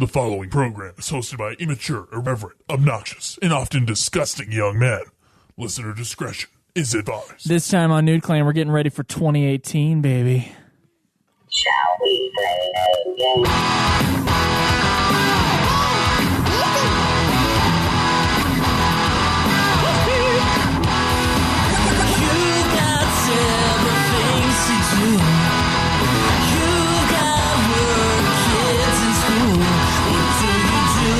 The following program is hosted by immature, irreverent, obnoxious, and often disgusting young men. Listener discretion is advised. This time on Nude Clan, we're getting ready for 2018, baby. Shall we play a game? You got several things to do. You got work, kids in school. What do you do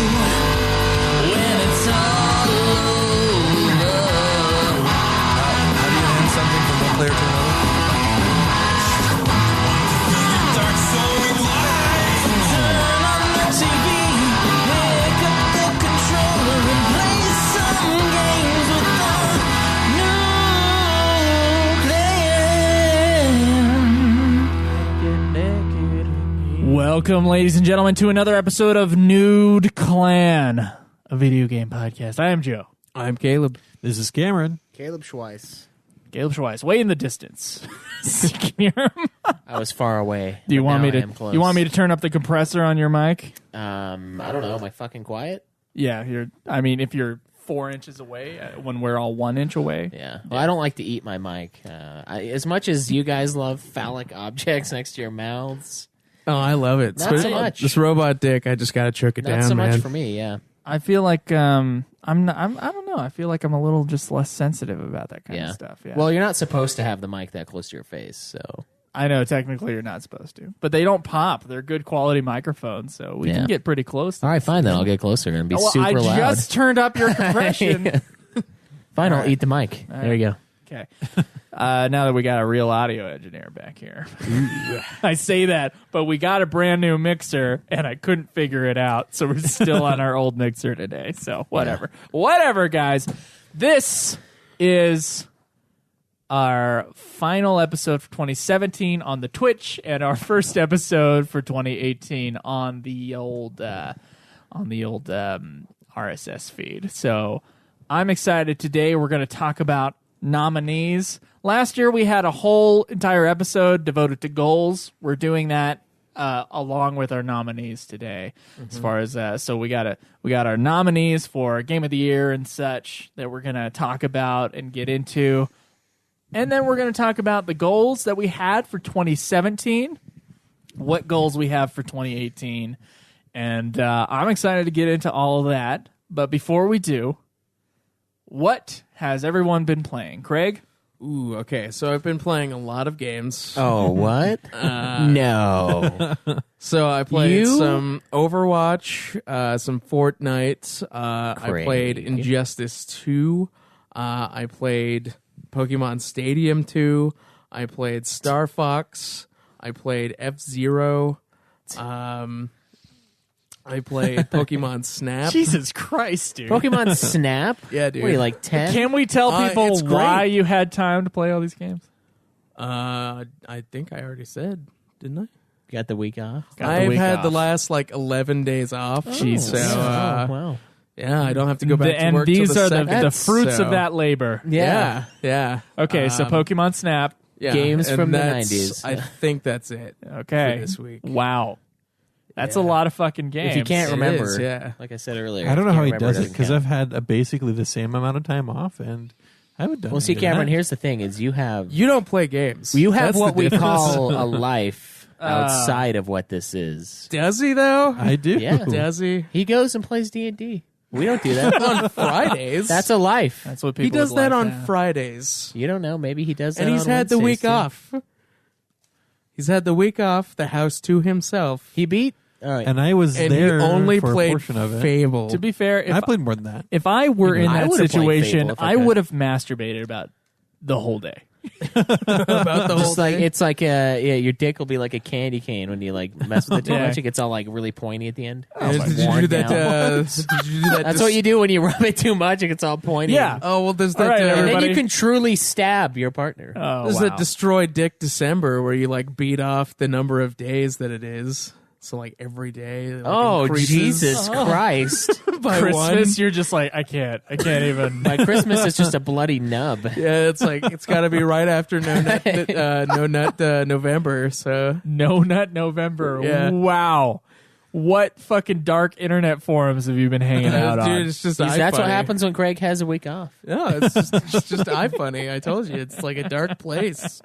when it's all over? How do you hand something from one player to another? Turn on the TV, pick up the controller and play some games with the new clan. Welcome, ladies and gentlemen, to another episode of Nude Clan, a video game podcast. I am Joe. I'm Caleb. This is Cameron. Caleb Schweiss. Caleb Schweiss, way in the distance. Can you hear him? I was far away. Do you but want now me I to? am close. You want me to turn up the compressor on your mic? I don't know. Am I fucking quiet? Yeah, if you're 4 inches away, when we're all 1 inch away. Yeah. Well, I don't like to eat my mic. As much as you guys love phallic objects next to your mouths, Oh, I love it. Not so much. This robot dick, I just gotta choke it not down, so man. much for me. Yeah. I feel like I don't know. I feel like I'm a little just less sensitive about that kind Yeah. of stuff. Yeah. Well, you're not supposed to have the mic that close to your face, so I know technically you're not supposed to, but they don't pop. They're good quality microphones, so we Yeah. can get pretty close. all right, fine then. I'll get closer and be Well, super I loud. just turned up your compression. Fine, I'll right. eat the mic. There you go. Okay. Now that we got a real audio engineer back here, I say that, but we got a brand new mixer, and I couldn't figure it out, so we're still on our old mixer today. So whatever, guys. This is our final episode for 2017 on the Twitch, and our first episode for 2018 on the old RSS feed. So I'm excited. Today we're going to talk about nominees. Last year we had a whole entire episode devoted to goals. We're doing that along with our nominees today. As far as so we got our nominees for Game of the Year and such that we're going to talk about and get into. And then we're going to talk about the goals that we had for 2017, what goals we have for 2018. And I'm excited to get into all of that. But before we do, what has everyone been playing? Craig? Ooh, okay. So I've been playing a lot of games. Oh, what? No. So I played You? some Overwatch, some Fortnite. I Craig. played Injustice 2. I played Pokemon Stadium 2. I played Star Fox. I played F-Zero. I played Pokemon Snap. Jesus Christ, dude. Pokemon Snap? Yeah, dude. What are you, like 10? Can we tell people it's great. why you had time to play all these games? I think I already said, didn't I? You got the week off? Got the I've week had the off. last 11 days off. Jesus. So, wow. yeah, I don't have to go back to And work these till are the the second, fruits so- of that labor. Yeah, yeah. Okay, so Pokemon Snap. Yeah, Games and from the that's- 90s. I think that's it. Okay. For this week. Wow. That's Yeah. a lot of fucking games. If you can't It remember, is, yeah. like I said earlier. I don't know if how you he can't does it remember, because doesn't I've count. had basically the same amount of time off, and I haven't done. Well, see, any of Cameron, that. here's the thing: is you have You don't play games. you have That's what the we difference. call a life outside of what this is. Does he though? I do. Yeah. Does he? He goes and plays D&D. We don't do that On Fridays. That's a life. That's what people he does would that like on to have. Fridays. You don't know. Maybe he does that. And he's on had the Wednesdays, week too. off. He's had the week off, the house to himself. He beat. All right. And I was And there he only for a played portion of it. Fable. To be fair, I played more than that. if I were in I that would've played situation, Fable if I I could. would have masturbated about the whole day. about the whole Just like thing. it's like your dick will be like a candy cane when you like mess with it too Yeah. much. It gets all like really pointy at the end. Did It's, like, you worn do that? down. Did you do that? That's what you do when you rub it too much. It gets all pointy. Yeah. Oh well, there's All that. right, And then everybody. you can truly stab your partner. Oh, There's wow. that Destroy Dick December where you like beat off the number of days that it is. So like every day. It, like, Oh, increases Jesus Christ. by Christmas, you're just like, I can't even. My Christmas is just a bloody nub. one. Yeah, it's like it's got to be right after No Nut November. So No Nut November. Yeah. Wow. what fucking dark internet forums have you been hanging out on? Dude, it's just That's what iFunny. happens when Greg has a week off. Yeah, it's just iFunny. I told you, it's like a dark place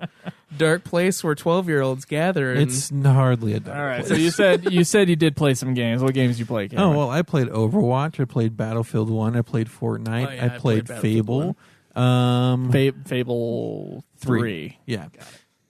where 12-year-olds gather. And It's hardly a dark All right, place. so you said you did play some games. What games did you play, Cameron? Oh, well, I played Overwatch. I played Battlefield 1. I played Fortnite. Oh, yeah, I I played played Battlefield Fable. Fable 3. Yeah.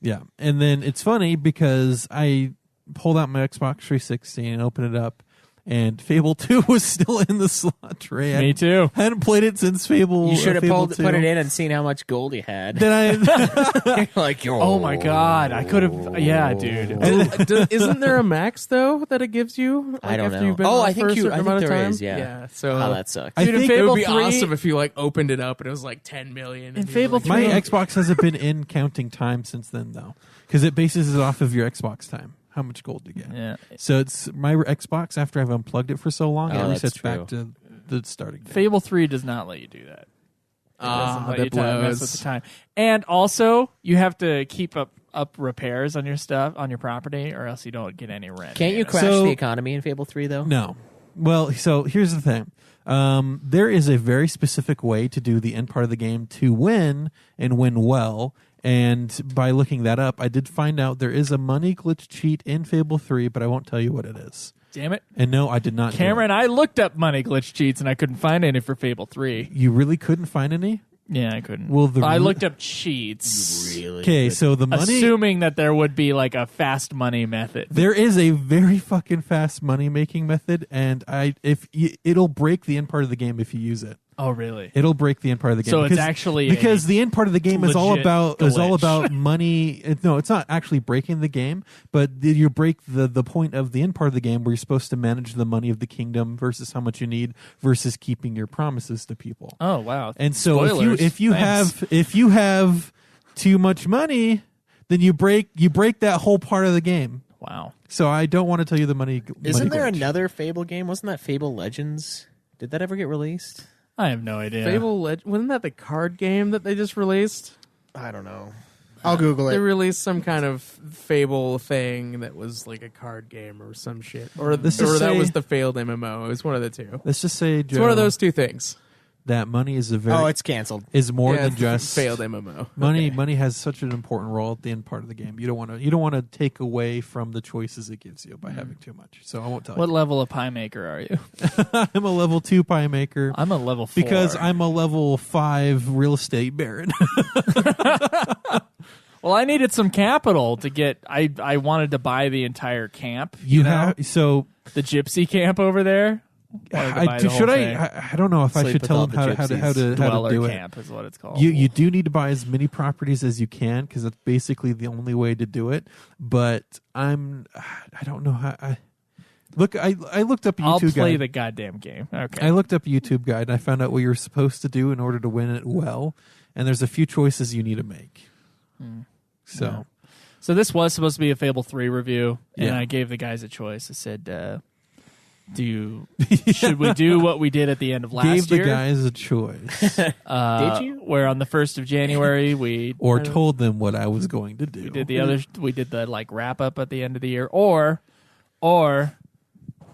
Yeah. And then it's funny because I pulled out my Xbox 360 and opened it up, and Fable 2 was still in the slot tray. Me too. I hadn't played it since Fable. You should have Fable put 2. it in and seen how much gold you had. Then I Like, Oh my god, I could have. Yeah, dude. Isn't there a max though that it gives you? Like, I don't after know. You've been Oh, on I for a think certain I amount think of there time? is. Yeah. So Oh, that sucks. I Dude, in think it Fable would be 3 awesome if you like opened it up and it was like 10 million. In Fable my 3 Xbox hasn't been in counting time since then though, because it bases it off of your Xbox time. How much gold you get. Yeah. So it's my Xbox after I've unplugged it for so long, Oh, it that's resets back to the starting date. Fable 3 does not let you do that. It doesn't let that you mess blows. with the time. And also, you have to keep up repairs on your stuff, on your property, or else you don't get any rent. Can't you crash So- the economy in Fable 3, though? No. Well, so here's the thing. There is a very specific way to do the end part of the game to win and win well. And by looking that up, I did find out there is a money glitch cheat in Fable 3, but I won't tell you what it is. Damn it. And no, I did not. do Cameron, it. I looked up money glitch cheats and I couldn't find any for Fable 3. You really couldn't find any? Yeah, I couldn't. Well, the I re- looked up cheats, Really? Okay, so the money. assuming that there would be like a fast money method. There is a very fucking fast money making method, and it'll break the end part of the game if you use it. Oh, really? It'll break the end part of the game. So it's actually because a the end part of the game is all legit about glitch. money. No, it's not actually breaking the game, but you break the point of the end part of the game where you're supposed to manage the money of the kingdom versus how much you need versus keeping your promises to people. Oh, wow. And so Spoilers. if you have too much money, then you break that whole part of the game. Wow. So I don't want to tell you the money. Isn't there glitch. another Fable game? Wasn't that Fable Legends? Did that ever get released? I have no idea. Fable wasn't that the card game that they just released? I don't know. I'll Google They it. released some kind of Fable thing that was like a card game or some shit, or Let's just that say- was the failed MMO. It was one of the two. Let's just say, Joe, It's one of those two things. that money is a very Oh, it's canceled. is more Yeah, than just failed MMO. money. Okay. Money has such an important role at the end part of the game. You don't want to take away from the choices it gives you by having too much. So I won't tell What you. level of pie maker are you? I'm a level 2 pie maker I'm a level 4. because I'm a level 5 real estate baron. Well, I needed some capital to get. I wanted to buy the entire camp. You know? have so the gypsy camp over there. Wanted to buy the whole should thing. I don't know if I Sleep should with tell all him the how to gypsies. Dweller do it. camp is what it's called. You do need to buy as many properties as you can because that's basically the only way to do it. But I don't know how. I looked up a I'll YouTube play guide. the goddamn game. Okay. I looked up a YouTube guide and I found out what you're supposed to do in order to win it well. And there's a few choices you need to make. So So this was supposed to be a Fable 3 review, and Yeah. I gave the guys a choice. I said, should we do what we did at the end of last gave the year? guys a choice, Did you? Where on the 1st of January we or told them what I was going to do. did the like wrap up at the end of the year, or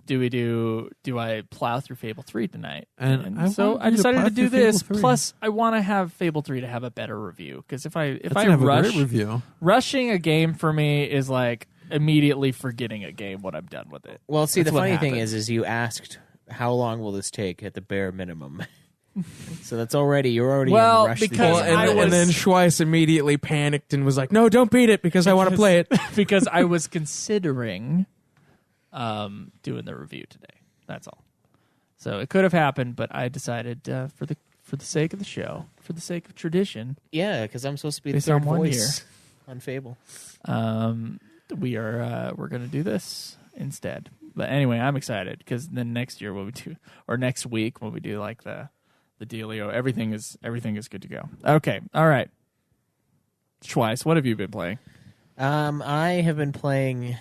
do I plow through Fable 3 tonight? And I so want I you to decided plow to do through Fable this. 3. Plus, I want to have Fable 3 to have a better review, because if I That's gonna have a rush great review. rushing a game for me is like immediately forgetting a game when I'm done with it. Well, see, That's the what funny thing happens. is you asked how long will this take at the bare minimum. So that's already you're already Well, in rush. because Well, these I days. was- and then Schweiss immediately panicked and was like, "No, don't beat it because I want to play it." because I was considering doing the review today. That's all. So it could have happened, but I decided for the sake of the show, for the sake of tradition, yeah, because I'm supposed to be the Based third on one voice on Fable. we're going to do this instead. But anyway, I'm excited because then next year when we do, or next week when we do like the dealio, everything is good to go. Okay, all right. Schweiss, what have you been playing? I have been playing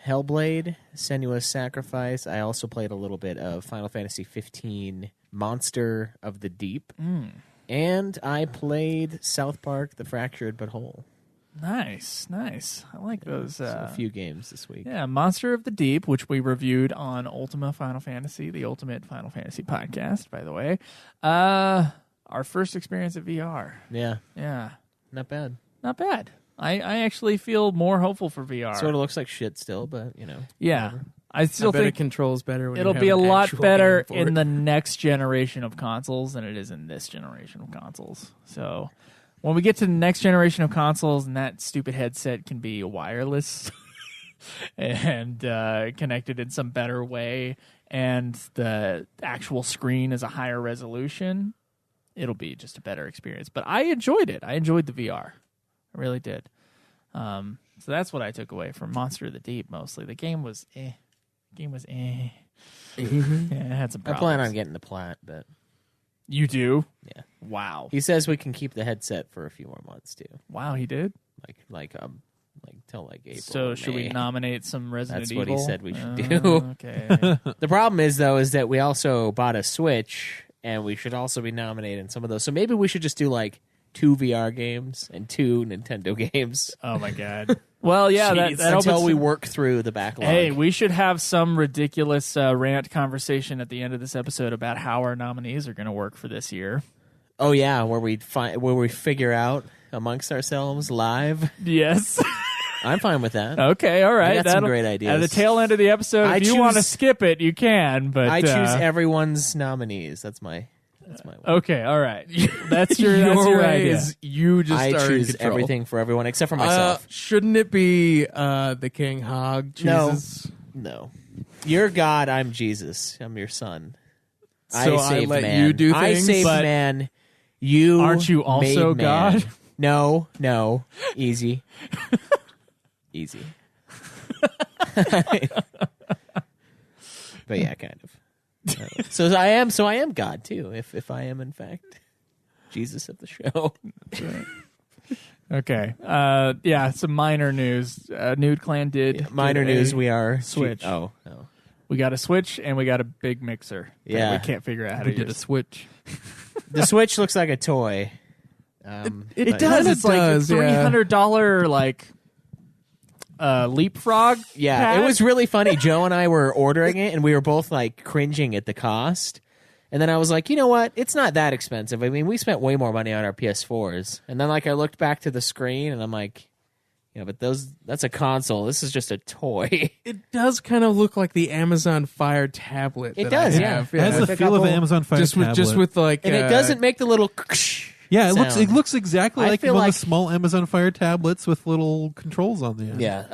Hellblade: Senua's Sacrifice. I also played a little bit of Final Fantasy 15 Monster of the Deep. And I played South Park: The Fractured But Whole. Nice. I like those. So a few games this week. Yeah, Monster of the Deep, which we reviewed on Ultima Final Fantasy, the Ultimate Final Fantasy podcast, by the way. Our first experience at VR. Yeah, Yeah, not bad. not bad. I actually feel more hopeful for VR. Sort of looks like shit still, but Yeah. I I still bet it think controls better. When it'll you have be a an lot actual better game for in it. the next generation of consoles than it is in this generation of consoles. So when we get to the next generation of consoles and that stupid headset can be wireless and connected in some better way and the actual screen is a higher resolution, it'll be just a better experience. But I enjoyed it. I enjoyed the VR. I really did. So that's what I took away from Monster of the Deep mostly. The game was eh. Yeah, it had some I problems. plan on getting the plat, but You do? yeah. Wow. He says we can keep the headset for a few more months too, Wow, he did? like till like April. So or should we May. nominate some Resident That's Evil? what he said we should do. Okay. The problem is though is that we also bought a Switch, and we should also be nominating some of those. So maybe we should just do like 2 VR games and 2 Nintendo games Oh my god. Well, yeah, that until opens we some- work through the backlog. Hey, we should have some ridiculous rant conversation at the end of this episode about how our nominees are going to work for this year. Oh yeah, where we figure out amongst ourselves live. Yes. I'm fine with that. Okay, all right. I got some That'll- great ideas. At the tail end of the episode, I if you want to choose- skip it, you can. But I choose everyone's nominees. That's my way. Okay, all right. That's your way idea. is you just I are in choose control. everything for everyone except for myself. Shouldn't it be the King Hog No. chooses? No, you're God. I'm Jesus. I'm your son. So I saved let man. you do I things, saved but man. You aren't you also made man. God? No, easy, easy. But yeah, kind of. So I am God too. If I am in fact Jesus of the show. Okay. Yeah, some minor news. Nude Clan did Minor get a news. We are Switch. Oh. We got a Switch and we got a big mixer. that Yeah. we can't figure out how We to did a use. switch. The Switch looks like a toy. It but- does. It's It like does. a Yeah. $300 like leapfrog. Yeah, pad. it was really funny. Joe and I were ordering it, and we were both like cringing at the cost. And then I was like, you know what? It's not that expensive. I mean, we spent way more money on our PS4s. And then like I looked back to the screen, and I'm like, yeah, but that's a console. This is just a toy. It does kind of look like the Amazon Fire tablet. It that I does, have. yeah. It has With the a feel of an couple- Amazon Fire Just with tablet. like, And it doesn't make the little. Yeah, sound. it looks exactly I like feel one like- of the small Amazon Fire tablets with little controls on the end. Yeah.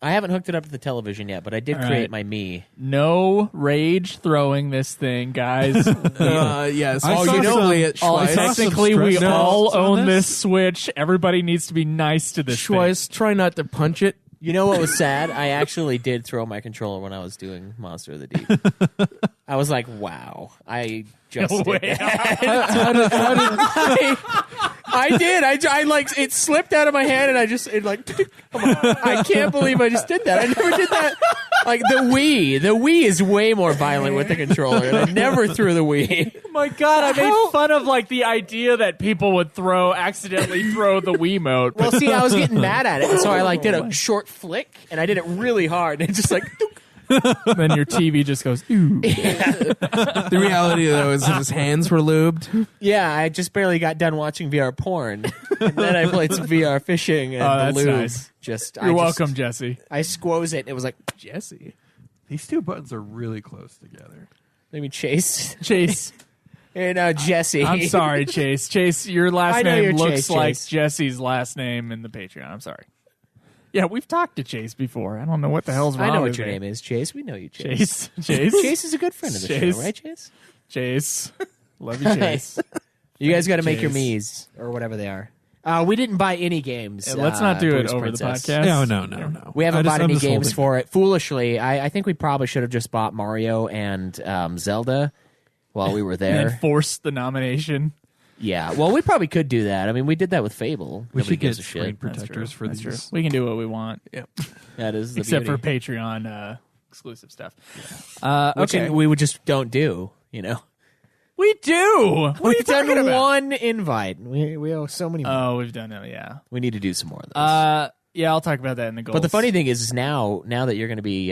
I haven't hooked it up to the television yet, but I did All create right. my Me. No rage throwing this thing, guys. yes. I Oh, saw you some- play it, All, Schweiss. some technically, we stress all tests on own this. this Switch. Everybody needs to be nice to this thing. Schweiss, try not to punch it. You know what was sad? I actually did throw my controller when I was doing Monster of the Deep. I was like, wow. I just No did way. that. I did. I like it slipped out of my hand, and come on. I can't believe I just did that. I never did that. Like the Wii is way more violent with the controller, and I never threw the Wii. Oh my god, I made fun of like the idea that people would accidentally throw the Wiimote. Well, see, I was getting mad at it, and so I like did a short flick, and I did it really hard, and it just like. Then your TV just goes, ooh. The reality, though, is that his hands were lubed. Yeah, I just barely got done watching VR porn, and then I played some VR fishing, and Oh, the that's lube nice. I You're welcome, Jesse. I squoze it. It was like, Jesse. These two buttons are really close together. maybe Chase Chase. and Jesse. I'm sorry, Chase. Chase, your last I know name you're looks Chase, like Chase. Jesse's last name in the Patreon. I'm sorry. Yeah, we've talked to Chase before. I don't know what the hell's wrong I know with what your me. name is, Chase. We know you, Chase. Chase. Chase is a good friend of the Chase. show, right, Chase? Chase. Love you, Chase. You guys got to make your Chase. me's or whatever they are. We didn't buy any games. Let's not do it Tourist over Princess. the podcast. No. We haven't bought I'm any just games holding for it. Foolishly, I think we probably should have just bought Mario and Zelda while we were And there. then force the nomination. Yeah, well, we probably could do that. I mean, we did that with Fable. We Nobody should get gives a screen shit. protectors for That's these. true. We can do what we want. That is the Except for beauty. Patreon exclusive stuff. Which Okay. we would just don't do, you know. We do. What are you We've talking done about? one invite. We owe so many more. Oh, we've done it. Yeah. We need to do some more of those. Yeah, I'll talk about that in the goals. But the funny thing is now that you're going to be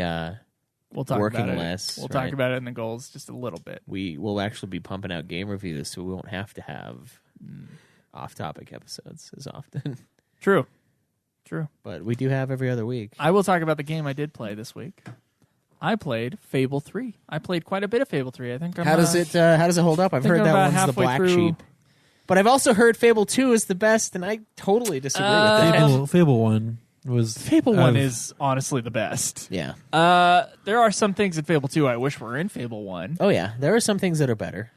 we'll talk working about it. less, We'll right? talk about it in the goals just a little bit. we will actually be pumping out game reviews, so we won't have to have off-topic episodes as often. True. But we do have every other week. I will talk about the game I did play this week. I played Fable 3. I played quite a bit of Fable 3. I think. How does it hold up? I've think heard I'm that about one's the halfway black through. sheep. But I've also heard Fable 2 is the best, and I totally disagree with that. Fable 1 was Fable 1 is honestly the best. Yeah. There are some things in Fable 2 I wish were in Fable 1. Oh, yeah. There are some things that are better.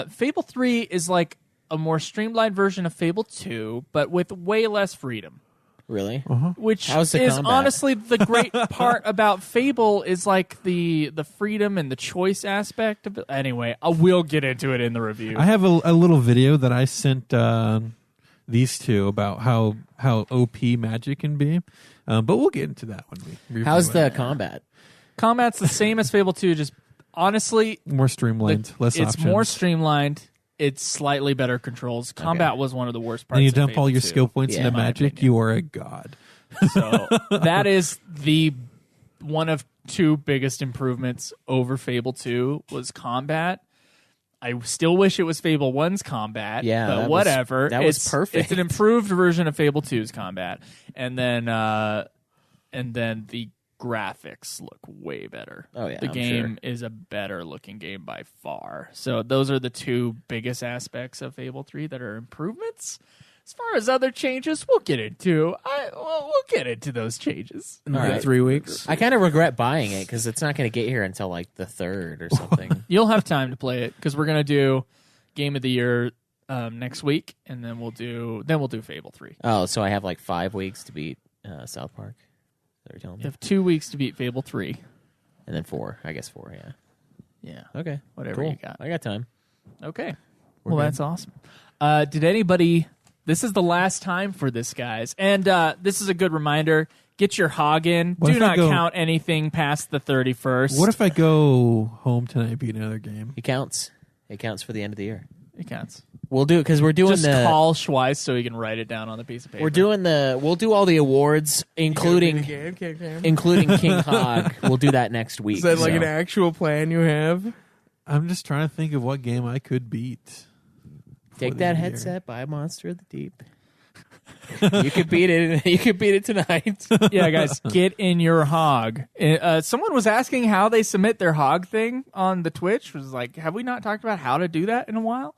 Fable 3 is like a more streamlined version of Fable 2, but with way less freedom. Really? Which How's the is combat? honestly the great part about Fable is like the freedom and the choice aspect of it. Anyway, I will get into it in the review. I have a little video that I sent these two about how OP magic can be, but we'll get into that when we review How's it. the combat? Combat's the same as Fable 2, just honestly, More streamlined, less it's options. more streamlined. It's slightly better controls. Combat was one of the worst parts. And you of dump Fable all your 2. skill points Yeah, into in my magic, opinion. you are a god. So that is the one of two biggest improvements over Fable 2 was combat. I still wish it was Fable 1's combat. Yeah, but that was- whatever. that was It's- perfect. It's an improved version of Fable 2's combat, and then the graphics look way better. Oh, yeah, the I'm game is a better looking game by far. So those are the two biggest aspects of Fable 3 that are improvements. As far as other changes, we'll get into. We'll get into those changes. In All like right. 3 weeks. I kind of regret buying it because it's not going to get here until like the 3rd or something. You'll have time to play it because we're gonna do Game of the Year next week, and then we'll do Fable 3. Oh, so I have like 5 weeks to beat South Park. Is that what you're telling You me? have 2 weeks to beat Fable 3. And then 4. I guess 4, yeah. Yeah. Okay. Whatever cool. you got. I got time. Okay. We're Well, good. that's awesome. Did anybody? This is the last time for this, guys, and this is a good reminder. Get your hog in. What Do if I not go- count anything past the 31st. What if I go home tonight and beat another game? It counts. It counts for the end of the year. it counts? We'll do it because we're doing Just the. call Schweiss so he can write it down on the piece of paper. We're doing the. We'll do all the awards, including King Hog. We'll do that next week. Is that like so. an actual plan you have? I'm just trying to think of what game I could beat. Take the that year. headset, buy Monster of the Deep. You could beat it. You could beat it tonight. Yeah, guys, get in your hog. Someone was asking how they submit their hog thing on the Twitch. Was like, have we not talked about how to do that in a while?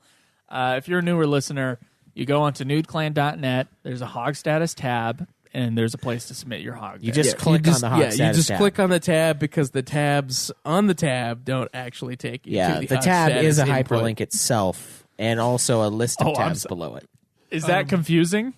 If you're a newer listener, you go onto nudeclan.net. There's a hog status tab, and there's a place to submit your hog. You there. just click on the hog you status just tab. click on the tab because the tabs on the tab don't actually take you Yeah, to the the hog tab status is a input. hyperlink itself, and also a list of Oh, I'm tabs so- below it. Is that confusing?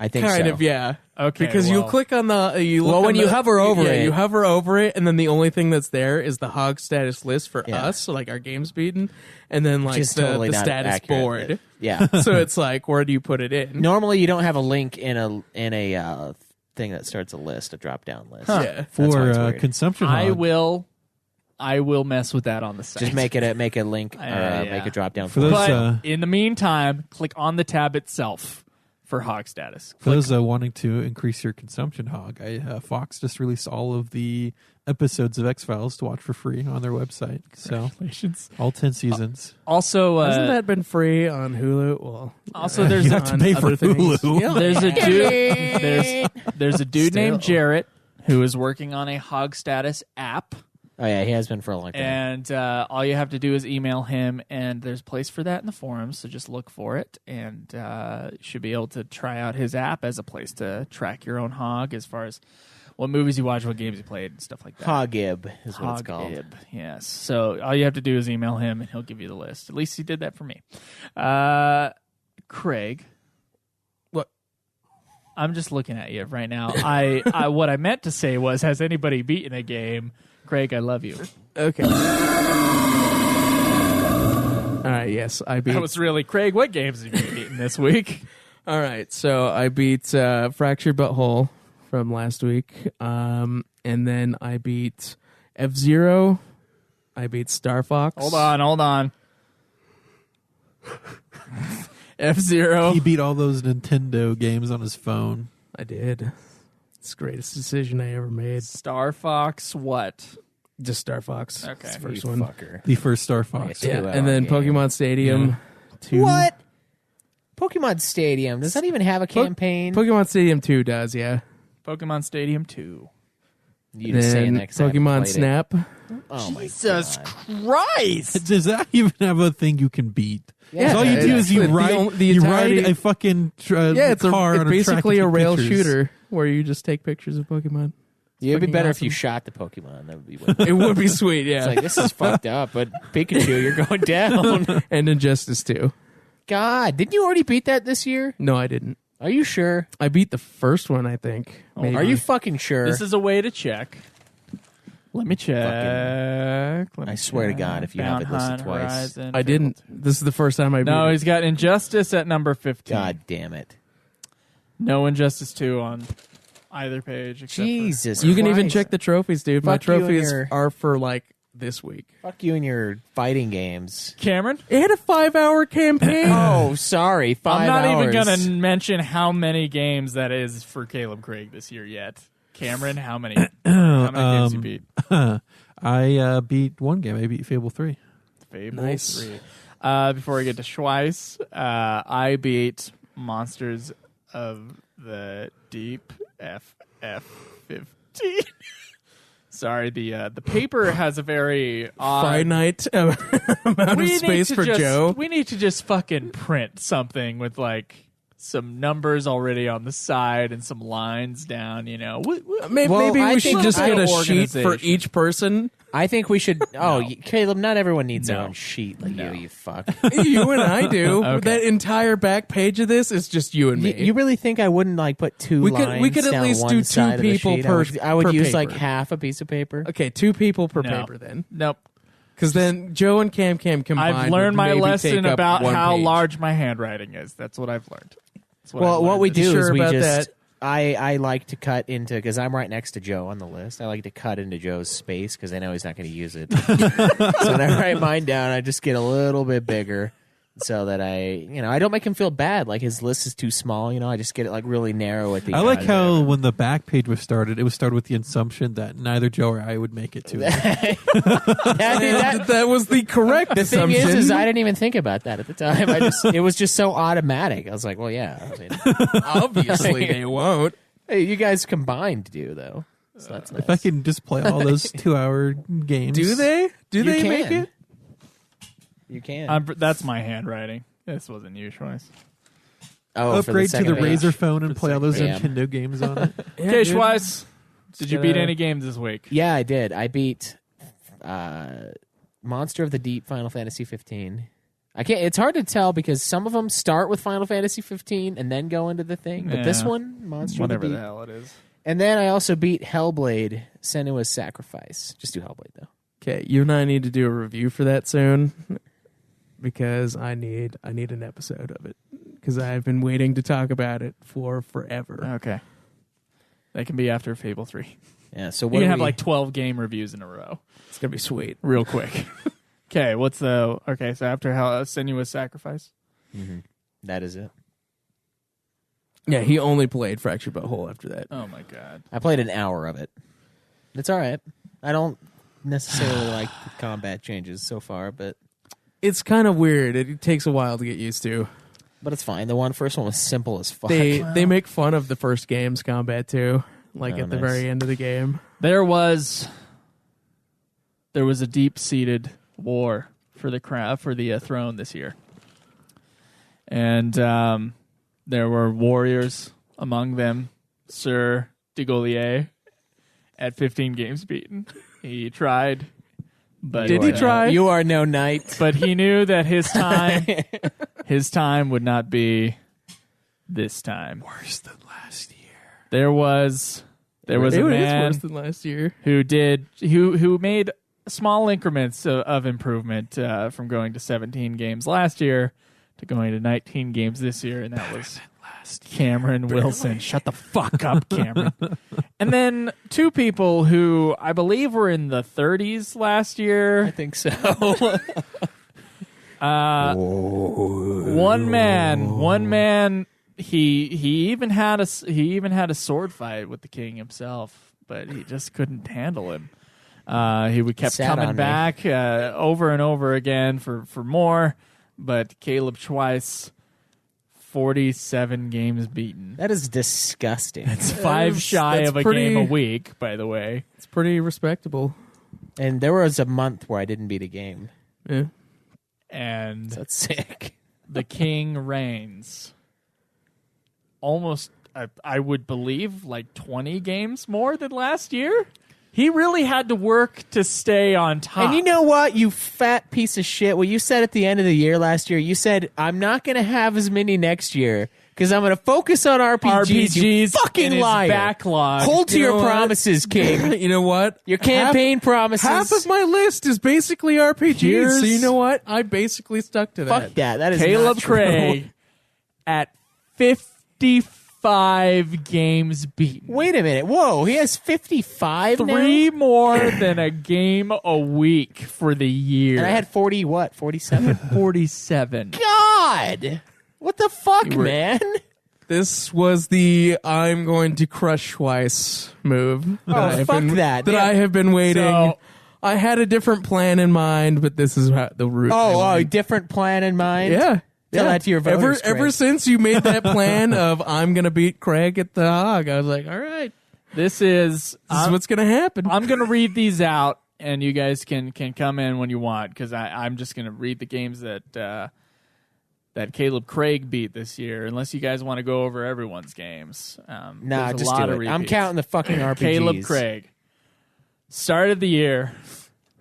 I think Kind so. of, yeah. Okay, Because you well- click on the you look Well, on when you the- hover over yeah, it- you hover over it, and then the only thing that's there is the hog status list for Yeah. us, so like our game's beaten, and then like Which is the, totally the not status accurate. board. Yeah. So it's like, where do you put it in? Normally, you don't have a link in a thing that starts a list, a drop down list. Yeah. That's why For it's weird. consumption I hog. will mess with that on the site. Just make a link or Yeah. make a drop down For those, But in the meantime, click on the tab itself for hog status. For those wanting to increase your consumption hog, Fox just released all of the episodes of X-Files to watch for free on their website. So Congratulations. all 10 seasons. Also, Hasn't that been free on Hulu? Well, Also, there's You a- have to pay for other things. Hulu. Yeah. there's a dude there's a dude named Still. Jarrett who is working on a hog status app, Oh yeah, he has been for a long time. and all you have to do is email him, and there's a place for that in the forums, so just look for it, and you should be able to try out his app as a place to track your own hog as far as what movies you watch, what games you played, and stuff like that. Hogib is what it's called. Hogib, yes. So all you have to do is email him, and he'll give you the list. At least he did that for me. Craig, What? I'm just looking at you right now. I what I meant to say was, has anybody beaten a game? Craig, I love you. Okay. All right. Yes, I beat. That was really Craig. What games have you beaten this week? All right, so I beat Fractured Butthole from last week, and then I beat F-Zero. I beat Star Fox. Hold on. F-Zero. He beat all those Nintendo games on his phone. I did. It's the greatest decision I ever made. Star Fox, what? Just Star Fox. Okay. It's the You first one. fucker. The first Star Fox. Yeah. Yeah, and then Game. Pokemon Stadium 2. What? Pokemon Stadium, does that even have a campaign? Pokemon Stadium 2 does, yeah. Pokemon Stadium 2. You just saying Then that 'cause I haven't Pokemon played it. Snap. Oh my Jesus God. Christ! Does that even have a thing you can beat? Yeah, 'Cause all you do is you the ride, only- the you entirety- ride a fucking Yeah, it's car on it's a basically track a and take rail pictures. shooter where you just take pictures of Pokemon. Yeah, it'd be fucking better if you awesome. shot the Pokemon. That would be way It would be sweet, yeah. It's like, this is fucked up, but Pikachu, you're going down. And Injustice 2. God, didn't you already beat that this year? No, I didn't. Are you sure? I beat the first one, I think. Maybe. Are you fucking sure? This is a way to check. Let me check. Let me I swear to check. God, if you have it listed Bound twice. Horizon, I didn't. Fable This is the first time I 2. beat No, it. he's got Injustice at number 15. God damn it. No Injustice 2 on either page. Except Jesus You can even Christ. check the trophies, dude. My Fuck you and trophies your- are for, like, this week. Fuck you and your fighting games. For Cameron? It had a 5-hour campaign. Oh, sorry. 5 I'm not hours. even going to mention how many games that is for Caleb Craig this year yet. Cameron, how many games you beat? I beat one game. I beat Fable 3. Fable Nice. 3. Before we get to Schweiss, I beat Monsters of the Deep FF15. Sorry, the paper has a very odd... Finite amount of space for Joe. We need to just fucking print something with like some numbers already on the side and some lines down, you know. Maybe, Well, maybe I we think should just I- get a sheet for organization. each person. I think we should... Oh, Caleb, not everyone needs their No. own sheet like you fuck. You and I do. Okay. That entire back page of this is just you and me. You really think I wouldn't like put two We lines could at down least one do two side of the people sheet? per- I would per use paper. like half a piece of paper. Okay, 2 people per No. paper then. Nope. Because then Joe and Cam combined. I've learned would my maybe lesson take up about one how page. large my handwriting is. That's what I've learned. That's Well, I've what learned we this do Sure is we about just... that? I like to cut into, because I'm right next to Joe on the list, I like to cut into Joe's space because I know he's not going to use it. So when I write mine down, I just get a little bit bigger so that I don't make him feel bad. Like his list is too small, I just get it like really narrow at the I like end. how when the back page was started, it was started with the assumption that neither Joe or I would make it to it. That was the correct The thing assumption. is I didn't even think about that at the time. It was just so automatic. I was like, well, yeah. I mean, Obviously, they won't. hey, you guys combined do though. So that's nice. If I can just play all those 2-hour games. Do they? Do You they can. make it? You can. that's my handwriting. This wasn't you, Schweiss. Oh, for Upgrade to second the page. Razor phone and play all those Yeah. Nintendo games on it. Okay, Schweiss. Did you beat gotta- any games this week? Yeah, I did. I beat Monster of the Deep Final Fantasy 15. I can't. It's hard to tell because some of them start with Final Fantasy 15 and then go into the thing. But this Yeah. one, Monster Whatever of the the Deep. hell it is. And then I also beat Hellblade: Senua's Sacrifice. Just do Hellblade though. Okay, you and I need to do a review for that soon because I need an episode of it because I've been waiting to talk about it for forever. Okay. That can be after Fable 3. Yeah. So You what can do have we- like 12 game reviews in a row. It's gonna be sweet. Real quick. Okay, so after Senua's Sacrifice? That is it. Yeah, he only played Fractured Butthole after that. Oh my god. I played an hour of it. It's all right. I don't necessarily like the combat changes so far, but It's kind of weird. It takes a while to get used to. it's fine. The first one was simple as fuck. They make fun of the first game's combat too, like Oh, at the nice. very end of the game. There was a deep-seated war for the throne this year. And there were warriors among them. Sir de Gaulier, at 15 games beaten. He tried, but Did he try? You are no knight. But he knew that his time would not be this time. Worse than last year. There was a It is man worse than last year. who made small increments of improvement from going to 17 games last year to going to 19 games this year, and that was Cameron Wilson. Shut the fuck up, Cameron. And then 2 people who I believe were in the 30s last I year. think so. One man. He even had a sword fight with the king himself, but he just couldn't handle him. He would kept Sat on coming me. back over and over again for more, but Caleb Schweiss, 47 games beaten. That is disgusting. It's 5 shy that's of a pretty- game a week, by the way. It's pretty respectable. And there was a month where I didn't beat a game. Yeah. And That's sick. the king reigns. Almost, I would believe, like 20 games more than last year. He really had to work to stay on top. And you know what, you fat piece of shit? What you said at the end of the year last year, you said, I'm not going to have as many next year because I'm going to focus on RPGs. You in fucking his liar. backlog. Hold to You your know what? promises, King. You know what? Your campaign promises. Half of my list is basically RPGs. Here's- So you know what? I basically stuck to that. Fuck that. That is Caleb not true. Craig at 55 games beaten. Wait a minute. Whoa, he has 55 now? 3 more than a game a week for the year. And I had 40, what, 47? 47. God! What the fuck, were- man? This was the I'm going to crush twice move. Oh, fuck that. That Yeah. I have been waiting. So- I had a different plan in mind, but this is how the route. I Oh, went. different plan in mind? Yeah. Tell yeah. that to your voters, Ever Craig. since you made that plan of I'm going to beat Craig at the hog, I was like, all right, This is this is what's going to happen. I'm going to read these out, and you guys can come in when you want, because I'm just going to read the games that Caleb Craig beat this year, unless you guys want to go over everyone's games. Nah, There's a just lot do of it. I'm repeats. counting the fucking RPGs. Caleb Craig. Start of the year,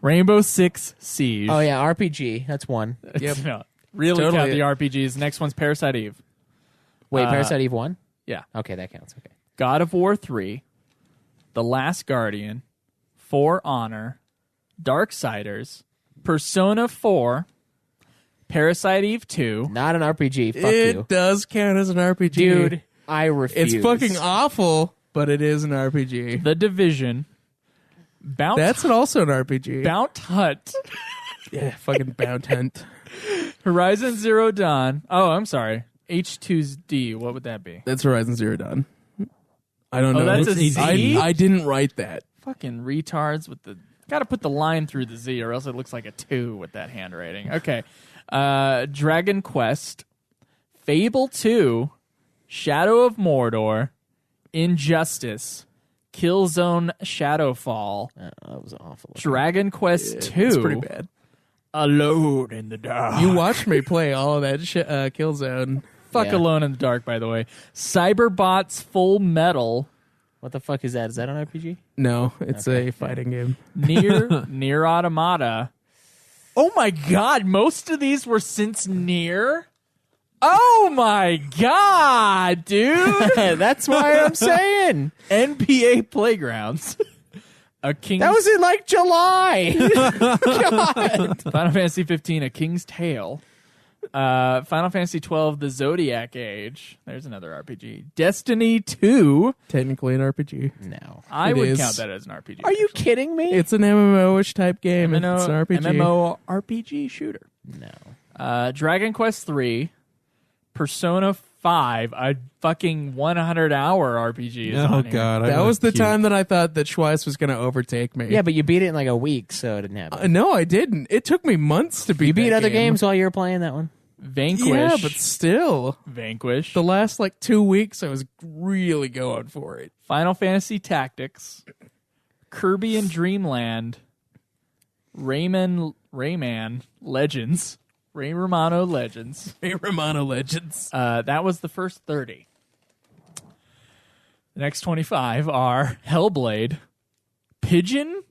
Rainbow Six Siege. Oh, yeah, RPG. That's one. Yep. No, really Totally. count the RPGs. Next one's Parasite Eve. Wait, Parasite Eve 1? Yeah. Okay, that counts. Okay. God of War 3, The Last Guardian, For Honor, Darksiders, Persona 4, Parasite Eve 2. Not an RPG. Fuck it you. does count as an RPG. Dude, I refuse. It's fucking awful, but it is an RPG. The Division, That's also an RPG. Bount Hunt, Yeah, fucking Bound Hunt. Horizon Zero Dawn. Oh, I'm sorry. H2D. What would that be? That's Horizon Zero Dawn. I don't Oh, know. that's a It's Z? I didn't write that. Fucking retards with the. Got to put the line through the Z, or else it looks like a 2 with that handwriting. Okay. Dragon Quest, Fable 2, Shadow of Mordor, Injustice, Killzone Shadowfall, That was awful. Dragon Quest 2. It's pretty bad. Alone in the Dark. You watched me play all of that Killzone. Fuck Yeah. Alone in the Dark, by the way. Cyberbots Full Metal, What the fuck is that? Is that an RPG? No, it's a fighting game. Near Automata. Oh my god, most of these were since Near. Oh my god, dude. That's why I'm saying. NPA Playgrounds. A King's That was in like July. God. Final Fantasy 15, A King's Tale. Final Fantasy 12, The Zodiac Age. There's another RPG. Destiny 2. Technically an RPG. No. I It would is. count that as an RPG. Are you kidding me? It's an MMO-ish type game. It's an RPG. MMO RPG shooter. No. Dragon Quest 3. Persona 5. A fucking 100-hour RPG is Oh on here. god, That was the time that I thought that Schweiss was going to overtake me. Yeah, but you beat it in like a week, so it didn't happen. No, I didn't. It took me months to beat You beat that other game. games while you were playing that one? Vanquish. Yeah, but still. Vanquish. The last 2 weeks, I was really going for it. Final Fantasy Tactics, Kirby and Dreamland, Rayman Legends, Ray Romano Legends. Hey, Romano Legends. That was the first 30. The next 25 are Hellblade, Pigeon,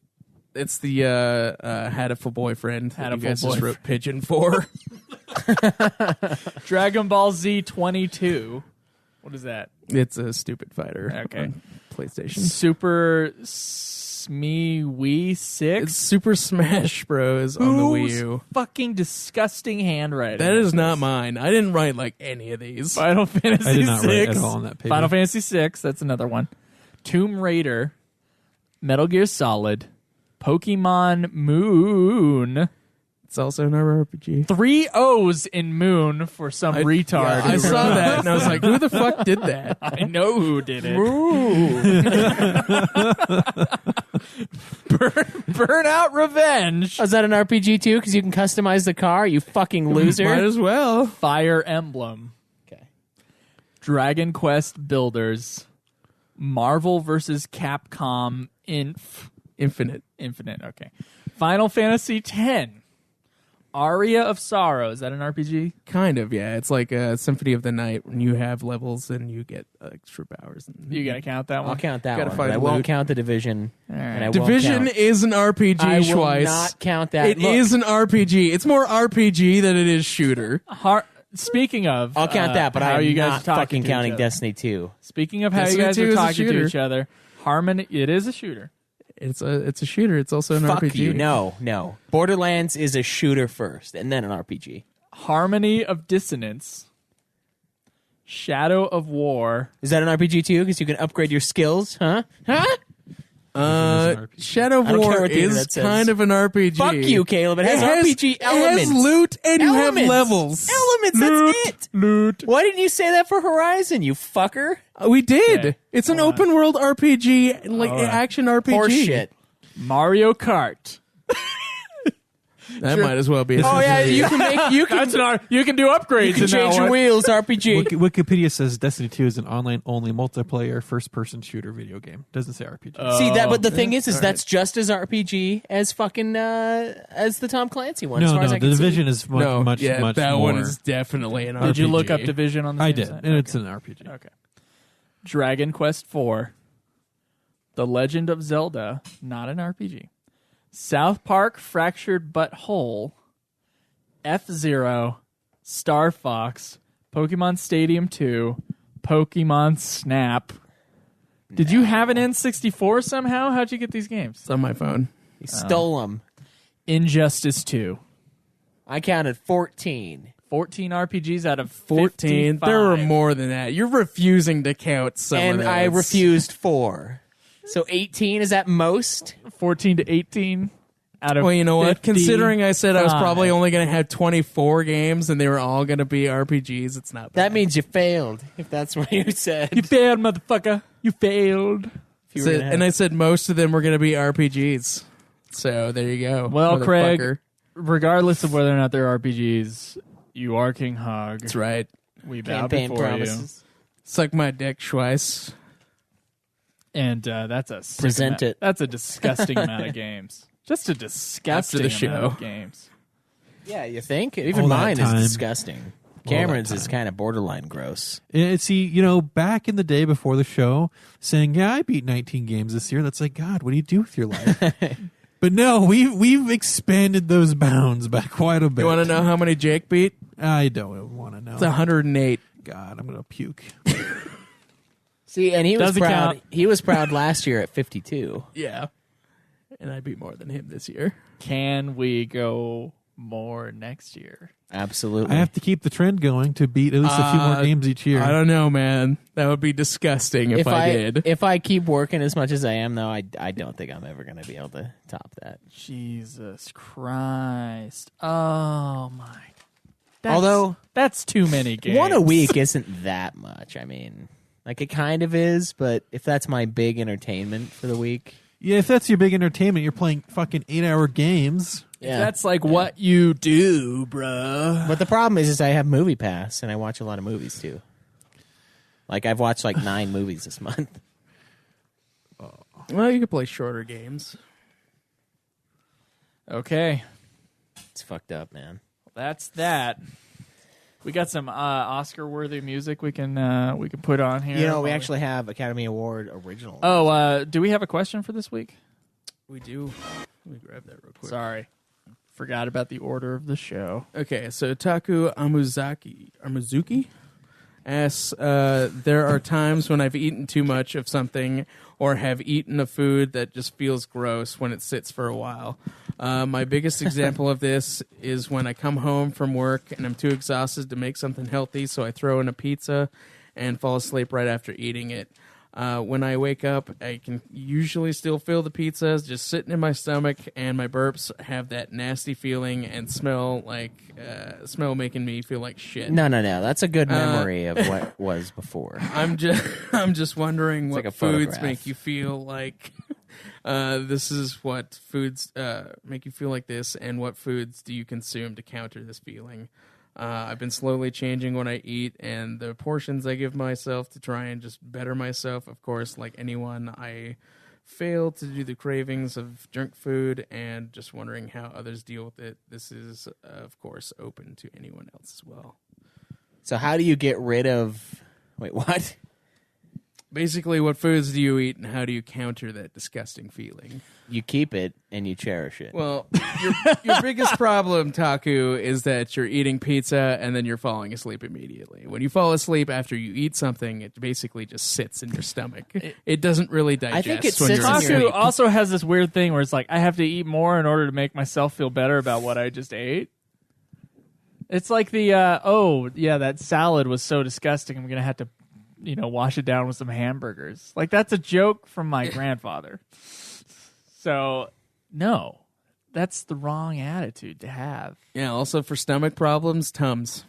It's the Hatful Boyfriend. that Hatful you guys just Boyfriend. wrote Pigeon for. Dragon Ball Z 22. What is that? It's a stupid fighter. Okay. On PlayStation. Super Smee Wii 6. It's Super Smash Bros. On the Wii U. Fucking disgusting handwriting. That is not mine. I didn't write any of these. Final Fantasy I did not 6. write at all on that paper. Final Fantasy 6, that's another one. Tomb Raider, Metal Gear Solid, Pokemon Moon, It's also an RPG. 3 O's in Moon for some retard. I who saw wrote that and I was like, who the fuck did that? I know who did it. Burnout Revenge. Oh, is that an RPG too? Because you can customize the car. You fucking loser. Might as well. Fire Emblem. Okay. Dragon Quest Builders. Marvel vs. Capcom Infinite. Infinite. Okay. Final Fantasy X. Aria of Sorrow. Is that an RPG? Kind of, yeah. It's like a Symphony of the Night when you have levels and you get extra powers. You gotta count that one. I'll count that Gotta one. find But I won't loot. count the Division. All right. And I won't Division count- is an RPG, I will Schweiss. not count that. It is Look, an RPG. It's more RPG than it is shooter. Speaking of, I'll count that, but how I'm you guys not are talking fucking to each counting other. Destiny 2. Speaking of how Destiny you guys 2 are is a talking to shooter. each other, Harmony. It is a shooter. It's a shooter. It's also an Fuck RPG. you. No. Borderlands is a shooter first, and then an RPG. Harmony of Dissonance. Shadow of War. Is that an RPG too? Because you can upgrade your skills, huh? Shadow of I don't care War what the is internet says. kind of an RPG. Fuck you, Caleb. It has RPG elements. It has loot and you have Elements. levels. Elements. That's it. Loot. Why didn't you say that for Horizon, you fucker? We did. Okay. It's an open world RPG, like All right. action RPG. Horseshit. Mario Kart. That might as well be. Oh yeah, you can make you can That's you can do upgrades you can in that change your one. wheels. RPG. Wikipedia says Destiny 2 is an online-only multiplayer first-person shooter video game. Doesn't say RPG. See that, but the thing is that's just as RPG as fucking as the Tom Clancy one. as far as I the can Division see. is much that more. one is definitely an RPG. Did you look up Division on the I same did, site? and it's an RPG. Okay. Dragon Quest IV. The Legend of Zelda. Not an RPG. South Park Fractured But Whole. F-Zero. Star Fox. Pokemon Stadium 2. Pokemon Snap. Did you have an N64 somehow? How'd you get these games? It's on my phone. You stole them. Injustice 2. I counted 14. 14 RPGs out of 14. 55. There were more than that. You're refusing to count some And of those. I refused 4. So 18 is at most. 14 to 18 out of Well, you know what? 55. Considering I said I was probably only going to have 24 games and they were all going to be RPGs, it's not bad. That means you failed, if that's what you said. You failed, motherfucker. You failed. If you were gonna have- And I said most of them were going to be RPGs. So there you go. Well, Craig, motherfucker. regardless of whether or not they're RPGs, you are King Hog. That's right. We bow campaign before promises. Suck my dick, Schweiss. you. And that's a sick Present amount- it. That's a disgusting amount of games. Just a disgusting After the amount show. of games. Yeah, you think? Even All that mine time. is disgusting. Cameron's is kind of borderline gross. And see, back in the day before the show, saying, "Yeah, I beat 19 games this year." That's like, God, what do you do with your life? But no, we've expanded those bounds by quite a bit. You want to know how many Jake beat? I don't want to know. It's 108. God, I'm gonna puke. See, and he was Doesn't proud. count. He was proud last year at 52. Yeah. And I beat more than him this year. Can we go more next year? Absolutely. I have to keep the trend going to beat at least a few more games each year. I don't know, man. That would be disgusting if I did. If I keep working as much as I am, though, I don't think I'm ever going to be able to top that. Jesus Christ. Oh, my. Although, that's too many games. one a week isn't that much. I mean, like it kind of is, but if that's my big entertainment for the week, Yeah, if that's your big entertainment, you're playing fucking 8-hour games. yeah. That's like what you do, bruh. But the problem is I have Movie Pass and I watch a lot of movies too. Like I've watched like 9 movies this month. Well, you could play shorter games. Okay. It's fucked up, man. That's that. We got some Oscar-worthy music we can put on here. You know, we actually have Academy Award original. Oh, do we have a question for this week? We do. Let me grab that real quick. Sorry, forgot about the order of the show. Okay, so Taku Amuzuki asks, there are times when I've eaten too much of something or have eaten a food that just feels gross when it sits for a while. My biggest example of this is when I come home from work and I'm too exhausted to make something healthy, so I throw in a pizza and fall asleep right after eating it. When I wake up, I can usually still feel the pizza just sitting in my stomach, and my burps have that nasty feeling and smell making me feel like shit. No. That's a good memory of what was before. I'm just wondering what like a foods photograph. make you feel like this is what foods make you feel like this, and what foods do you consume to counter this feeling. I've been slowly changing what I eat and the portions I give myself to try and just better myself. Of course, like anyone, I fail to do the cravings of junk food, and just wondering how others deal with it. This is, of course, open to anyone else as well. So how do you get rid of... Wait, what? Basically, what foods do you eat, and how do you counter that disgusting feeling? You keep it and you cherish it. Well, your biggest problem, Taku, is that you're eating pizza and then you're falling asleep immediately. When you fall asleep after you eat something, it basically just sits in your stomach. It doesn't really digest. I think it when sits you're in asleep. your- Taku also has this weird thing where it's like, I have to eat more in order to make myself feel better about what I just ate. It's like the, that salad was so disgusting, I'm going to have to, wash it down with some hamburgers. Like, that's a joke from my grandfather. So, no, that's the wrong attitude to have. Yeah, also for stomach problems, Tums.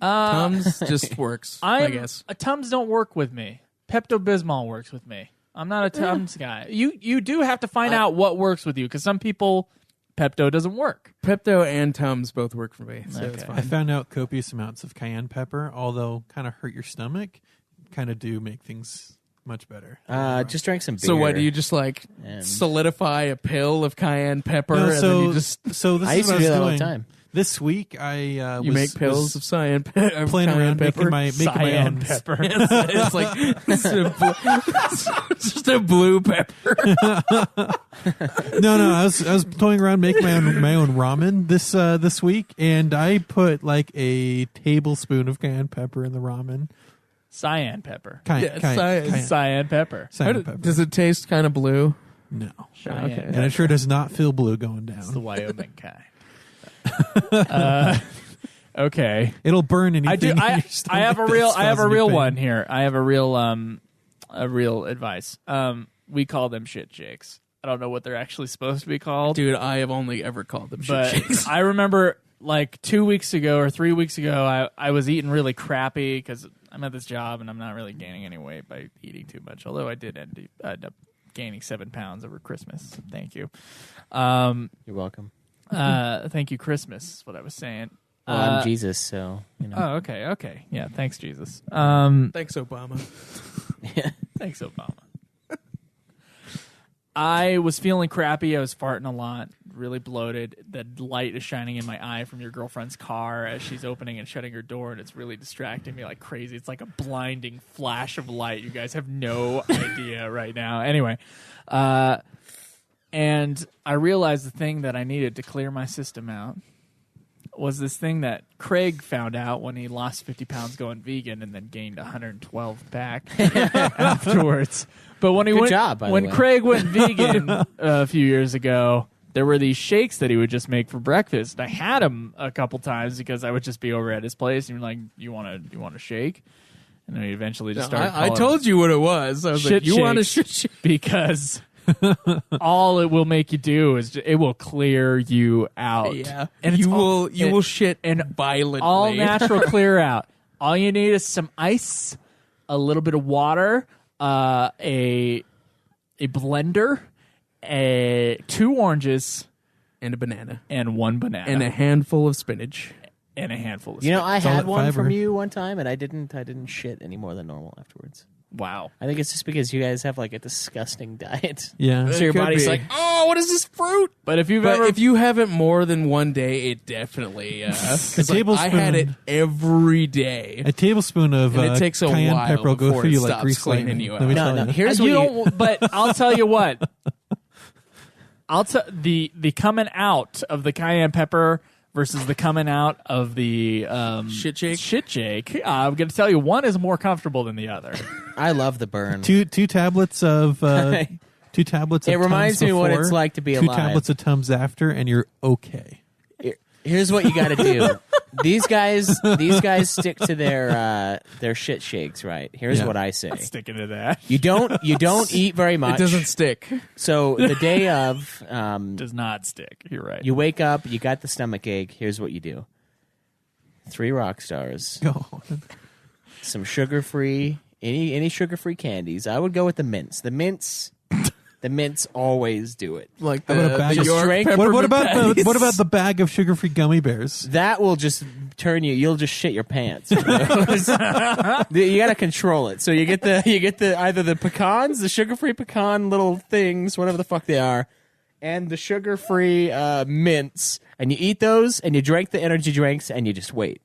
Tums just works, I guess. Tums don't work with me. Pepto-Bismol works with me. I'm not a Tums guy. You do have to find out what works with you, because some people, Pepto doesn't work. Pepto and Tums both work for me, so it's Okay. I fine. found out copious amounts of cayenne pepper, although kind of hurt your stomach, kind of do make things much better. Just drink some beer. So what, do you just And- solidify a pill of cayenne pepper No, and then you just so this I is used what to do I was that all the doing. time. This week, I you make pills of cayenne pepper? playing around making my Cayenne own pepper. It's like it's just a blue pepper. No, I was toying around making my own ramen this week, and I put like a tablespoon of cayenne pepper in the ramen. Cyan pepper. Yeah, cyan. Cyan pepper. Cayenne pepper. Does it taste kind of blue? No, Cayenne Okay. and it sure does not feel blue going It's the down. Wyoming kind. Okay. It'll burn anything. I do. in your I stomach have a that real. causes I have a any real pain. one here. I have a real advice. We call them shit shakes. I don't know what they're actually supposed to be called, Dude, I have only ever called them shit but shakes. I remember like 2 weeks ago or 3 weeks ago, I was eating really crappy because I'm at this job and I'm not really gaining any weight by eating too much. Although I did end up gaining 7 pounds over Christmas. So thank you. You're welcome. Thank you, Christmas is what I was saying. Well, I'm Jesus, so Oh, okay. Yeah, thanks, Jesus. Thanks, Obama. Thanks, Obama. I was feeling crappy. I was farting a lot, really bloated. The light is shining in my eye from your girlfriend's car as she's opening and shutting her door, and it's really distracting me like crazy. It's like a blinding flash of light. You guys have no idea right now. Anyway, and I realized the thing that I needed to clear my system out was this thing that Craig found out when he lost 50 pounds going vegan and then gained 112 back afterwards. But when he Good went, job, by the when way. Craig went vegan a few years ago, there were these shakes that he would just make for breakfast. I had them a couple times because I would just be over at his place and you're like, you want a shake? And then he eventually just started. I told you what it was. I was Shit like, you want a shakes. shit shake? because all it will make you do is it will clear you out. Yeah. and you all- will shit and violently. all natural clear out. All you need is some ice, a little bit of water, a blender, 2 oranges, and a banana. and 1 banana, And a handful of spinach. and a handful of You know, I all had that one fiber. from you one time, and I didn't shit any more than normal afterwards. wow. I think it's just because you guys have like a disgusting diet. Yeah. So your could body's be. like, oh, what is this fruit? But if you've But ever if you have it more than one day, it definitely. 'Cause, like, I had tablespoon- it every day. A tablespoon of And it takes a cayenne while pepper will go before through it you like stops grease cleaning lightning. you Let me out. tell No, you. here's you what you, don't, but I'll tell you what. The coming out of the cayenne pepper versus the coming out of the Shit shake? Shit shake. I'm going to tell you, one is more comfortable than the other. I love the burn. Two tablets of 2 tablets. It of reminds Tums me what it's before, like to be 2 alive. tablets of Tums after, and you're okay. Here's what you got to do. these guys stick to their shit shakes, right? Here's Yeah. what I say: Sticking to that. you don't eat very much. It doesn't stick. So the day of, Does not stick. You're right. you wake up, you got the stomach ache. Here's what you do: 3 rock stars, Go. some sugar-free, any sugar-free candies. I would go with the mints. The mints always do it. Like How about a bag the of York straight- What peppermint patties. about the bag of sugar-free gummy bears? That will just turn you. You'll just shit your pants. You got to control it. So you get the either the pecans, the sugar-free pecan little things, whatever the fuck they are, and the sugar-free mints, and you eat those, and you drink the energy drinks, and you just wait.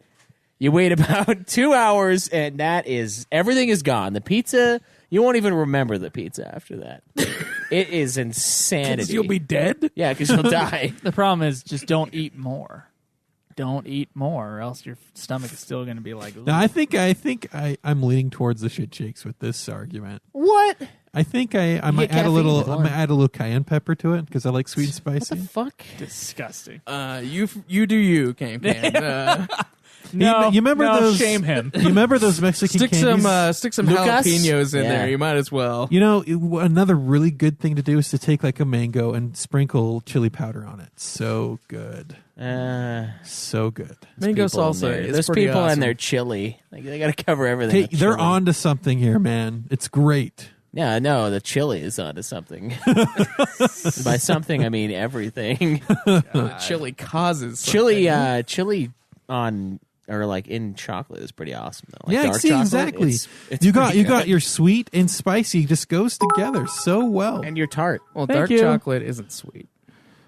You wait about 2 hours, and that is everything is gone. The pizza, you won't even remember the pizza after that. It is insanity. You'll be dead. Yeah, because you'll die. The problem is just don't eat more. Don't eat more, or else your stomach is still going to be like. No, I think I'm leaning towards the shit shakes with this argument. What? I think I might add a caffeine little. with I one. might add a little cayenne pepper to it because I like sweet and spicy. What the fuck? disgusting. You do you, Cam. No, you remember no, those? shame him. You remember those Mexican stick candies? some Lucas? jalapenos in Yeah. there. You might as well. You know, another really good thing to do is to take like a mango and sprinkle chili powder on it. So good, so good. Mango People in salsa there. is Those pretty people awesome. and their chili. Like, they got to cover everything. Hey, with they're chili. on to something here, man. It's great. Yeah, I know. The chili is onto something. By something, I mean everything. Chili causes something. Chili on or like in chocolate is pretty awesome though. Like Yeah, dark see, chocolate, exactly. it's you got pretty you good. got your sweet and spicy just goes together so well. and your tart. Well, Thank dark you. chocolate isn't sweet.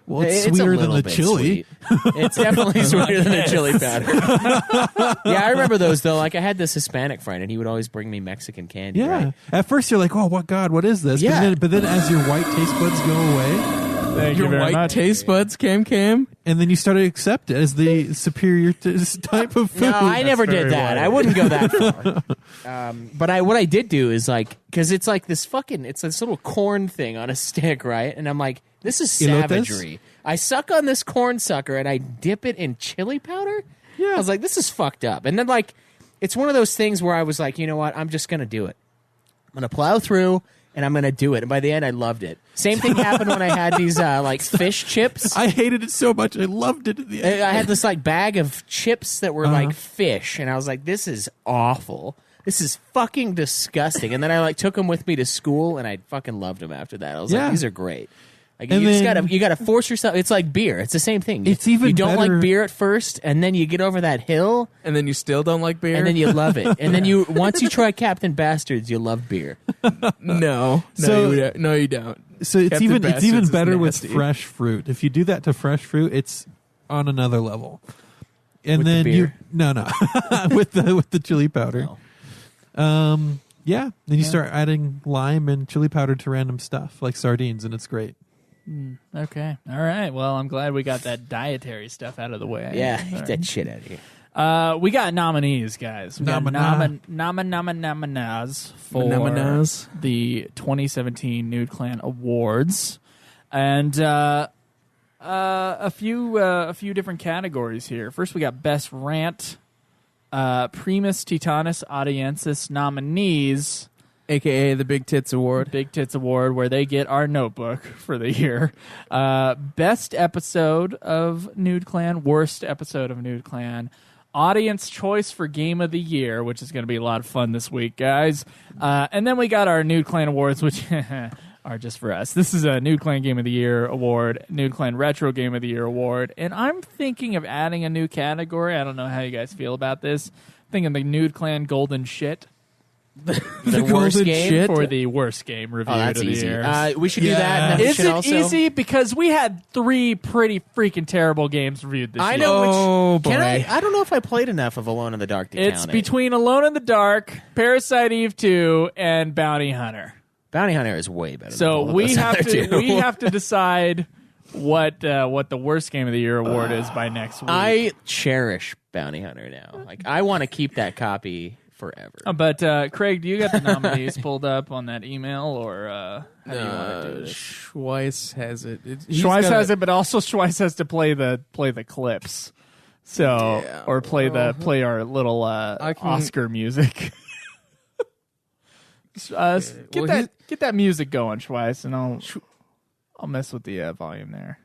Well, it's a sweeter than little the bit chili. sweet. It's definitely sweeter than the chili powder. Yeah, I remember those though. Like I had this Hispanic friend, and he would always bring me Mexican candy. Yeah. right? At first, you're like, "Oh, what God? What is this?" Yeah. But then as your white taste buds go away, Thank Your you very white much. taste buds, Cam. and then you start to accept it as the superior type of food. No, I never very did that. wide. I wouldn't go that far. But what I did do is like, because it's like it's this little corn thing on a stick, right? And I'm like, this is Elotes? savagery. I suck on this corn sucker and I dip it in chili powder. Yeah. I was like, this is fucked up. And then like, it's one of those things where I was like, you know what? I'm just gonna do it. I'm gonna plow through. And I'm gonna do it. And by the end, I loved it. Same thing happened when I had these like fish chips. I hated it so much. I loved it at the end. I had this like bag of chips that were like fish, and I was like, "This is awful. This is fucking disgusting." And then I like took them with me to school, and I fucking loved them after that. I was Yeah. like, "These are great." Like, And you just then- gotta force yourself. It's like beer. It's the same thing. It's even you don't better- like beer at first, and then you get over that hill, And then you still don't like beer? and then you love it. And then once you try Captain Bastards, you love beer. No. So- No, you don't. So it's Captain even Bastards is better with nasty. fresh fruit. If you do that to fresh fruit, it's on another level. And With the then beer? no with the chili powder. Oh. Yeah. Then you start adding lime and chili powder to random stuff like sardines, and it's great. Okay. All right. Well, I'm glad we got that dietary stuff out of the way. Yeah, All get right. that shit out of here. We got nominees, guys. We got nominees for Nominees. the 2017 Nude Clan Awards, and a few different categories here. First, we got Best Rant, Primus Titanus Audiensis nominees. AKA the Big Tits Award. Big Tits Award, where they get our notebook for the year. Best episode of Nude Clan, worst episode of Nude Clan. Audience choice for Game of the Year, which is going to be a lot of fun this week, guys. And then we got our Nude Clan Awards, which are just for us. This is a Nude Clan Game of the Year award, Nude Clan Retro Game of the Year award. And I'm thinking of adding a new category. I don't know how you guys feel about this. I'm thinking the Nude Clan Golden Shit. The worst golden game. shit? For the worst game review Oh, that's of the easy. year. We should do that. And then we Is should it also, easy? Because we had 3 pretty freaking terrible games reviewed this I year. know Oh, which. Can boy. I don't know if I played enough of Alone in the Dark to It's count it. between Alone in the Dark, Parasite Eve 2, and Bounty Hunter. Bounty Hunter is way better. So than all of we those have other to two. we have to decide what the worst game of the year award is by next week. I cherish Bounty Hunter now. Like I want to keep that copy forever. But Craig, do you got the nominees pulled up on that email, or how do you want to do this? Schweiss has it. Schweiss has it, but also Schweiss has to play the clips. So, Yeah, or play our little can- Oscar music. Get that music going, Schweiss, and I'll mess with the volume there.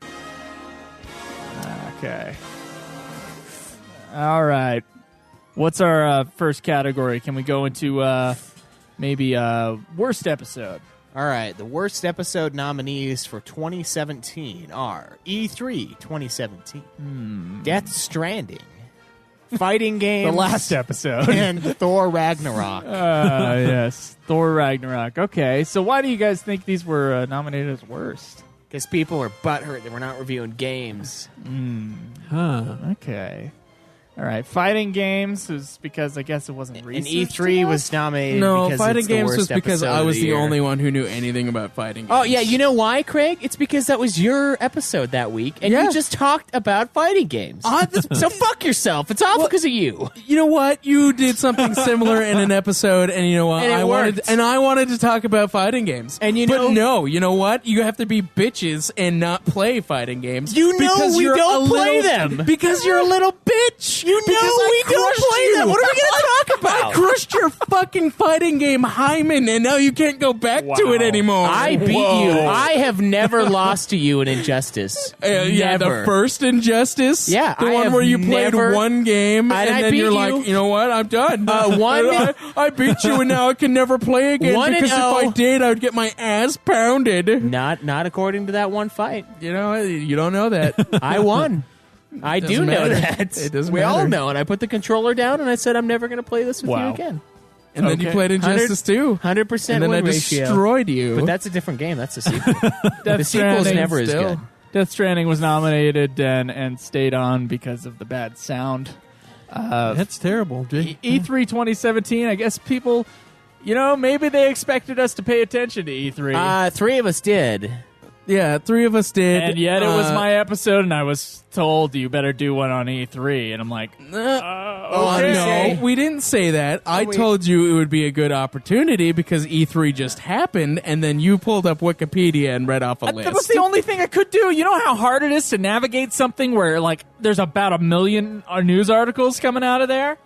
Okay. All right. What's our first category? Can we go into maybe worst episode? All right, the worst episode nominees for 2017 are E3 2017, Death Stranding, Fighting Games, The last episode. and Thor Ragnarok. Yes, Thor Ragnarok. Okay, so why do you guys think these were nominated as worst? Because people are butthurt that we're not reviewing games. Huh. Okay. All right, Fighting Games is because I guess it wasn't And recent. E3 was nominated No, because Fighting it's the Games worst was because episode I of was the year. only one who knew anything about fighting games. Oh, yeah, you know why, Craig? It's because that was your episode that week, and Yeah. you just talked about fighting games. So fuck yourself. It's all because of you. You know what? You did something similar in an episode, and you know what? And it worked. I wanted to talk about fighting games. And you but know- no, you know what? You have to be bitches and not play fighting games. You know because we you're don't a play little- them. because you're a little bitch. You know Because I we don't crushed play you. them. What are we going to talk I about? crushed your fucking fighting game, Hyman, and now you can't go back to it anymore. I beat you. I have never lost to you in Injustice. Yeah, Never. the first Injustice. Yeah, the I one have where you played never- one game and I then beat you're you. like, you know what? I'm done. One- I beat you, and now I can never play again 1-0. because if I did, I would get my ass pounded. Not according to that one fight. You know, you don't know that. I won. I do Doesn't know matter. that. It doesn't we all matter. know. And I put the controller down and I said, I'm never going to play this with Wow. you again. And then you Okay. played Injustice 2. 100% And then I win ratio. destroyed you. But that's a different game. That's a sequel. Death the sequel's Stranding never as still. good. Death Stranding was nominated and stayed on because of the bad sound. That's terrible, Jay. E3 2017, I guess people, maybe they expected us to pay attention to E3. Three of us did. Yeah, three of us did. and yet it was my episode, and I was told you better do one on E3. And I'm like, okay. No, we didn't say that. I told you it would be a good opportunity because E3 just happened, and then you pulled up Wikipedia and read off a list. That was the only thing I could do. You know how hard it is to navigate something where, there's about 1 million news articles coming out of there?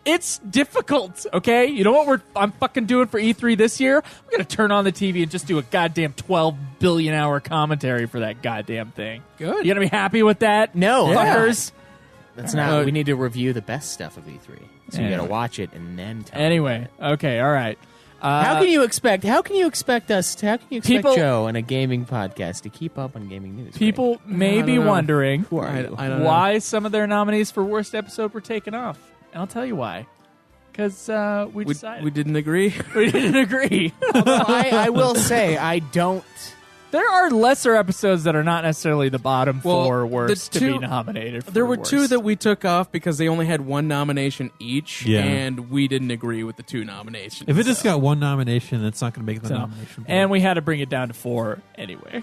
It's difficult, okay? You know what I'm fucking doing for E3 this year? I'm going to turn on the TV and just do a goddamn 12 billion hour commentary for that goddamn thing. Good. You going to be happy with that? No. Fuckers? That's not. We need to review the best stuff of E3. So you got to Anyway. watch it and then tell me Anyway, okay, all right. How can you expect People- Joe and a gaming podcast to keep up on gaming news? People may I be don't know. wondering Who are you? I don't know. why some of their nominees for worst episode were taken off. And I'll tell you why. Because we decided. We didn't agree. We didn't agree. Although I will say I don't. There are lesser episodes that are not necessarily the bottom Well, four the worst to two- be nominated for There were worst. two that we took off because they only had one nomination each, Yeah. and we didn't agree with the two nominations. If it just got one nomination, it's not going to make the So- nomination. And we had to bring it down to 4 anyway.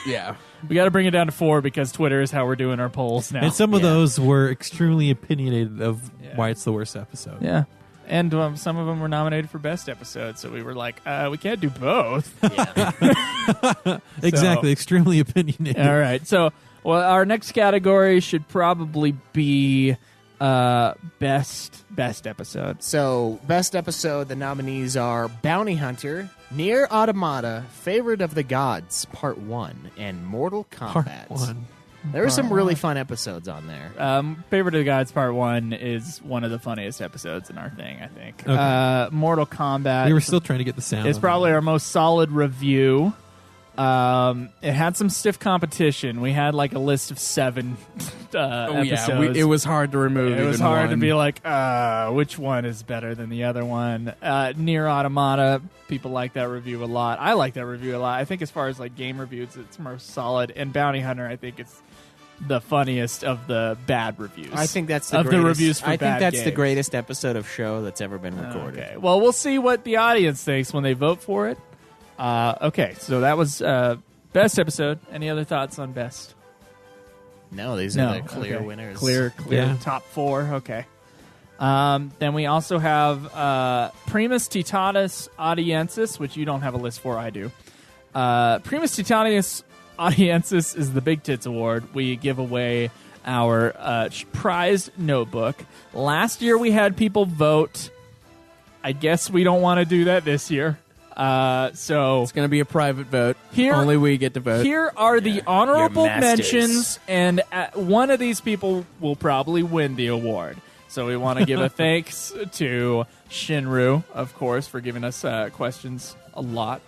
yeah. We got to bring it down to 4 because Twitter is how we're doing our polls now. And some of Yeah. those were extremely opinionated of Yeah. why it's the worst episode. Yeah. And some of them were nominated for best episode, so we were like, we can't do both. Exactly, extremely opinionated. All right. So, our next category should probably be best episode. So, best episode, the nominees are Bounty Hunter, Nier Automata, Favorite of the Gods, Part 1, and Mortal Part Kombat. one. There were some really fun episodes on there. Favorite of the Gods Part 1 is one of the funniest episodes in our thing, I think. Okay. Mortal Kombat We were still trying to get the sound. is on probably that. our most solid review. It had some stiff competition. We had like a list of 7 episodes. Yeah, it was hard to remove. It was even hard to one. be like, which one is better than the other one? Nier Automata, people like that review a lot. I like that review a lot. I think as far as like game reviews, it's most solid. And Bounty Hunter, I think it's the funniest of the bad reviews. I think that's the of greatest, the reviews for I think bad that's the games. greatest episode of show that's ever been recorded. Okay. Well, we'll see what the audience thinks when they vote for it. Okay, so that was best episode. Any other thoughts on best? No, these No. are the clear Okay. winners. Clear Yeah. top 4. Okay. Then we also have Primus Titanis Audiensis, which you don't have a list for. I do. Primus Titanis Audiensis is the Big Tits Award. We give away our prized notebook. Last year we had people vote. I guess we don't want to do that this year. So It's going to be a private vote. Here- Only we get to vote. here are the honorable You're masters. mentions, and one of these people will probably win the award. So we want to give a thanks to Shinru, of course, for giving us questions a lot.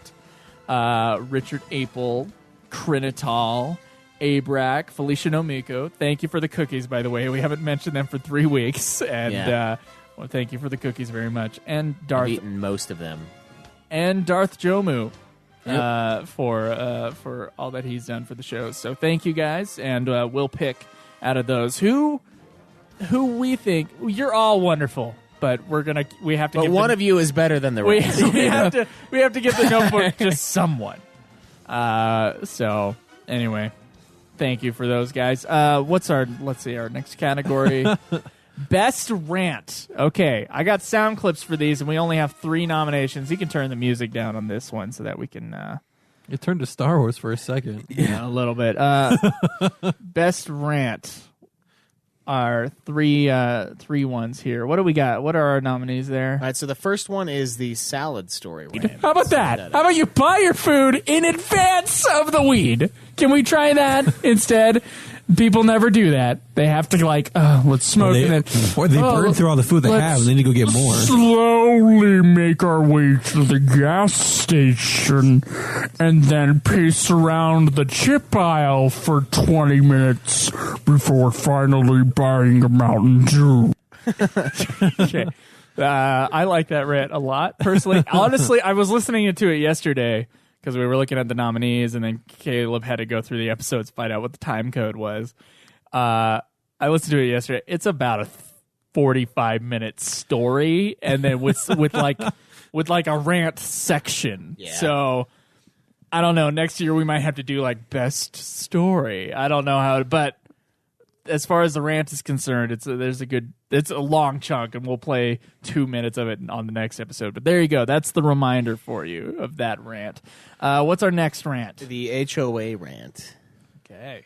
Richard Apel, Krinital, Abrac, Felicia Nomiko. Thank you for the cookies, by the way. We haven't mentioned them for 3 weeks. And Yeah. well, thank you for the cookies very much. And I've Darth eaten most of them. Jomu for all that he's done for the show. So thank you guys, and we'll pick out of those who we think. You're all wonderful, but we have to. But give one the, of you is better than the we, rest. we have to give the notebook to someone. So anyway, thank you for those guys. What's our next category? Best rant. Okay, I got sound clips for these, and we only have 3 nominations. You can turn the music down on this one so that we can It turned to Star Wars for a second. a little bit. Best rant. Our three ones here. What do we got? What are our nominees there? All right, so the first one is the salad story rant. How about that? How about you buy your food in advance of the weed? Can we try that instead? People never do that. They have to let's smoke and then Or they burn through all the food they have and then you go get more. Slowly make our way to the gas station and then pace around the chip aisle for 20 minutes before finally buying a Mountain Dew. Okay. I like that rant a lot, personally. Honestly, I was listening to it yesterday because we were looking at the nominees, and then Caleb had to go through the episodes, find out what the time code was. I listened to it yesterday. It's about a 45-minute story, and then with a rant section. Yeah. So I don't know. Next year we might have to do best story. I don't know how, but as far as the rant is concerned, it's a long chunk, and we'll play 2 minutes of it on the next episode. But there you go. That's the reminder for you of that rant. What's our next rant? The HOA rant. Okay.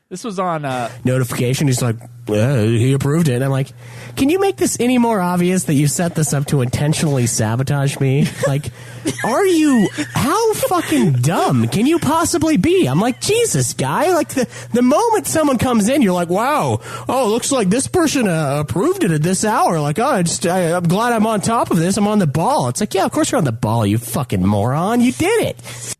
This was on Notification. He's like, he approved it. And I'm like, can you make this any more obvious that you set this up to intentionally sabotage me? Like, how fucking dumb can you possibly be? I'm like, Jesus, guy. Like, the moment someone comes in, you're like, wow, looks like this person approved it at this hour. Like, I'm glad I'm on top of this. I'm on the ball. It's like, yeah, of course you're on the ball, you fucking moron. You did it.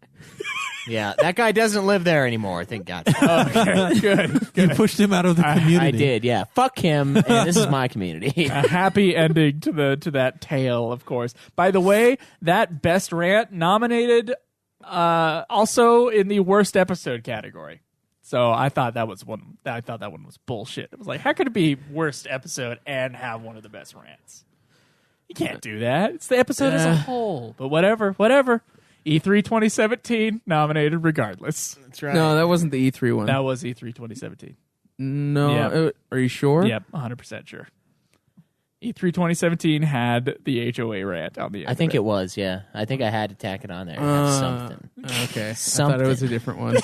Yeah, that guy doesn't live there anymore, thank God. okay, good. You pushed him out of the community. I did, yeah. Fuck him, and this is my community. A happy ending to that tale, of course. By the way, that best rant nominated also in the worst episode category. So I thought that was one. I thought that one was bullshit. It was like, how could it be worst episode and have one of the best rants? You can't do that. It's the episode as a whole. But whatever. E3 2017 nominated regardless. That's right. No, that wasn't the E3 one. That was E3 2017. No, Yeah. Are you sure? Yep, 100% sure. E3 2017 had the HOA rant on the end. I think it was, yeah. I think I had to tack it on there. Something. Okay. I Something. thought it was a different one.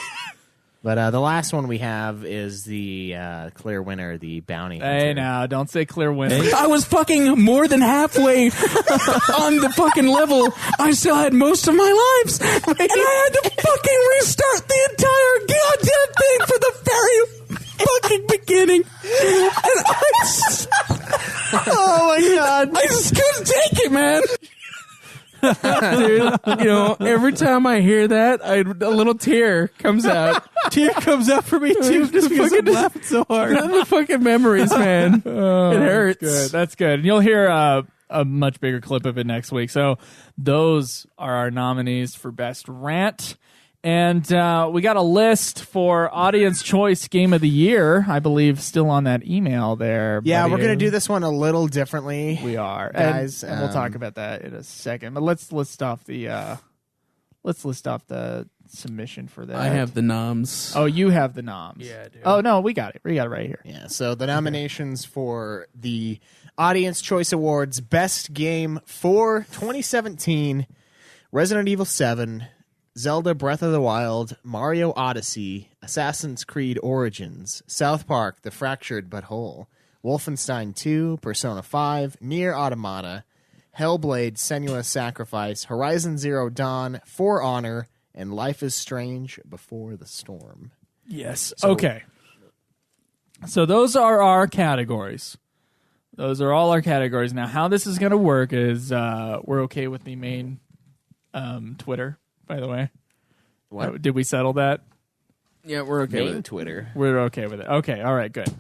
But the last one we have is the clear winner, the bounty hunter. Hey, now, don't say clear winner. I was fucking more than halfway on the fucking level. I still had most of my lives. And I had to fucking restart the entire goddamn thing for the very fucking beginning. And oh my God. I just couldn't take it, man. Dude, every time I hear that, a little tear comes out. Tear comes out for me too, just because I'm laughing so hard. The fucking memories, man. It hurts. Good. That's good. And you'll hear a much bigger clip of it next week. So those are our nominees for Best Rant. And we got a list for Audience Choice Game of the Year, I believe, still on that email there. Yeah, buddy. we're going to do this one a little differently. We are, guys. and we'll talk about that in a second. But let's list off the submission for that. I have the noms. Oh, you have the noms. Yeah, I do. Oh no, we got it. We got it right here. Yeah, so the nominations for the Audience Choice Awards Best Game for 2017, Resident Evil 7, Zelda Breath of the Wild, Mario Odyssey, Assassin's Creed Origins, South Park The Fractured But Whole, Wolfenstein 2, Persona 5, Nier Automata, Hellblade Senua's Sacrifice, Horizon Zero Dawn, For Honor, and Life is Strange Before the Storm. Yes. Okay. So those are our categories. Those are all our categories. Now, how this is going to work is we're okay with the main Twitter, by the way. What? Did we settle that? Yeah, we're okay with Main it. Twitter. We're okay with it. Okay. All right. Good.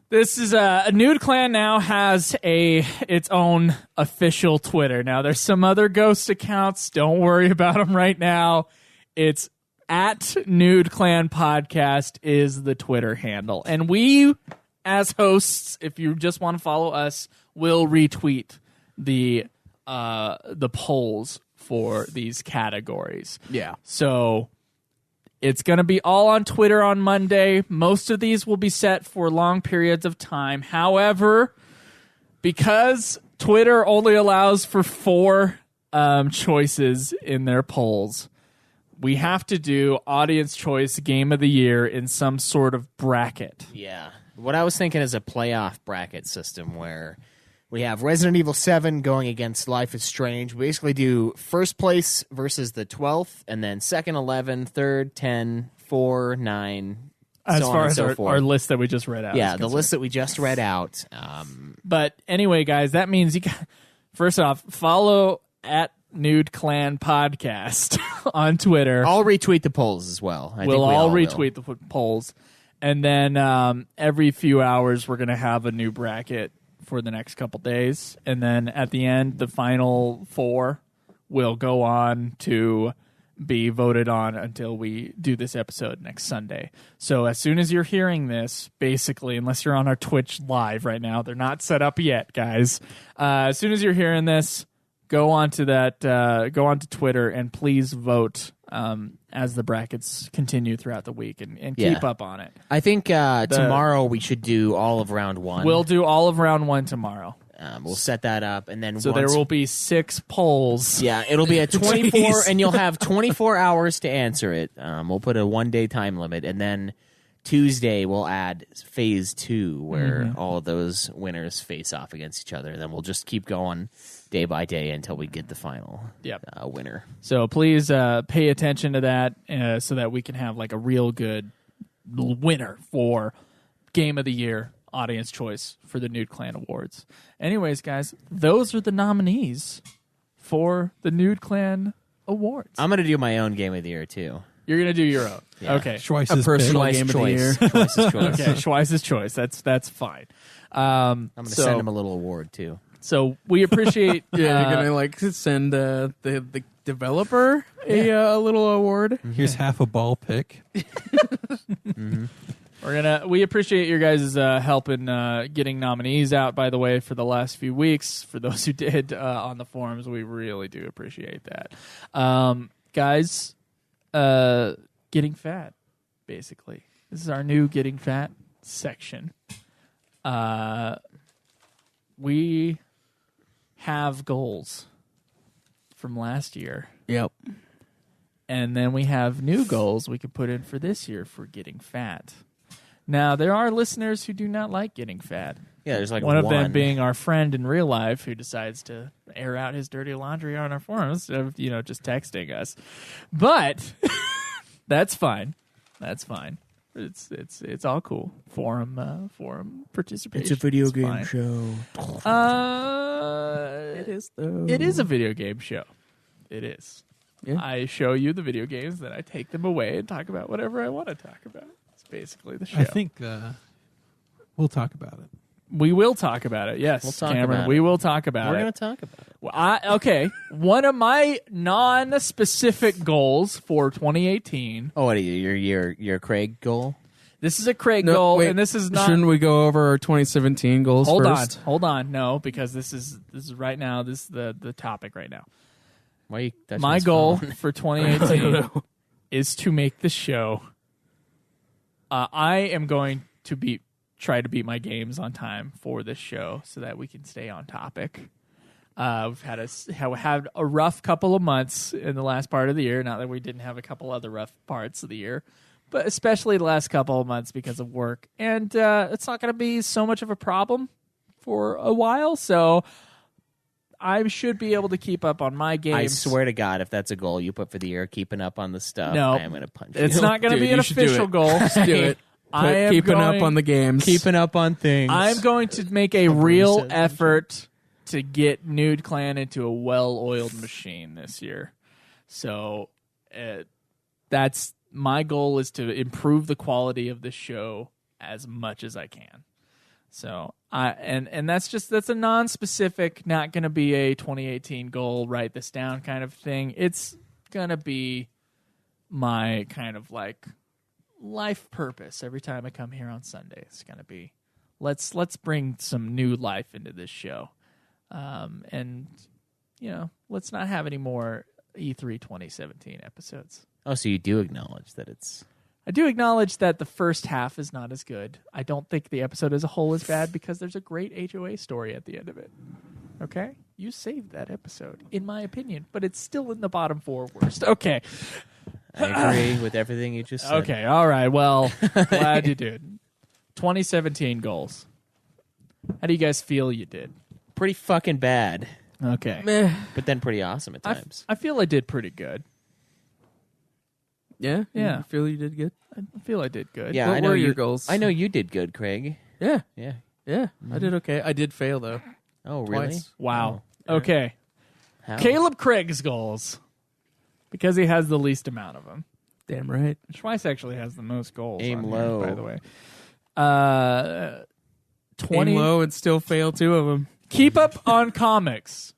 This is a Nude Clan now has its own official Twitter. Now, there's some other ghost accounts. Don't worry about them right now. It's at Nude Clan Podcast is the Twitter handle. And we, as hosts, if you just want to follow us, will retweet the polls for these categories. Yeah. So it's going to be all on Twitter on Monday. Most of these will be set for long periods of time. However, because Twitter only allows for 4 choices in their polls, we have to do audience choice game of the year in some sort of bracket. Yeah. What I was thinking is a playoff bracket system where we have Resident Evil 7 going against Life is Strange. We basically do first place versus the 12th, and then second 11, third 10, 4, 9, As so on far and as so forth. our list that we just read out. Yeah, is the concerned. list that we just read out. But anyway, guys, that means you got, first off, follow at Nude Clan Podcast on Twitter. I'll retweet the polls as well. I think We'll we all will. retweet the polls. And then every few hours, we're going to have a new bracket for the next couple days. And then at the end, the final 4 will go on to be voted on until we do this episode next Sunday. So as soon as you're hearing this, basically, unless you're on our Twitch live right now, they're not set up yet, guys. As soon as you're hearing this, go on to Twitter and please vote as the brackets continue throughout the week and keep up on it. I think tomorrow we should do all of round 1. We'll do all of round 1 tomorrow. We'll set that up, and then So there will be 6 polls. Yeah, it'll be a 24, Jeez. and you'll have 24 hours to answer it. We'll put a 1-day time limit, and then Tuesday we'll add phase 2, where all of those winners face off against each other. And then we'll just keep going day by day until we get the final winner. So please pay attention to that so that we can have like a real good winner for Game of the Year audience choice for the Nude Clan Awards. Anyways, guys, those are the nominees for the Nude Clan Awards. I'm going to do my own Game of the Year, too. You're going to do your own. Yeah. Okay. Schweiss's personal pick. game of the choice. year. Schweiss's choice. Okay, Schweiss's choice. That's fine. I'm going to send him a little award, too. So we appreciate... Yeah, you're gonna like send the developer a little award. Here's half a ball pick. We appreciate your guys' help in getting nominees out, by the way, for the last few weeks. For those who did on the forums, we really do appreciate that. Guys, getting fat, basically. This is our new getting fat section. We have goals from last year. Yep. And then we have new goals we could put in for this year for getting fat. Now, there are listeners who do not like getting fat. Yeah, there's like one of them being our friend in real life who decides to air out his dirty laundry on our forums instead of, just texting us. But that's fine. That's fine. It's all cool. Forum participation. It's a video It's game fine. show. It is though. It is a video game show. It is. Yeah. I show you the video games, then I take them away and talk about whatever I want to talk about. It's basically the show. I think we'll talk about it. We will talk about it. Yes, We'll talk Cameron, about we it. will talk about We're it. going to talk about it. Well, okay. One of my non-specific goals for 2018. Oh, what are you? Your Craig goal? This is a Craig goal, wait, and this is not. Shouldn't we go over our 2017 goals first? Hold on. No, because this is right now. This is the topic right now. Why are you touching My his goal phone? for 2018 is to make the show. I am going to try to beat my games on time for this show so that we can stay on topic. We've had a rough couple of months in the last part of the year. Not that we didn't have a couple other rough parts of the year, but especially the last couple of months because of work. And it's not going to be so much of a problem for a while. So I should be able to keep up on my games. I swear to God, if that's a goal you put for the year, keeping up on the stuff, No. I am going to punch you. It's not going to be an you should do official it. goal. Just do it. Keeping up on the games. Keeping up on things. I'm going to make a real effort to get Nude Clan into a well-oiled machine this year. So that's my goal, is to improve the quality of the show as much as I can. So that's a non-specific, not going to be a 2018 goal, write this down kind of thing. It's going to be my kind of like life purpose every time I come here on Sunday. It's going to be let's bring some new life into this show. And let's not have any more E3 2017 episodes. Oh, so you do acknowledge that it's... I do acknowledge that the first half is not as good. I don't think the episode as a whole is bad because there's a great HOA story at the end of it. Okay? You saved that episode, in my opinion, but it's still in the bottom 4 worst. Okay. I agree with everything you just said. Okay, all right. Well, glad you did. 2017 goals. How do you guys feel you did? Pretty fucking bad, Okay. Meh. but then pretty awesome at times. I feel I did pretty good. Yeah? Yeah. You feel you did good? I feel I did good. Yeah, What I know were you, your goals? I know you did good, Craig. Yeah. Yeah. Yeah. I did okay. I did fail, though. Oh, really? Twice. Wow. Okay. How? Caleb Craig's goals. Because he has the least amount of them. Damn right. Schweiss actually has the most goals. Aim on here, low. by the way. 20. Aim low and still fail 2 of them. Keep up on comics.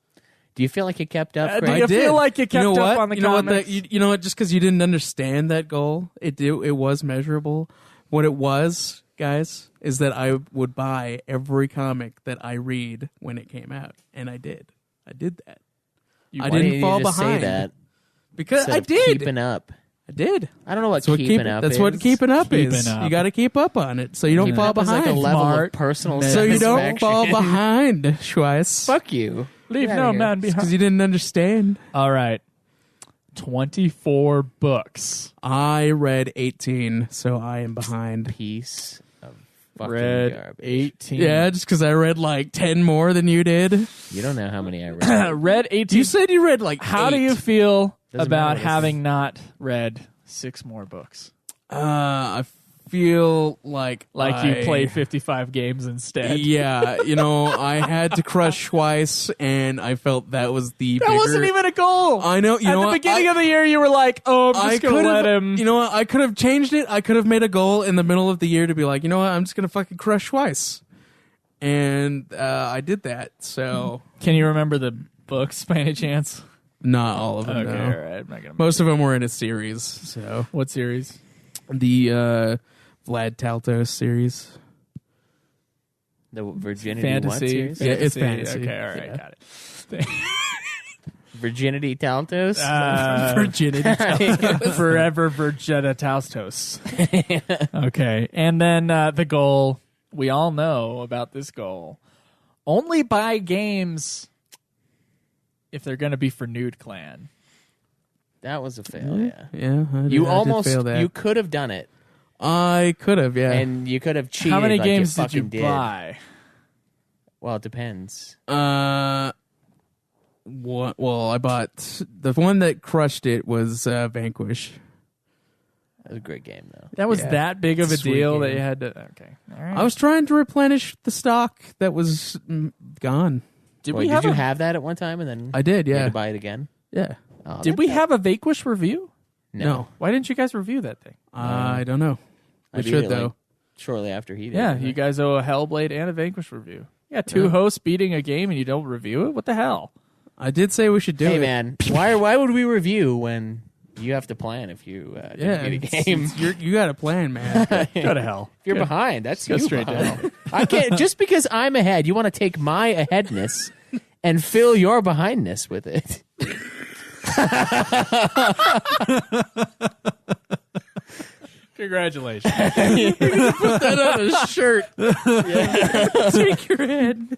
Do you feel like you kept up, Do Craig? you feel like you kept know up what? on the you know comics? What? You know what? Just because you didn't understand that goal, it was measurable. What it was, guys, is that I would buy every comic that I read when it came out, and I did. I did that. I Why didn't didn't you fall just behind say that because instead I of did. keeping up? I did. I don't know what That's what keeping up That's is. what keeping up is. Keeping up. You got to keep up on it, so you don't Keeping fall up is behind. like a level Smart. of personal so you don't satisfaction. fall behind, Schweiss. Fuck you. Leave Get outta no here. man Because behind. you didn't understand. All right. 24 books. I read 18, so I am behind. Piece of fucking Read garbage. 18. Yeah, just because I read like 10 more than you did. You don't know how many I read. Read 18. You said you read like How 8. do you feel Doesn't about matter. having not read 6 more books? I feel like You played 55 games instead. Yeah, I had to crush Schweiss, and I felt that was the That bigger... wasn't even a goal. I know. You At know the what? beginning of the year, you were like, "Oh, I'm just gonna let him." You know what? I could have changed it. I could have made a goal in the middle of the year to be like, you know what? I'm just gonna fucking crush Schweiss, and I did that. So Can you remember the books by any chance? not all of them. Okay, no. all right. I'm not gonna. Most of them were in a series. So What series? the Vlad Taltos series. The Virginity Fantasy. What series? Yeah, it's fantasy. Okay, all right, Yeah. got it. Virginity Taltos? Virginity. Forever Virginia Taustos. Okay. And then the goal, we all know about this goal. Only buy games if they're going to be for Nude Clan. That was a fail, yeah. Yeah, I did, You I almost, did fail that. you could have done it, I could have, yeah. and you could have cheated. How many like games you did you fucking buy? Well, it depends. What? Well, I bought the one that crushed it was Vanquish. That was a great game, though. That was Yeah. that big of a Sweet deal that game. you had to. Okay. All right. I was trying to replenish the stock that was gone. Did Wait, we have did you a, have that at one time, and then I did, you had yeah, to buy it again? yeah. Oh, Did that- we have a Vanquish review? No, Why didn't you guys review that thing? I don't know. I We beat should it, though. like, shortly after he did. Yeah, didn't you I? guys owe a Hellblade and a Vanquish review. Yeah, two hosts beating a game and you don't review it? What the hell? I did say we should do Hey, it. man, why would we review when you have to plan if you Yeah, didn't beat a game? you got a plan, man. Go to hell. If you're behind, that's Go you straight to behind. hell. I can't just because I'm ahead. You want to take my aheadness and fill your behindness with it. Congratulations. Put that on a shirt. Take your head.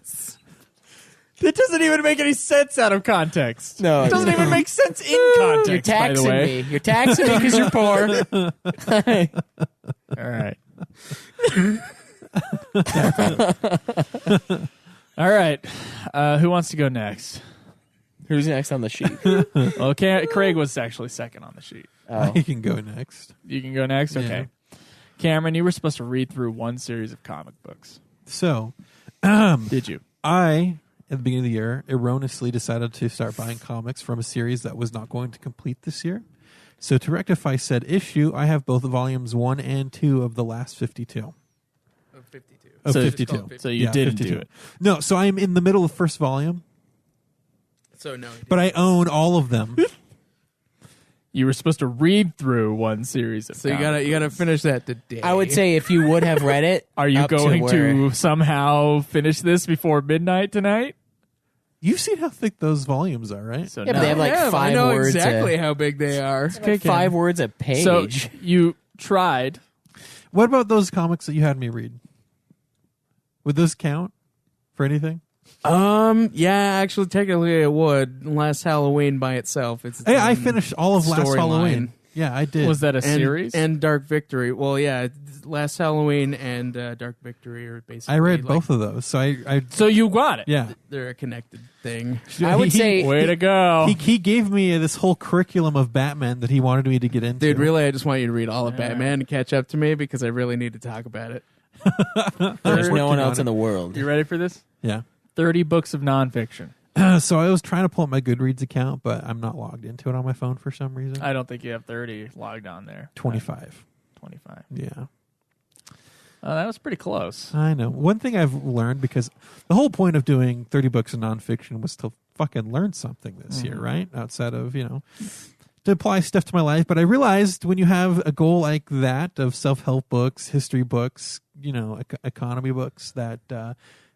That doesn't even make any sense out of context. No, It doesn't even make sense in You're context, by the taxing way. me. You're taxing me because you're poor. All right. All right. Who wants to go next? Who's next on the sheet? Well, Craig was actually second on the sheet. Oh. I can go next. You can go next? Okay. Cameron, you were supposed to read through one series of comic books. So, Did you? I, at the beginning of the year, erroneously decided to start buying comics from a series that was not going to complete this year. So to rectify said issue, I have both volumes 1 and 2 of the last 52. Of 52. Of So- 52. So you didn't 52. do it. No, so I'm in the middle of first volume, So no. but I own all of them. You were supposed to read through one series of So you comic gotta books. finish that today. I would say if you would have read it, Are you up going where- to somehow finish this before midnight tonight? You've seen how thick those volumes are, right? So Yeah, but no. they have like I 5 know words. exactly how big they are. Like 5 words a page. So you tried. What about those comics that you had me read? Would those count for anything? Yeah, actually, technically it would. Last Halloween by itself. It's its Hey, I own finished all of last storyline. Halloween. Yeah, I did. Was that a And, series? and Dark Victory. Well, yeah, Last Halloween and Dark Victory are basically. I read like, both of those, so I so you got it. yeah. They're a connected thing. I would say Way to go. He gave me this whole curriculum of Batman that he wanted me to get into. Dude, really, I just want you to read all of Batman and catch up to me because I really need to talk about it. there's no one working else on in the world. You ready for this? Yeah. 30 books of nonfiction. So I was trying to pull up my Goodreads account, but I'm not logged into it on my phone for some reason. I don't think you have 30 logged on there. 25. 25. Yeah. That was pretty close. I know. One thing I've learned, because the whole point of doing 30 books of nonfiction was to fucking learn something this year, right? Outside of, to apply stuff to my life. But I realized when you have a goal like that of self-help books, history books, economy books, that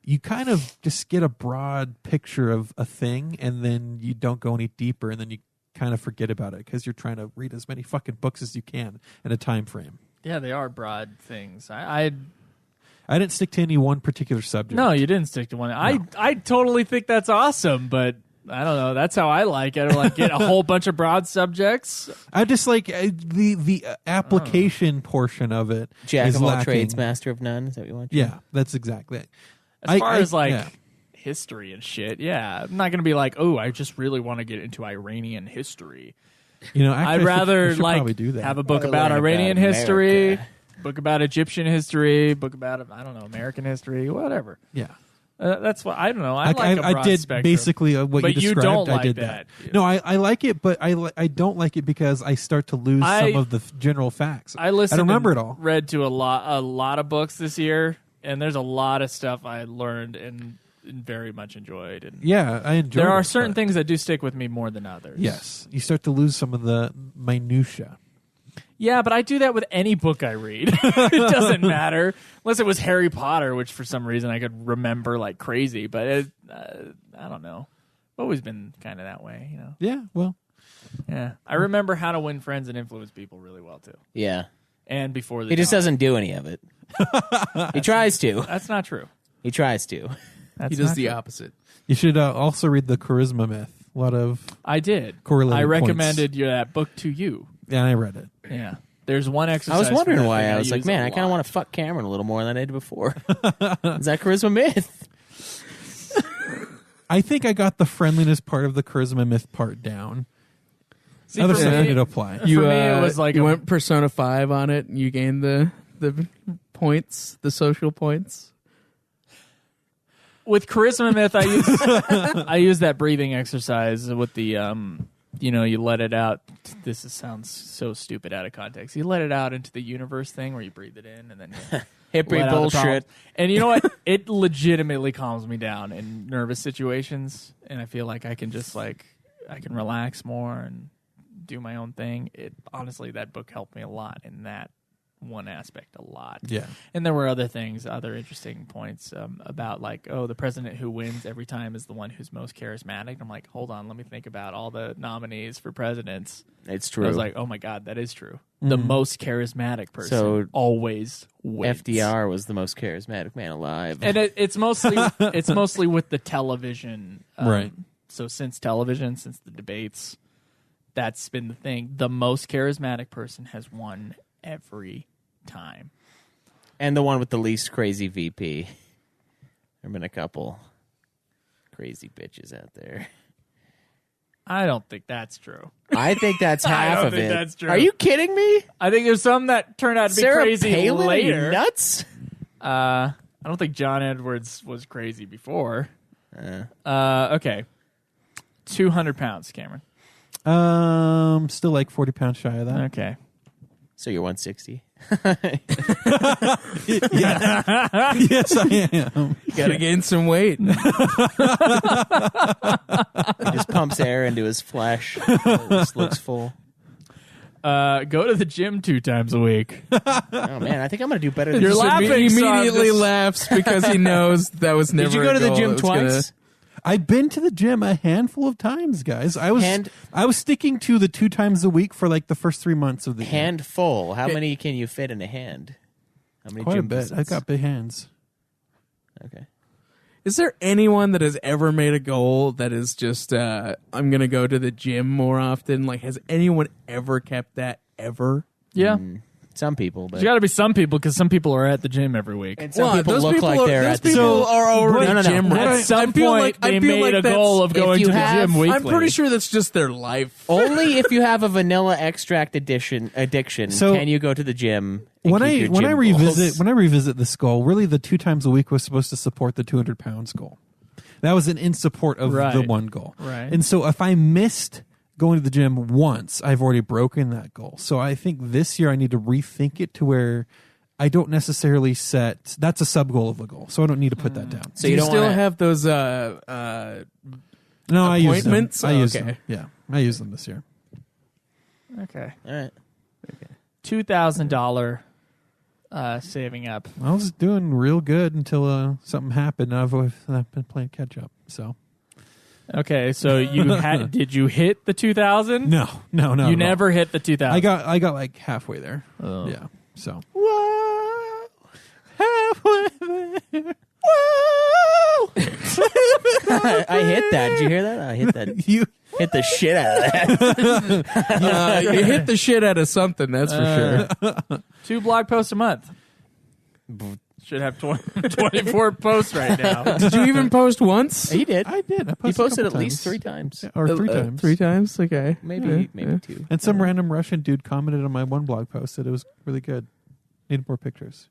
you kind of just get a broad picture of a thing, and then you don't go any deeper, and then you kind of forget about it because you're trying to read as many fucking books as you can in a time frame. Yeah, they are broad things. I didn't stick to any one particular subject. No, you didn't stick to one. I totally think that's awesome, but I don't know. That's how I like it. I like get a whole bunch of broad subjects. I just like the application portion of it. Jack is of all lacking. trades, master of none. Is that what you want? Yeah, that's exactly it. As far as like yeah. history and shit, yeah, I'm not gonna be like, oh, I just really want to get into Iranian history. Actually, I'd rather I should like probably do that. have a book Wanna about learn Iranian about history, America. book about Egyptian history, book about American history, whatever. Yeah, That's what I don't know. I Like, like a broad I did spectrum. basically what But you you described. don't I like did that. No, I like it, but I don't like it because I start to lose some of the general facts. I listened. I don't remember and it all. Read to a lot of books this year, and there's a lot of stuff I learned and very much enjoyed. And Yeah, I enjoy. there are certain things that do stick with me more than others. Yes, you start to lose some of the minutia. Yeah, but I do that with any book I read. It doesn't matter unless it was Harry Potter, which for some reason I could remember like crazy. But I don't know. I've always been kind of that way, Yeah, well, Yeah, I remember How to Win Friends and Influence People really well too. Yeah. And before the He just dawn. doesn't do any of it. He tries to. That's not true. He tries to. That's He does not the true. opposite. you should also read the Charisma Myth. A lot of I did. correlated I points. recommended that book to you. Yeah, I read it. Yeah. There's one exercise. I was wondering for that why. thing I was like, use man, a I kind of lot. want to fuck Cameron a little more than I did before. Is that Charisma Myth? I think I got the friendliness part of the Charisma Myth part down. See, Other for stuff me- need to apply. For me, it was like you a- went Persona 5 on it, and you gained the points, the social points. With Charisma Myth, I use that breathing exercise with the you let it out. Sounds so stupid out of context. You let it out into the universe thing where you breathe it in and then you Hippie let out the bullshit. problem. And you know what? It legitimately calms me down in nervous situations, and I feel like I can just I can relax more and do my own thing. Honestly, that book helped me a lot in that one aspect a lot. Yeah. And there were other things, other interesting points about like, the president who wins every time is the one who's most charismatic. I'm like, hold on, let me think about all the nominees for presidents. It's I true. was like, oh my God, that is true. The most charismatic person So, always wins. FDR was the most charismatic man alive. And it's mostly with the television. Right. So since television, since the debates, that's been the thing. The most charismatic person has won every time. And the one with the least crazy VP. There have been a couple crazy bitches out there. I don't think that's true. I think that's half don't of think it. that's true. Are you kidding me? I think there's some that turned out to be Sarah crazy Palin, are you later. nuts? I don't think John Edwards was crazy before. Okay. 200 pounds, Cameron. Still like 40 pounds shy of that. Okay. So you're 160. Yes, I am. Gotta gain some weight. He just pumps air into his flesh. It just looks full. Go to the gym 2 times a week. Oh man, I think I'm gonna do better than You're you. laughing, He so I'm immediately just- laughs because he knows that was never. Did you go to the a goal. gym It was gonna- twice? I've been to the gym a handful of times, guys. I was sticking to the 2 times a week for like the first 3 months of the year. Handful. How many can you fit in a hand? How many Quite a gym bit. visits? I've got big hands. Okay. Is there anyone that has ever made a goal that is just I'm gonna go to the gym more often? Like, has anyone ever kept that ever? Yeah. Some people, but There's got to be some people because some people are at the gym every week. and some people look like they're at the people gym. are already No, no, no. gym At rats. At some I feel point, like, they I feel made like a that's- goal of going you to the have- gym weekly. I'm pretty sure that's just their life. Only if you have a vanilla extract addiction So- can you go to the gym. And When keep your I gym revisit this goal, really the 2 times a week was supposed to support the 200 pounds goal. That was in support of Right. the one goal. Right. And so if I missed going to the gym once, I've already broken that goal. So I think this year I need to rethink it to where I don't necessarily set that's a sub goal of a goal. So I don't need to put that down. So Do you you don't still wanna- have those No, I use them. appointments? I use Okay. them. Yeah. I use them this year. Okay. All right. $2,000 saving up. I was doing real good until something happened. I've been playing catch up. So Okay, so did you hit the 2,000? no. You never hit the 2,000. I got like halfway there. Oh. Yeah. So Whoa. halfway there. I hit that. Did you hear that? I hit that. You Hit the shit out of that. You hit the shit out of something, that's for sure. 2 blog posts a month. Should have 24 posts right now. Did you even post once? He did. I did. I He posted a at couple least times. 3 times. Or 3 times. 3 times? Okay. Maybe Yeah. 2. And some random Russian dude commented on my one blog post that it was really good. Needed more pictures.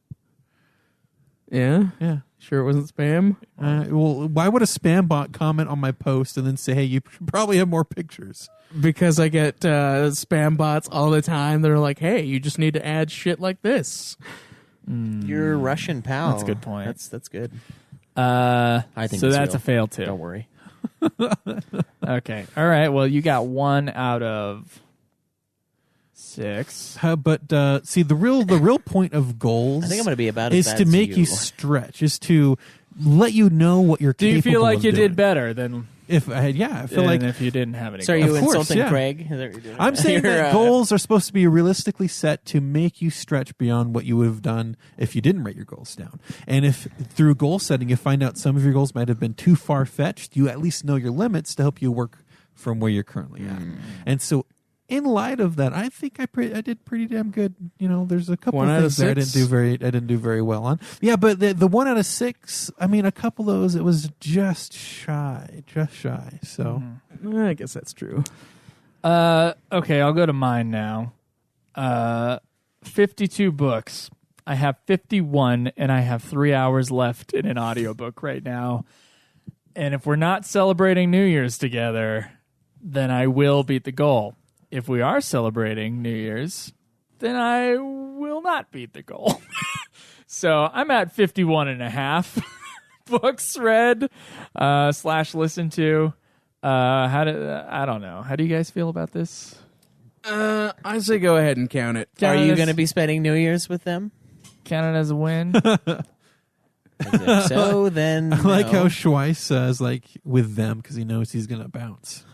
Yeah? Yeah. Sure it wasn't spam? Well, why would a spam bot comment on my post and then say, "Hey, you should probably have more pictures"? Because I get spam bots all the time. They're like, hey, you just need to add shit like this. Your Russian pal. That's a good point. That's good. I think so it's that's real. a fail too. Don't worry. Okay. All right. Well, you got 1 out of 6. But see, the real point of goals, I think I'm going to be about as is bad to as make you stretch, is to let you know what you're. Do you feel capable like of you doing. did better than If I feel like if you didn't have any? So are goals? you Of course, insulting yeah. Craig? Is that what you're doing? I'm saying You're, that goals are supposed to be realistically set to make you stretch beyond what you would have done if you didn't write your goals down. And if through goal setting you find out some of your goals might have been too far fetched, you at least know your limits to help you work from where you're currently at. And so, in light of that, I think I did pretty damn good. You know, there's a couple 1 of out of things that I 6? didn't do very well on. Yeah, but the 1 out of 6, I mean, a couple of those it was just shy. So. I guess that's true. Okay, I'll go to mine now. 52 books. I have 51, and I have 3 hours left in an audiobook right now. And if we're not celebrating New Year's together, then I will beat the goal. If we are celebrating New Year's, then I will not beat the goal. So I'm at 51 and a half books read / listened to. I don't know. How do you guys feel about this? I say go ahead and count it. Are you as- going to be spending New Year's with them? Count it as a win. If so, then I like no. how Schweiss says like with them because he knows he's gonna bounce.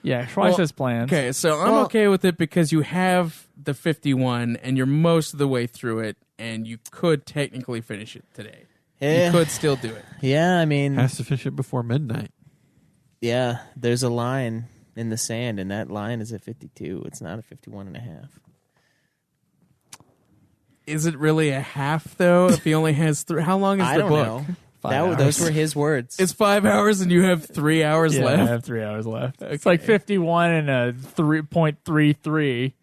Yeah, Schweiss Well, has plans. Okay, so I'm okay with it because you have the 51 and you're most of the way through it, and you could technically finish it today. Eh, You could still do it. yeah, I mean, Has to finish it before midnight. yeah, there's a line in the sand, and that line is at 52. It's not a 51 and a half. Is it really a half though? If he only has three, how long is I the don't book? know. 5 Those hours. were his words. It's 5 hours, and you have 3 hours Yeah, I left. have 3 hours left. It's like 51 and a 3.33.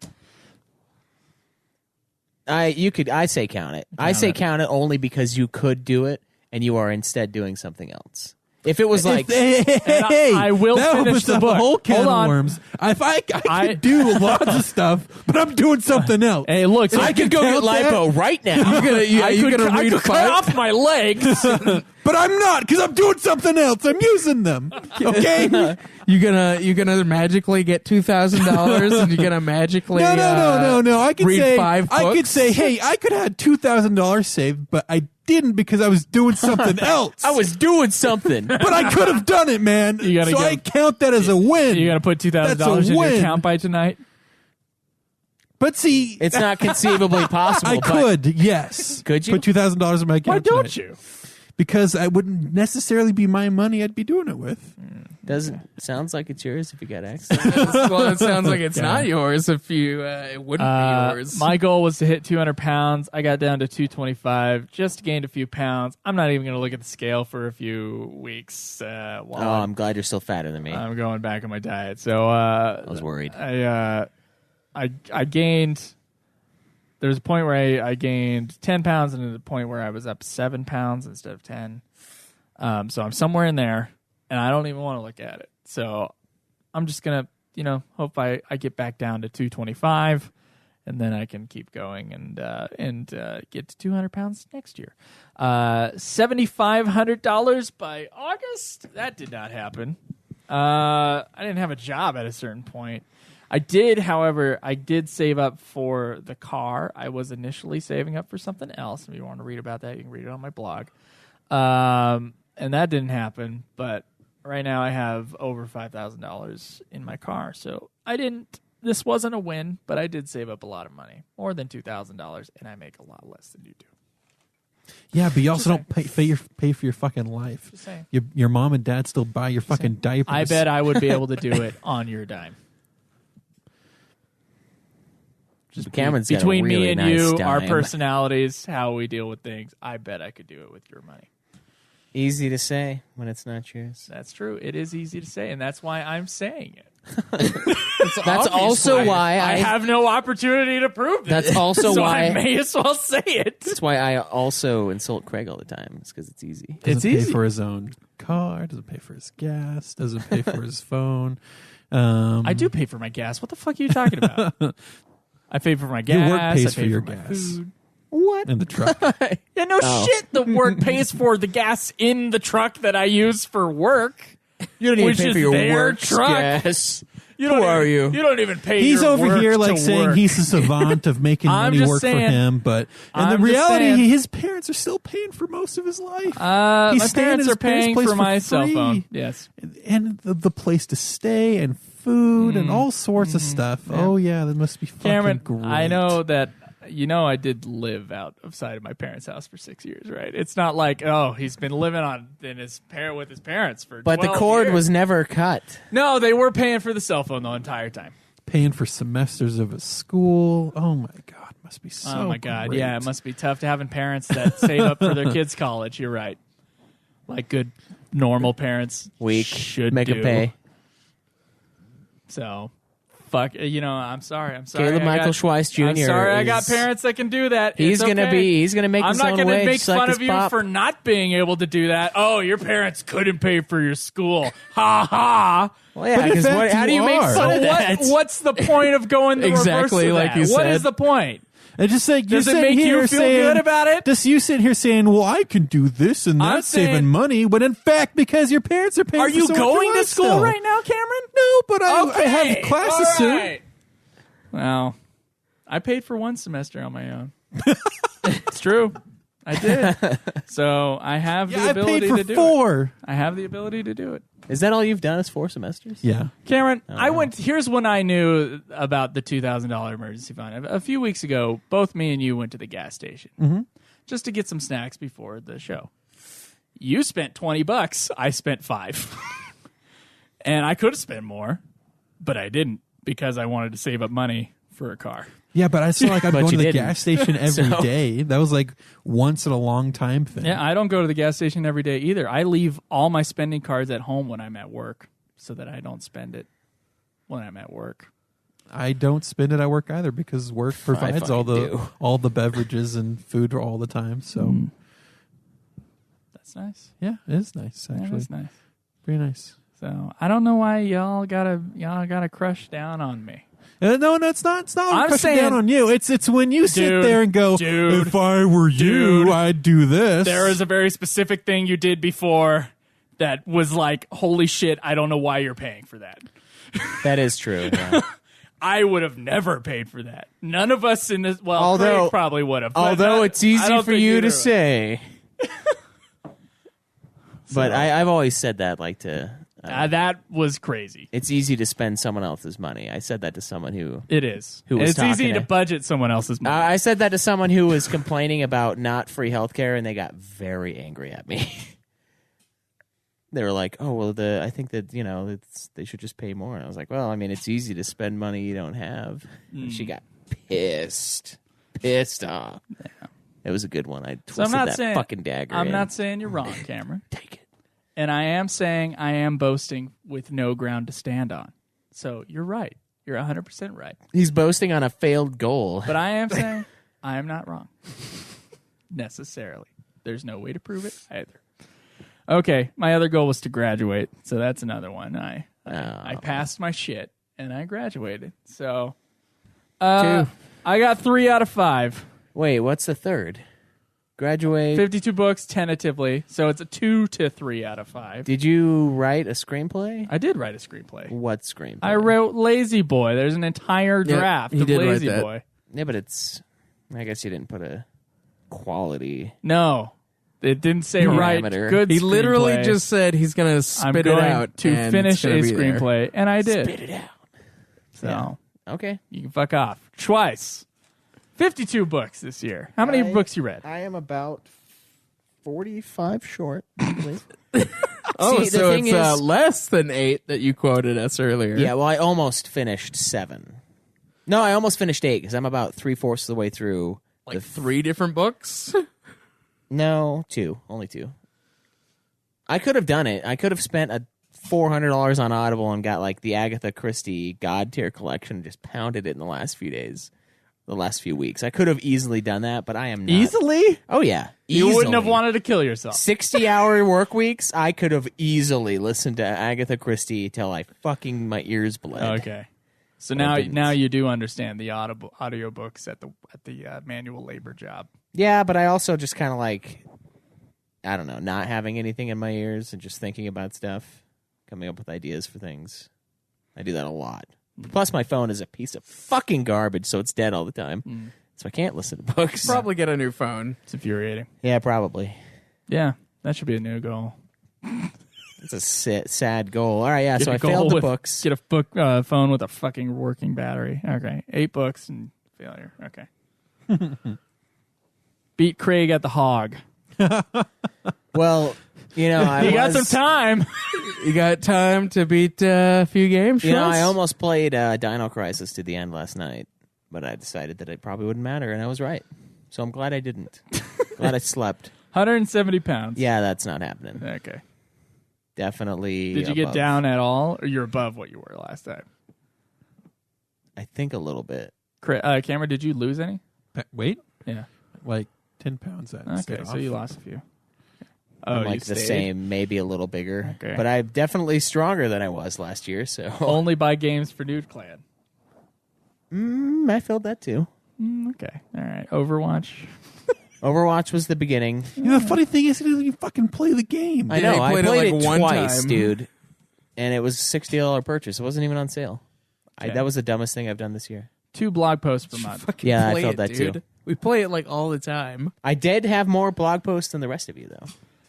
I say count it. I say count it only because you could do it, and you are instead doing something else. If it was like, I will that finish opens the up book. a whole can Hold of on. worms. If I could do lots of stuff, but I'm doing something else. Hey, look, I could go get lipo right now. I could cut off my legs. But I'm not because I'm doing something else. I'm using them. Okay. You gonna magically get $2,000, and you're gonna magically No. I could read say 5 books? I could say, hey, I could have had $2,000 saved, but I didn't because I was doing something else. I was doing something. but I could have done it, man. You gotta so go- I count that as a win. You got to put $2,000 That's a in your win. account by tonight. But see, It's not conceivably possible. I but could, yes. Could you? put $2,000 in my account? Why don't tonight. you? Because I wouldn't necessarily be my money. I'd be doing it with. Doesn't sounds like it's yours if you got access. Well, it sounds like it's not yours. If you, it wouldn't be yours. My goal was to hit 200 pounds. I got down to 225. Just gained a few pounds. I'm not even going to look at the scale for a few weeks while I'm glad you're still fatter than me. I'm going back on my diet. So I was worried. I gained. There was a point where I gained 10 pounds, and at a point where I was up 7 pounds instead of 10. So I'm somewhere in there, and I don't even want to look at it. So I'm just gonna, hope I get back down to 225, and then I can keep going and get to 200 pounds next year. $7,500 by August. That did not happen. I didn't have a job at a certain point. I did, however, save up for the car. I was initially saving up for something else. If you want to read about that, you can read it on my blog. And that didn't happen. But right now I have over $5,000 in my car. So this wasn't a win, but I did save up a lot of money. More than $2,000, and I make a lot less than you do. Yeah, but you also don't pay for your fucking life. Just saying. Your mom and dad still buy your fucking diapers. I bet I would be able to do it on your dime. Cameron's got a Between me really and nice you, dime. our personalities, how we deal with things, I bet I could do it with your money. Easy to say when it's not yours. That's true. It is easy to say, and that's why I'm saying it. That's also why I have no opportunity to prove this. That's also so why I may as well say it. That's why I also insult Craig all the time. It's because it's easy. doesn't It's pay easy. for his own car, doesn't pay for his gas, doesn't pay for his phone. I do pay for my gas. What the fuck are you talking about? I pay for my gas. Your work pays I pay for your my gas. food. What? in the truck. Yeah, no shit. The work pays for the gas in the truck that I use for work. You don't even Which pay is for your their work truck. gas. You Who don't are you? You don't even pay. He's your over work here like to saying work. he's a savant of making I'm money just work saying. for him, but and the I'm just reality, saying. his parents are still paying for most of his life. My He's staying at parents his are paying place for my cell free. phone. Yes. and the place to stay and food and all sorts of stuff. Oh yeah, that must be fucking Cameron, great. I know that. I did live outside of my parents' house for 6 years, right? It's not like, he's been living with his parents for But the 12 cord years. was never cut. No, they were paying for the cell phone the entire time. Paying for semesters of his school. Oh my god, must be so. Oh my god, great. yeah, it must be tough to having parents that save up for their kids' college. You're right, like good normal parents Weak. should Make do. a pay. So, fuck, I'm sorry. Caleb Michael Schweiss Jr. I'm sorry, I got is- parents that can do that. He's It's gonna okay. be. He's gonna make I'm his not own gonna way. make just like fun his of you pop. for not being able to do that. Oh, your parents couldn't pay for your school. Ha ha. Well, yeah, But in because fact, how do you you make are. fun So of that? what's the point of going the Exactly reverse of like that? you What said. is the point? And just like Does you're it sitting make here you feel saying, good about it? Just you sitting here saying, "Well, I can do this and I'm that's saving saying- money," when in fact, because your parents are paying. Are for you so much going of to life school still. right now, Cameron? No, but I Okay, have classes all soon. right. Well, I paid for one semester on my own. It's true. I did. So I have the I ability paid for to do 4. it. I have the ability to do it. Is that all you've done? Is 4 semesters? Yeah. Cameron, here's when I knew about the $2,000 emergency fund. A few weeks ago, both me and you went to the gas station just to get some snacks before the show. You spent $20. I spent $5. And I could have spent more, but I didn't because I wanted to save up money for a car. Yeah, but I feel like I'm But going to you the didn't. gas station every day. That was like once in a long time thing. Yeah, I don't go to the gas station every day either. I leave all my spending cards at home when I'm at work so that I don't spend it when I'm at work. I don't spend it at work either because work provides all fucking the beverages and food all the time. So That's nice. yeah, it is nice That actually. is nice. Pretty nice. So I don't know why y'all gotta crush down on me. No, it's not. It's not I'm crushing saying- down on you. It's when you sit Dude, there and go, dude, if I were you, dude, I'd do this. There is a very specific thing you did before that was like, holy shit, I don't know why you're paying for that. That is true. Yeah. I would have never paid for that. None of us in this. Well, Although- Craig probably would have. Although it's easy for you to say. But I've always said that, like to. That was crazy. It's easy to spend someone else's money. I said that to someone who. It is. Who was It's easy talking to to- budget someone else's money. I said that to someone who was complaining about not free healthcare, and they got very angry at me. They were like, "Oh well, I think that they should just pay more." And I was like, "Well, I mean, it's easy to spend money you don't have." And she got pissed off. Yeah. It was a good one. I twisted So I'm not that saying fucking dagger. I'm in. not saying you're wrong, Cameron. Take it. And I am saying I am boasting with no ground to stand on. So you're right. You're 100% right. He's boasting on a failed goal. But I am saying I am not wrong. Necessarily. There's no way to prove it either. Okay, my other goal was to graduate. So that's another one. I passed my shit and I graduated. So I got 3 out of 5. Wait, what's the third? Graduate. 52 books tentatively. So it's a 2 to 3 out of 5. Did you write a screenplay? I did write a screenplay. What screenplay? I wrote Lazy Boy. There's an entire draft he of did write Lazy that. Boy. Yeah, but I guess you didn't put a quality. No, it didn't say right. Parameter. Good. He literally screenplay. just said he's going to I'm spit going it out to and finish it's a gonna be there. screenplay, and I did. Spit it out. So Yeah. Okay. you can fuck off twice. 52 books this year. How many books you read? I am about 45 short, I believe. Oh, See, the so thing it's is- less than 8 that you quoted us earlier. Yeah, well, I almost finished 7. No, I almost finished 8 because I'm about 3/4 of the way through. Like 3 different books? No, 2. Only 2. I could have done it. I could have spent $400 on Audible and got like the Agatha Christie God Tier collection and just pounded it in the last few days. The last few weeks. I could have easily done that, but I am not. Easily? Oh, yeah. You wouldn't have Easily. wanted to kill yourself. 60-hour work weeks, I could have easily listened to Agatha Christie till I fucking my ears bled. Okay. So But I didn't. now you do understand the audiobooks at the manual labor job. Yeah, but I also just kind of like, I don't know, not having anything in my ears and just thinking about stuff, coming up with ideas for things. I do that a lot. Plus, my phone is a piece of fucking garbage, so it's dead all the time. So I can't listen to books. Probably get a new phone. It's infuriating. Yeah, probably. Yeah, that should be a new goal. It's a sad goal. All right, yeah, Get so a I goal failed the with- books. Get a phone with a fucking working battery. Okay, 8 books and failure. Okay. Beat Craig at the hog. Well, I You got some time. You got time to beat a few games? I almost played Dino Crisis to the end last night, but I decided that it probably wouldn't matter, and I was right. So I'm glad I didn't. Glad I slept. 170 pounds. Yeah, that's not happening. Okay. Definitely. Did you get above. down at all, or you're above what you were last time? I think a little bit. Cameron, did you lose any? Weight? Yeah. Like 10 pounds. Okay, so you lost a few. I'm Oh, like you the stayed? same, maybe a little bigger. Okay. But I'm definitely stronger than I was last year, so Only by games for Nude Clan. I felt that too. Okay. All right. Overwatch. Overwatch was the beginning. The funny thing is, you fucking play the game. I know. he I played it played like it one twice, time. dude. And it was a $60 purchase. It wasn't even on sale. Okay. That was the dumbest thing I've done this year. 2 blog posts per month. Fucking Yeah, I play felt it, that dude. too. We play it like all the time. I did have more blog posts than the rest of you, though.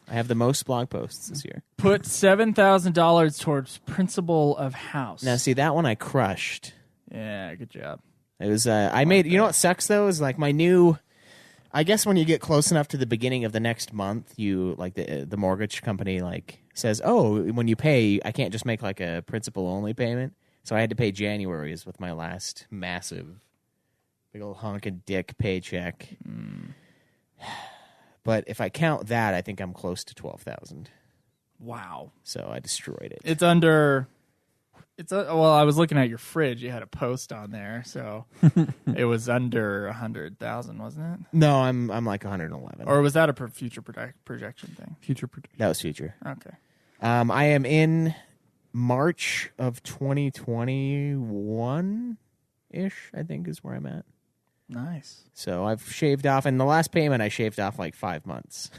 I have the most blog posts this year. Put $7,000 towards Principal of House. Now, see, that one I crushed. Yeah, good job. It was, I made, you know what sucks, though, is like my new, I guess when you get close enough to the beginning of the next month, you, like the mortgage company, like, says, oh, when you pay, I can't just make like a principal-only payment. So I had to pay January's with my last massive, big old honking dick paycheck. But if I count that, I think I'm close to 12,000. Wow. So I destroyed it. It's under. Well, I was looking at your fridge. You had a post on there, so it was under 100,000, wasn't it? No, I'm like 111. Or was that a future projection thing? Future prediction. That was future. Okay. I am in March of 2021-ish, I think is where I'm at. Nice. So I've shaved off, and the last payment I shaved off like 5 months.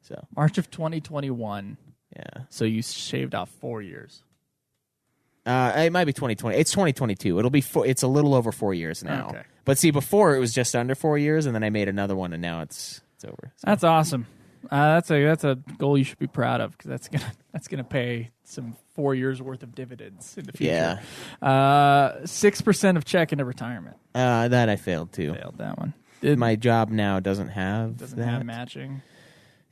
So March of 2021. yeah, So you shaved off 4 years. it might be 2020. It's 2022. It'll be it's a little over 4 years now. Okay. But see, before it was just under 4 years, and then I made another one, and now it's over. So. That's awesome. That's a goal you should be proud of because that's gonna pay some 4 years worth of dividends in the future. Yeah. 6% of check into retirement. That I failed too. Failed that one. My job now doesn't have Doesn't that. have matching.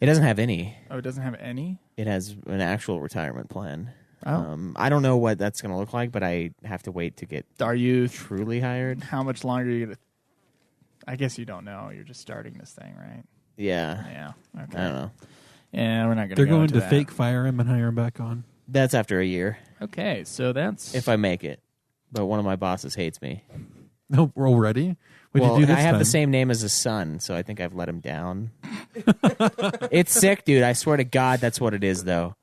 It doesn't have any. Oh, it doesn't have any. It has an actual retirement plan. Oh. I don't know what that's going to look like, but I have to wait to get Are you? truly hired. How much longer are you gonna? I guess you don't know. You're just starting this thing, right? Yeah. Yeah. Okay. I don't know. Yeah, we're not gonna. They're go going into to that. fake fire him and hire him back on. That's after a year, Okay, so that's if I make it. But one of my bosses hates me. No, we're already. What'd Well, you do this I have time? the same name as his son, so I think I've let him down. It's sick, dude. I swear to God, that's what it is, though.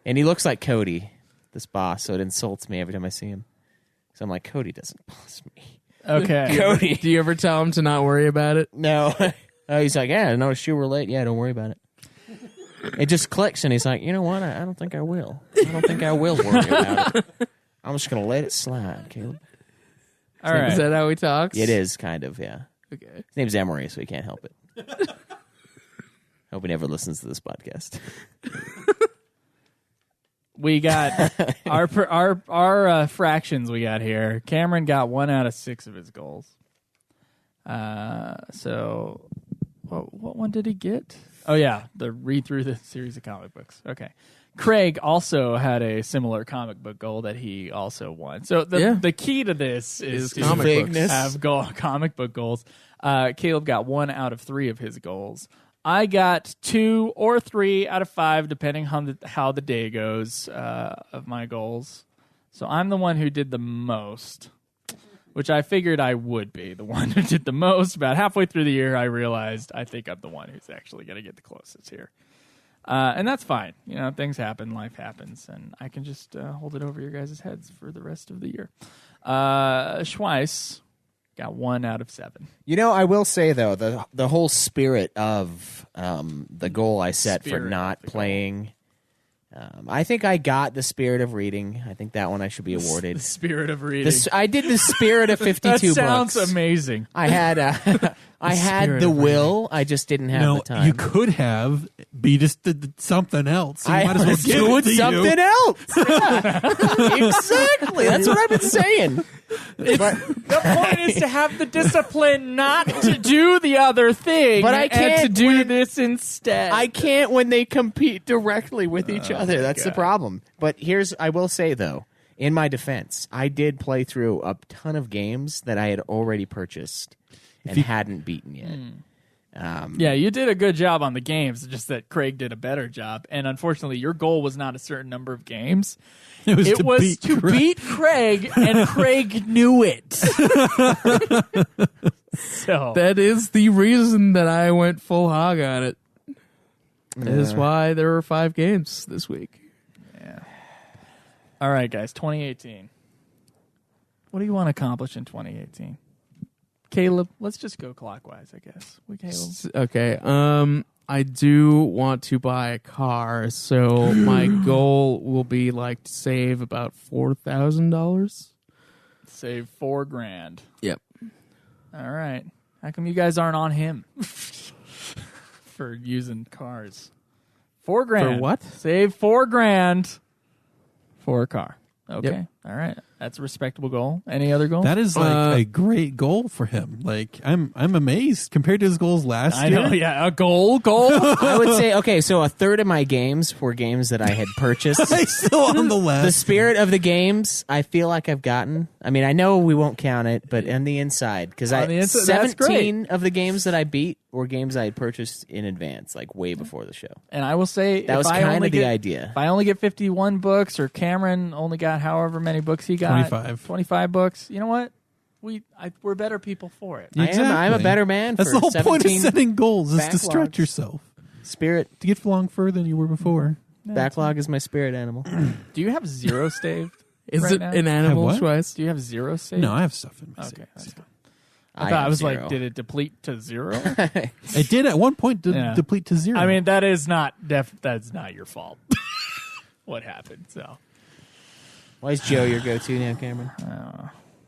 And he looks like Cody, this boss, so it insults me every time I see him. So I'm like, Cody doesn't boss me. okay. Cody. Do you ever tell him to not worry about it? No. Oh, he's like, yeah, I noticed you were late. Yeah, don't worry about it. It just clicks, and he's like, you know what? I don't think I will. I don't think I will worry about it. I'm just going to let it slide, Caleb. All right. Is that how he talks? It is, kind of, yeah. Okay. His name's Emery, so he can't help it. Hope he never listens to this podcast. We got our fractions. We got here. Cameron got 1 out of 6 of his goals. So what one did he get? Oh yeah, the read through the series of comic books. Okay. Craig also had a similar comic book goal that he also won. So the key to this is to comic books. have comic book goals. Caleb got 1 out of 3 of his goals. I got 2 or 3 out of 5, depending on how the day goes, of my goals. So I'm the one who did the most, which I figured I would be the one who did the most. About halfway through the year, I realized I think I'm the one who's actually going to get the closest here. And that's fine. You know, things happen, life happens, and I can just hold it over your guys' heads for the rest of the year. Schweiss got 1 out of 7. You know, I will say, though, the whole spirit of the goal I set for not playing, I think I got the spirit of reading. I think that one I should be awarded. The spirit of reading. I did the spirit of 52 that sounds books. amazing. I had I had spirit the of will. I just didn't have No, the time. you could have be just did something else. You I might as well was give doing it to something you. else. Yeah. Exactly. That's what I've been saying. But The point is to have the discipline not to do the other thing, But I and to can't do when- this instead. I can't when they compete directly with each other. That's the problem. But I will say, though, in my defense, I did play through a ton of games that I had already purchased and hadn't beaten yet. Yeah, you did a good job on the games, just that Craig did a better job. And unfortunately, your goal was not a certain number of games. It was It to was beat to Craig. beat Craig, and Craig knew it. So That is the reason that I went full hog on it. That is why there were 5 games this week. all right, guys, 2018. What do you want to accomplish in 2018? Caleb, let's just go clockwise, I guess. Caleb. Okay. I do want to buy a car, so my goal will be like to save about $4,000. Save $4,000. Yep. All right. How come you guys aren't on him for using cars? $4,000 For what? Save $4,000 for a car. Okay. Yep. All right. That's a respectable goal. Any other goals? That is like a great goal for him. Like I'm amazed compared to his goals last I year. know. Yeah. A goal. I would say, okay, so a third of my games were games that I had purchased. He's still on the list. The spirit of the games, I feel like I've gotten. I mean, I know we won't count it, but on the inside, because On the inside, that's 17 of the games that I beat were games I had purchased in advance, like way before the show. And I will say That was kind of the idea. If I only get 51 books, or Cameron only got however many books he got, 25 books. You know what? We're better people for it. Yeah. I'm a better man. That's for the whole point of 17 setting goals is to stretch backlogs. yourself Spirit to get along further than you were before. backlog is my spirit animal. Do you have zero saved? Is right it now? an animal Have what? choice? Do you have zero saved? No, I have stuff in my Okay, savings. that's fine. I thought I have was zero. like, did it deplete to zero? It did at one point deplete to zero. I mean, that is not that's not your fault. What happened? So Why is Joe your go-to now, Cameron?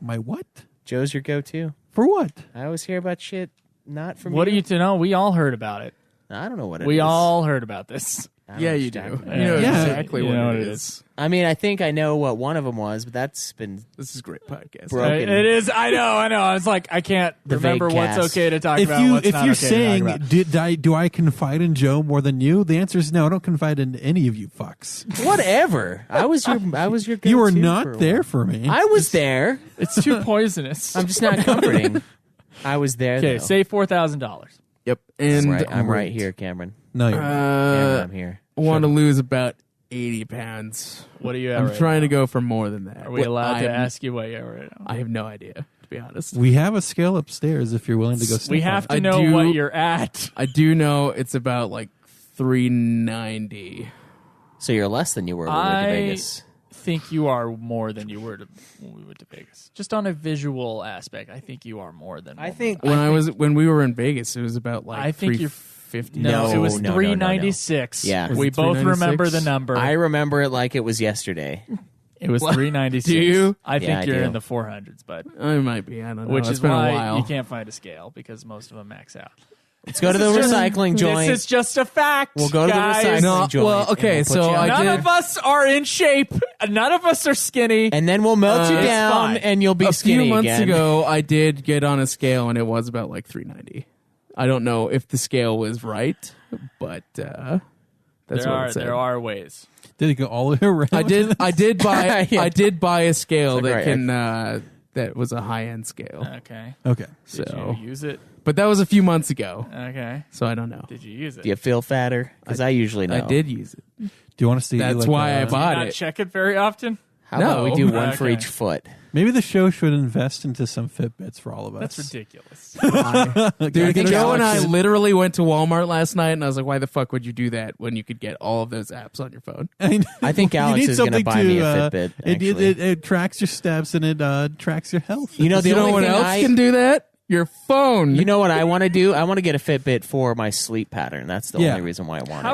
my what? Joe's your go-to. For what? I always hear about shit not from what are you. you to know? We all heard about it. I don't know what it is. We all heard about this. I don't Yeah, know you what do. you're You talking about. know Yeah. exactly You what know it what it is. I mean, I think I know what one of them was, but that's been This is great podcast. broken. It is. I know. I was like, I can't The remember vague what's cast. okay to talk If about. you what's if not you're okay saying to talk about. do I confide in Joe more than you? The answer is no. I don't confide in any of you fucks. Whatever. I was your go-to You were for a not while. there for me. I was there. It's too poisonous. I'm just not comforting. I was there. Okay, though. say $4,000. Yep. And I'm right here, Cameron. no, you're Cameron, I'm here. want to lose about 80 pounds. What do you have? I'm right trying now? to go for more than that. Are we allowed I to have- ask you what you have right now? I have no idea, to be honest. We have a scale upstairs if you're willing to go. We sniff have on to it. I know do- what you're at. I do know it's about like 390. So you're less than you were when we went to Vegas. Think you are more than you were when we went to Vegas. Just on a visual aspect, I think you are more than. I think When we were in Vegas, it was about like I think you're 350. No, it was no, no, no, no. 396. Yeah. Was we it both 396? remember the number. I remember it like it was yesterday. It was 396. Do you? I Yeah, think I you're do. in the 400s, but I might be. I don't know. which It's is been why a while. you can't find a scale because most of them max out. Let's go to the recycling joint. This is just a fact. We'll go to the guys. recycling No, joint. well, and okay, we'll put so you on- I None did- of us are in shape. None of us are skinny. and then we'll melt you It's down, fine. and you'll be a skinny few months again. ago, I did get on a scale, and it was about like 390. I don't know if the scale was right, but that's what it said. There are ways. Did it go all the way around? I did buy Yeah. I did buy a scale It's like, that right, can that was a high end scale. Okay. Okay. Did So, you use it? but that was a few months ago, Okay. so I don't know. Did you use it? Do you feel fatter? Because I usually know. I did use it. Do you want to see? That's like, why I Do you bought not it. check it very often? How about we No. do one for Okay. each foot? Maybe the show should invest into some Fitbits for all of us. That's ridiculous. Dude, think Joe and I Alex is- literally went to Walmart last night, and I was like, "Why the fuck would you do that when you could get all of those apps on your phone?" I think You Alex need is going to something buy me a to, Fitbit. It, Actually. it tracks your steps and it tracks your health. You know, the You know only what thing else can do that? Your phone. You know what I want to do? I want to get a Fitbit for my sleep pattern. That's the Yeah. only reason why I want How it.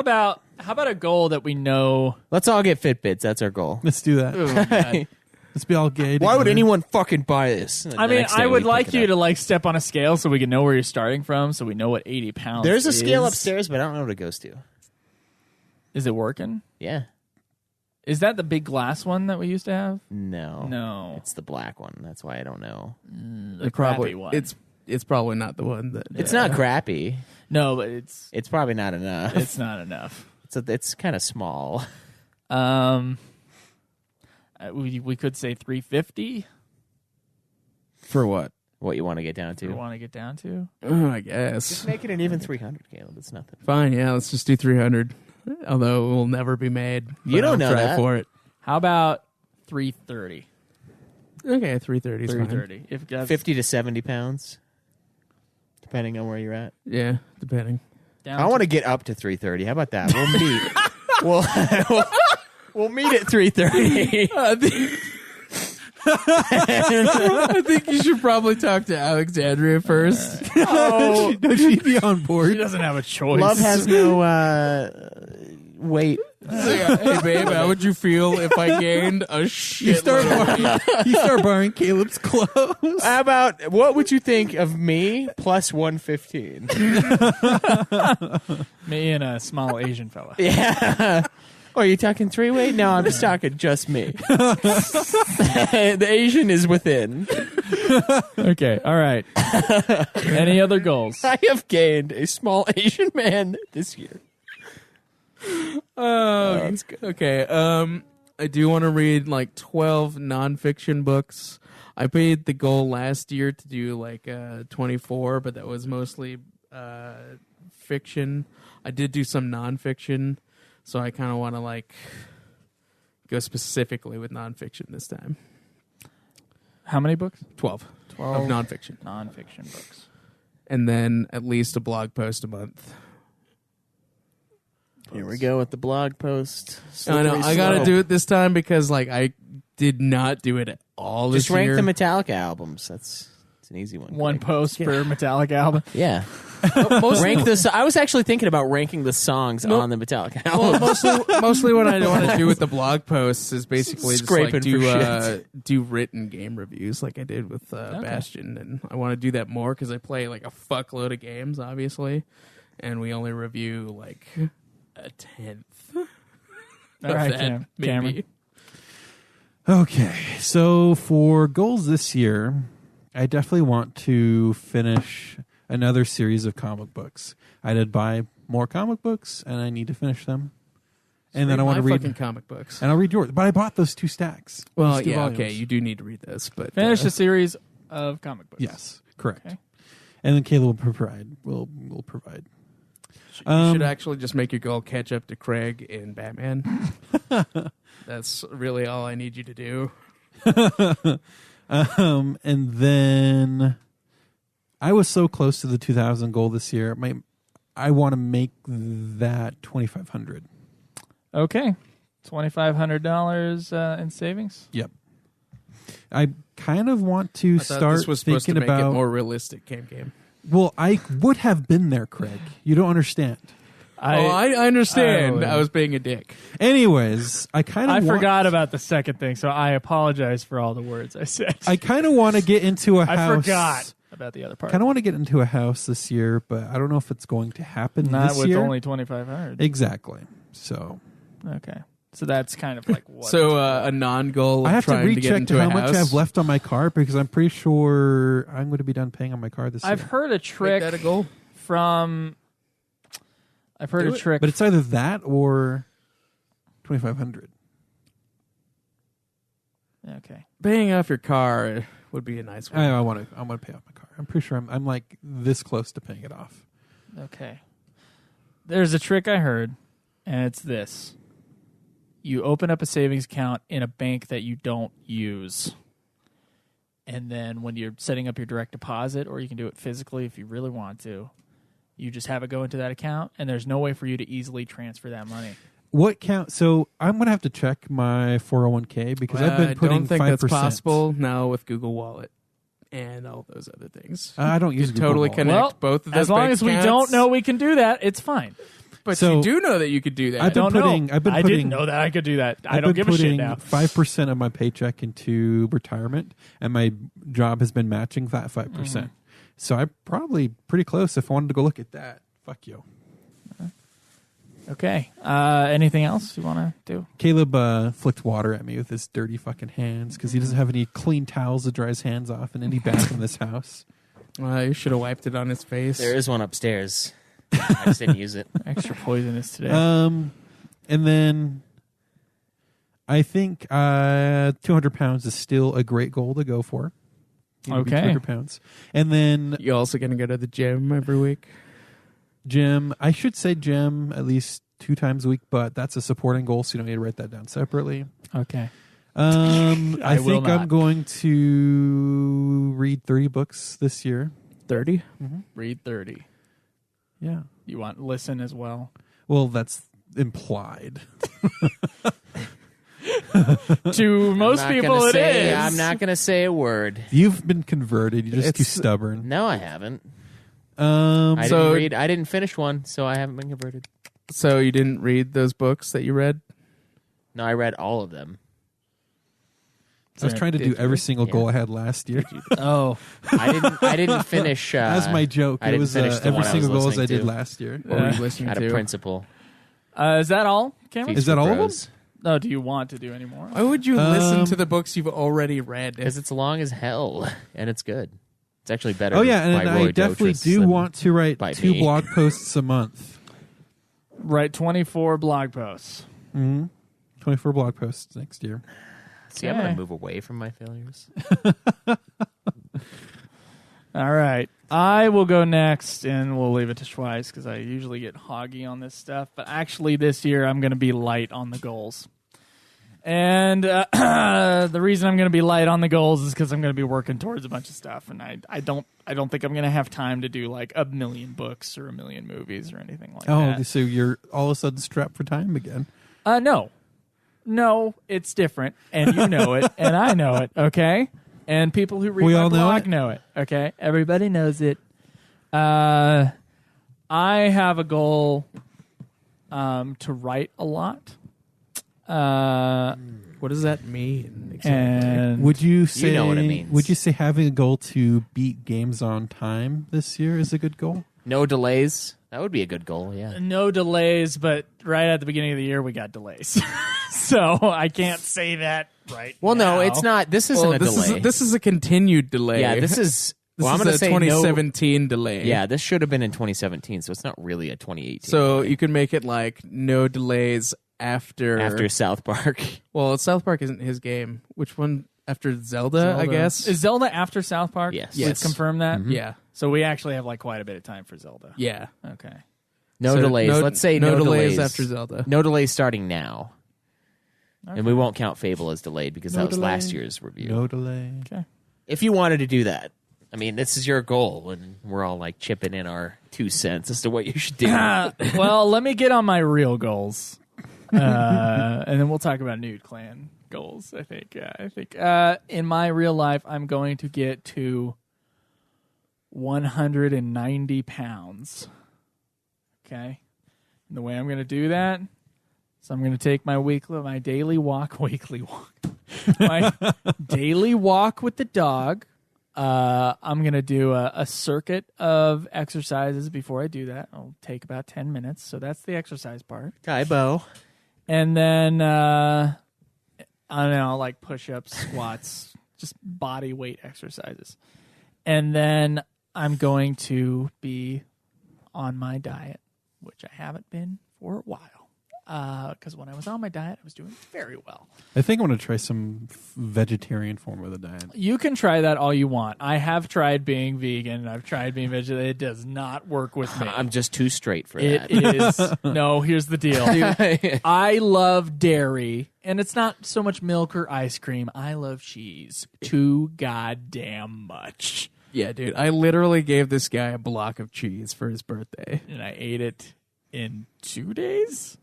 about a goal that we know? Let's all get Fitbits. That's our goal. Let's do that. Let's be all gay. Why would together. anyone fucking buy this? I mean, I would like you to like step on a scale so we can know where you're starting from, so we know what 80 pounds. There's a scale is. upstairs, but I don't know what it goes to. Is it working? Yeah. Is that the big glass one that we used to have? No. No, It's the black one. That's why I don't know. the probably crappy one. it's probably not the one that It's not crappy. no, but it's It's probably not enough. not enough. It's kind of small. We could say 350. for what? What you want to get down Do we to? want to get down to? Oh, I guess. Just make it an even 300, Caleb. It's nothing. Fine, yeah, let's just do 300. Although it will never be made. You but don't I'll know try that. for it. How about 330? Okay, 330 is fine. 330. If that's 50 to 70 pounds, depending on where you're at. Yeah, depending. down I want to get up to 330. How about that? We'll meet. we'll meet at 330. I think you should probably talk to Alexandria first. Should she be on She board? doesn't have a choice. Love has no weight Hey, babe, how would you feel if I gained a shit? You start borrowing Caleb's clothes. How about what would you think of me plus 115? Me and a small Asian fella. Yeah. Oh, are you talking three-way? No, I'm just talking just me. The Asian is within. Okay, all right. Any other goals? I have gained a small Asian man this year. Oh, that's good. Okay. I do want to read like 12 nonfiction books. I made the goal last year to do like 24, but that was mostly fiction. I did do some nonfiction, so I kind of want to like go specifically with nonfiction this time. How many books? 12 12 of nonfiction. Nonfiction books. And then at least a blog post a month. Here we go with the blog post. I know. I got to do it this time because like I did not do it at all this Just rank year. the Metallica albums. It's an easy one. One Greg. post per Metallica album. Yeah. Rank the. I was actually thinking about ranking the songs on the Metallica album. Well, mostly what I want to do with the blog posts is basically just like Scraping for do written game reviews like I did with Bastion, and I want to do that more because I play like a fuckload of games, obviously, and we only review like a tenth. All right, that, Cameron. maybe. Okay, so for goals this year, I definitely want to finish another series of comic books. I did buy more comic books, and I need to finish them. And then I want to read fucking comic books. and I'll read yours. But I bought those 2 stacks. Well, Those 2 yeah, volumes. okay, you do need to read this, but Finish a series of comic books. Yes, correct. Okay. And then Caleb will provide. Will provide. you should actually just make your goal catch up to Craig in Batman. That's really all I need you to do. And then I was so close to the 2,000 goal this year. I want to make that 2,500. Okay. $2,500 in savings. Yep. I kind of want to I thought start this was supposed to thinking make about it more realistic game. Well, I would have been there, Craig. You don't understand. I understand. I I was being a dick. Anyways, I kind of forgot about the second thing, so I apologize for all the words I said. I kind of want to get into a house. I forgot about the other part. Kind of want to get into a house this year, but I don't know if it's going to happen Not this with year. only 2,500. Exactly. So Okay. So that's kind of like what. So a non-goal. I have to trying to get recheck into how a much house. I have left on my car because I'm pretty sure I'm going to be done paying on my car this I've year. heard a Make trick that a goal. from. I've heard Do a it. trick. But it's either that or 2,500. Okay. Paying off your car would be a nice one. I want to pay off my car. I'm pretty sure I'm like this close to paying it off. Okay. There's a trick I heard, and it's this. You open up a savings account in a bank that you don't use. And then when you're setting up your direct deposit, or you can do it physically if you really want to, you just have it go into that account, and there's no way for you to easily transfer that money. What count? So I'm going to have to check my 401k because I've been putting I don't think 5%. that's possible now with Google Wallet and all those other things. I don't use You Google totally Wallet. connect Well, both of those as long bank as we accounts. don't know we can do that, it's fine. But So- you do know that you could do that. I've been Don't putting. know. I've been I putting. didn't know that I could do that. I I've don't been give a shit putting now. 5% of my paycheck into retirement, and my job has been matching that 5%. So I'm probably pretty close. If I wanted to go look at that, fuck you. Okay. Anything else you want to do? Caleb flicked water at me with his dirty fucking hands because he doesn't have any clean towels to dry his hands off in any bath in this house. You should have wiped it on his face. There is one upstairs. I just didn't use it. Extra poisonous today. And then I think 200 pounds is still a great goal to go for. You need to be Okay. 200 pounds. And then You also going to go to the gym every week? gym, I should say gym at least 2 times a week, but that's a supporting goal, so you don't need to write that down separately. Okay. I will think I'm not. going to read 30 books this year. 30? Read 30. Yeah. You want listen as well? Well, that's implied. To most I'm not people, gonna it say, is. I'm not going to say a word. You've been converted. You're just too It's- stubborn. No, I haven't. Um, I So- didn't read. I didn't finish one, so I haven't been converted. So you didn't read those books that you read? No, I read all of them. I was trying to do every single goal I had last year. Oh, I didn't finish. As my joke, I it didn't was finish the every one I was single goal as listening I did to. last year. What were you listening Out to? of principle. is that all, Cameron? Is that all of them? Bros. No, do you want to do any more? Why would you listen to the books you've already read? Because it's long as hell, and it's good. It's actually better. Oh yeah, and by I Roy definitely Dotrice do than want to write by 2 me. blog posts a month. Write 24 blog posts. 24 blog posts next year. See, I'm going Okay. to move away from my failures. All right. I will go next, and we'll leave it to Schweiss because I usually get hoggy on this stuff. But actually, this year, I'm going to be light on the goals. And the reason I'm going to be light on the goals is because I'm going to be working towards a bunch of stuff, and I don't think I'm going to have time to do like 1 million books or 1 million movies or anything like that. Oh, so you're all of a sudden strapped for time again. No, it's different, and you know it, and I know it. Okay, and people who read We my all know blog it? know it. Okay, everybody knows it. I have a goal to write a lot. What does that mean? Exactly? And Would you say know what it means. Would you say having a goal to beat games on time this year is a good goal? No delays. That would be a good goal, yeah. no delays, but right at the beginning of the year we got delays, so I can't say that right. Well, now. no, it's not. This isn't a delay. This is a continued delay. yeah, this is. This Well, I'm is going to a say no. 2017 delay. Yeah, this should have been in 2017, so it's not really a 2018. So you can make it like no delays after South Park. Well, South Park isn't his game. Which one after Zelda? I guess. Is Zelda after South Park? Yes. Let's Yes. confirm that. Yeah. So we actually have like quite a bit of time for Zelda. Yeah. Okay. No So delays. Let's say no delays after Zelda. No delays starting now. And we won't count Fable as delayed because that was last year's review. No delay. If you wanted to do that, I mean, this is your goal, and we're all like chipping in our 2 cents as to what you should do. Well, let me get on my real goals, and then we'll talk about Nude Clan goals. I think in my real life, I'm going to get to 190 pounds. Okay, and the way I'm going to do that is I'm going to take my daily walk my daily walk with the dog. I'm going to do a circuit of exercises before I do that. It'll take about 10 minutes. So that's the exercise part. Tybo. And then, I don't know, like push-ups, squats, just body weight exercises. And then I'm going to be on my diet, which I haven't been for a while. Because when I was on my diet, I was doing very well. I think I want to try some vegetarian form of the diet. You can try that all you want. I have tried being vegan. I've tried being vegetarian. It does not work with me. I'm just too straight for It that. is. No, here's the deal. I love dairy, and it's not so much milk or ice cream. I love cheese too goddamn much. Yeah, dude. I literally gave this guy a block of cheese for his birthday. And I ate it in 2 days.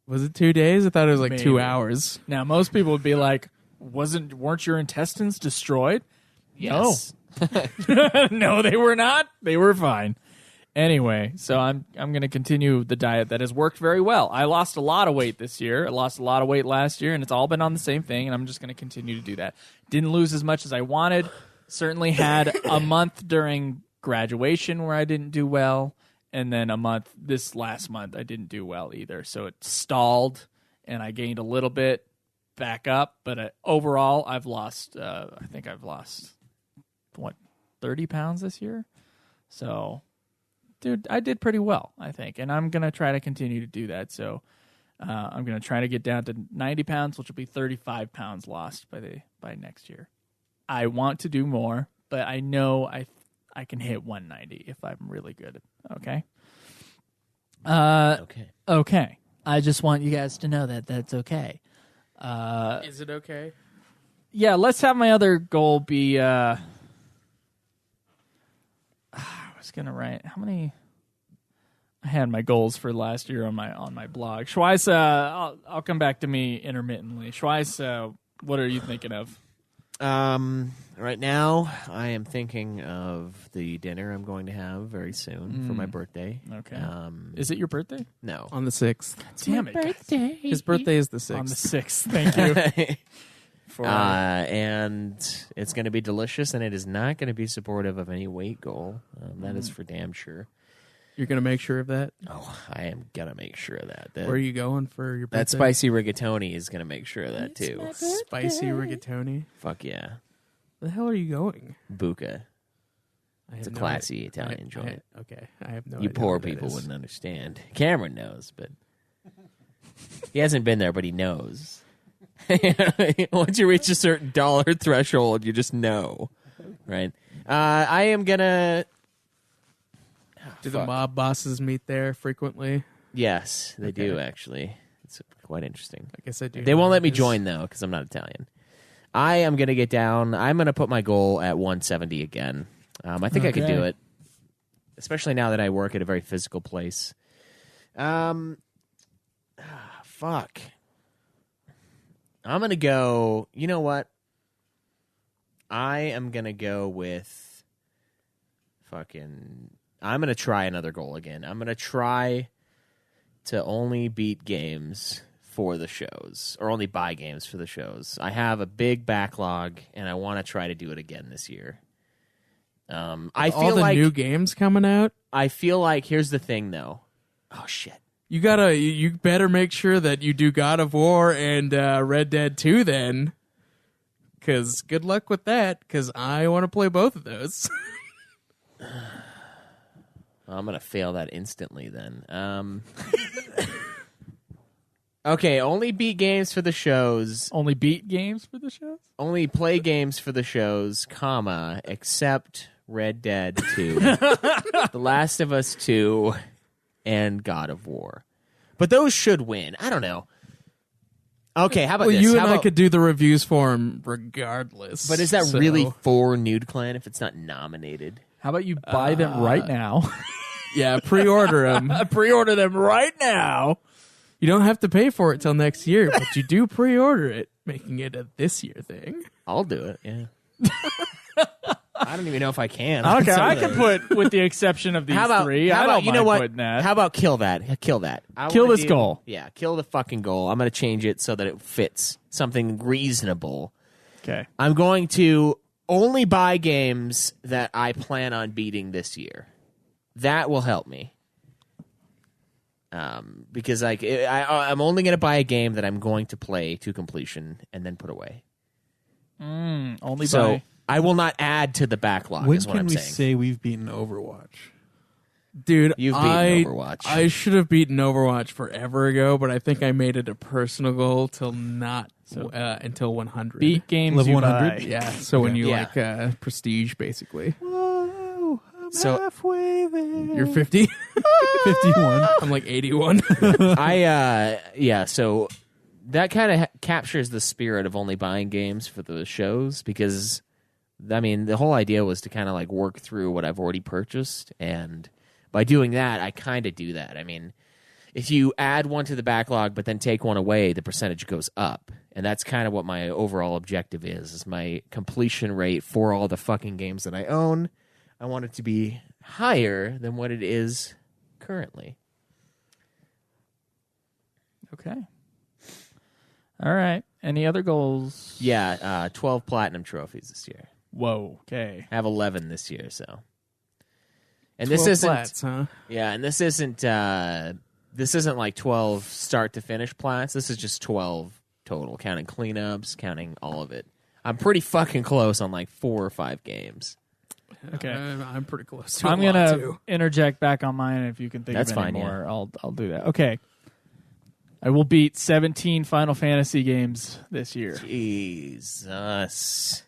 Was it 2 days? I thought it was like Maybe. 2 hours. Now, most people would be like, weren't your intestines destroyed? Yes. No. No, they were not. They were fine. Anyway, so I'm going to continue the diet that has worked very well. I lost a lot of weight this year. I lost a lot of weight last year, and it's all been on the same thing, and I'm just going to continue to do that. Didn't lose as much as I wanted. Certainly had a month during graduation where I didn't do well, and then a month this last month I didn't do well either. So it stalled, and I gained a little bit back up, but overall I've lost I think I've lost 30 pounds this year. So dude, I did pretty well, I think, and I'm going to try to continue to do that. So I'm going to try to get down to 90 pounds, which will be 35 pounds lost by next year. I want to do more, but I know I can hit 190 if I'm really good. Okay. Okay. I just want you guys to know that that's okay. Is it okay? Yeah, let's have my other goal be I was gonna write how many. I had my goals for last year on my blog. Schweiss, I'll come back to me intermittently. Schweiss, what are you thinking of? Right now, I am thinking of the dinner I'm going to have very soon for my birthday. Okay. Is it your birthday? No. On the 6th. Damn it. guys. His birthday is the 6th. On the 6th. Thank you. And it's going to be delicious, and it is not going to be supportive of any weight goal. That is for damn sure. You're going to make sure of that? Oh, I am going to make sure of that. Where are you going for your birthday? That spicy rigatoni is going to make sure of that, too. Spicy rigatoni? Fuck yeah. Where the hell are you going? Buca. I It's a have no classy idea. Italian joint. Okay, I have no You idea. poor what that people is. wouldn't understand. Cameron knows, but he hasn't been there, but he knows. Once you reach a certain dollar threshold, you just know, right? I am gonna. Do the mob bosses meet there frequently? Yes, they do Okay. actually. It's quite interesting. I guess I do. They know won't what let me it is. join though because I'm not Italian. I am gonna get down. I'm gonna put my goal at 170 again. I think I can do Okay. it, especially now that I work at a very physical place. Fuck. I'm gonna go. You know what? I am gonna go with fucking. I'm gonna try another goal again. I'm gonna try to only beat games for the shows, or only buy games for the shows. I have a big backlog, and I want to try to do it again this year. I All feel the like new games coming out. I feel like here's the thing, though. Oh shit. You better make sure that you do God of War and Red Dead 2 then. Because good luck with that, because I want to play both of those. I'm gonna fail that instantly then. Okay, only beat games for the shows. Only beat games for the shows? Only play games for the shows, comma, except Red Dead 2, The Last of Us 2, and God of War. But those should win. I don't know. Okay, how about Well, this? you How and I about- could do the reviews for them regardless. But is that so- really for Nude Clan if it's not nominated? How about you buy them right now? Yeah, pre-order them. Pre-order them right now. You don't have to pay for it till next year, but you do pre-order it, making it a this year thing. I'll do it, yeah. I don't even know if I can. Okay, Some I of can those. put with the exception of these How about three. How I about don't you know mind what? putting that. How about kill that? Kill that. I Kill wanna this goal. Yeah, kill the fucking goal. I'm going to change it so that it fits something reasonable. Okay. I'm going to only buy games that I plan on beating this year. That will help me. Because I'm only going to buy a game that I'm going to play to completion and then put away. Only So buy. I will not add to the backlog. When is what can I'm we saying. say we've beaten Overwatch? Dude, You've beaten Overwatch. I should have beaten Overwatch forever ago, but I think I made it a personal goal till not until 100. Beat games Level you 100? buy. Yeah, so when you Yeah. like prestige, basically. Whoa, I'm So- halfway there. You're 50. 51. I'm like 81. So that kind of captures the spirit of only buying games for the shows because, I mean, the whole idea was to kind of like work through what I've already purchased, and by doing that, I kind of do that. I mean, if you add one to the backlog but then take one away, the percentage goes up, and that's kind of what my overall objective is my completion rate for all the fucking games that I own. I want it to be higher than what it is currently. Okay. All right. Any other goals? Yeah, 12 platinum trophies this year. Whoa. Okay. I have 11 this year, so. And 12 this isn't plats, huh? Yeah, and this isn't like 12 start to finish plats. This is just 12 total, counting cleanups, counting all of it. I'm pretty fucking close on like 4 or 5 games. Okay. I'm pretty close to I'm a lot, gonna too. interject back on mine. If you can think That's of any fine, yeah. more, I'll do that. Okay. I will beat 17 Final Fantasy games this year. Jesus.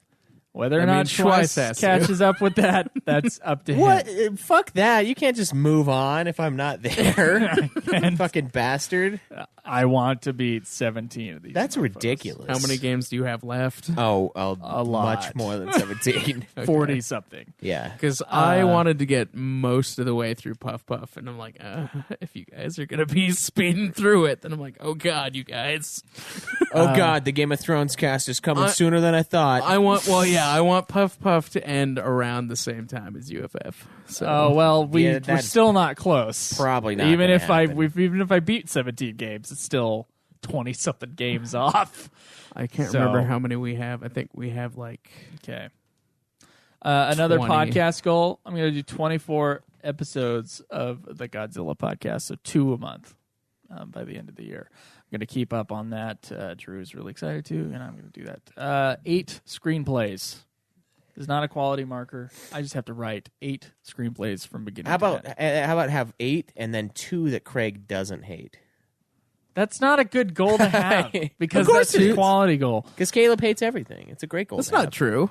Whether or I mean, not Schweiss Schweiss has to. catches up with that, that's up to What? him. Fuck that. You can't just move on if I'm not there. Fucking bastard. I want to beat 17 of these. That's mofos. ridiculous. How many games do you have left? Oh, A lot. much more than 17. 40 something. Yeah. Because I wanted to get most of the way through Puff Puff, and I'm like, if you guys are gonna be speeding through it, then I'm like, oh god, you guys. Oh God, the Game of Thrones cast is coming sooner than I thought. I want Puff Puff to end around the same time as UFF. So Oh well, Yeah, we're that's still not close. probably not Even gonna if happen. even if I beat 17 games, it's still 20 something games off. I can't So- remember how many we have. I think we have like Okay. Another 20. podcast goal. I'm going to do 24 episodes of the Godzilla podcast, so 2 a month by the end of the year. I'm going to keep up on that. Drew's really excited too, and I'm going to do that. 8 screenplays. It's not a quality marker. I just have to write 8 screenplays from beginning How to about end. have 8 and then 2 that Craig doesn't hate? That's not a good goal to have because Of course that's his it is. quality goal. Because Caleb hates everything. It's a great goal. that's to not have. true.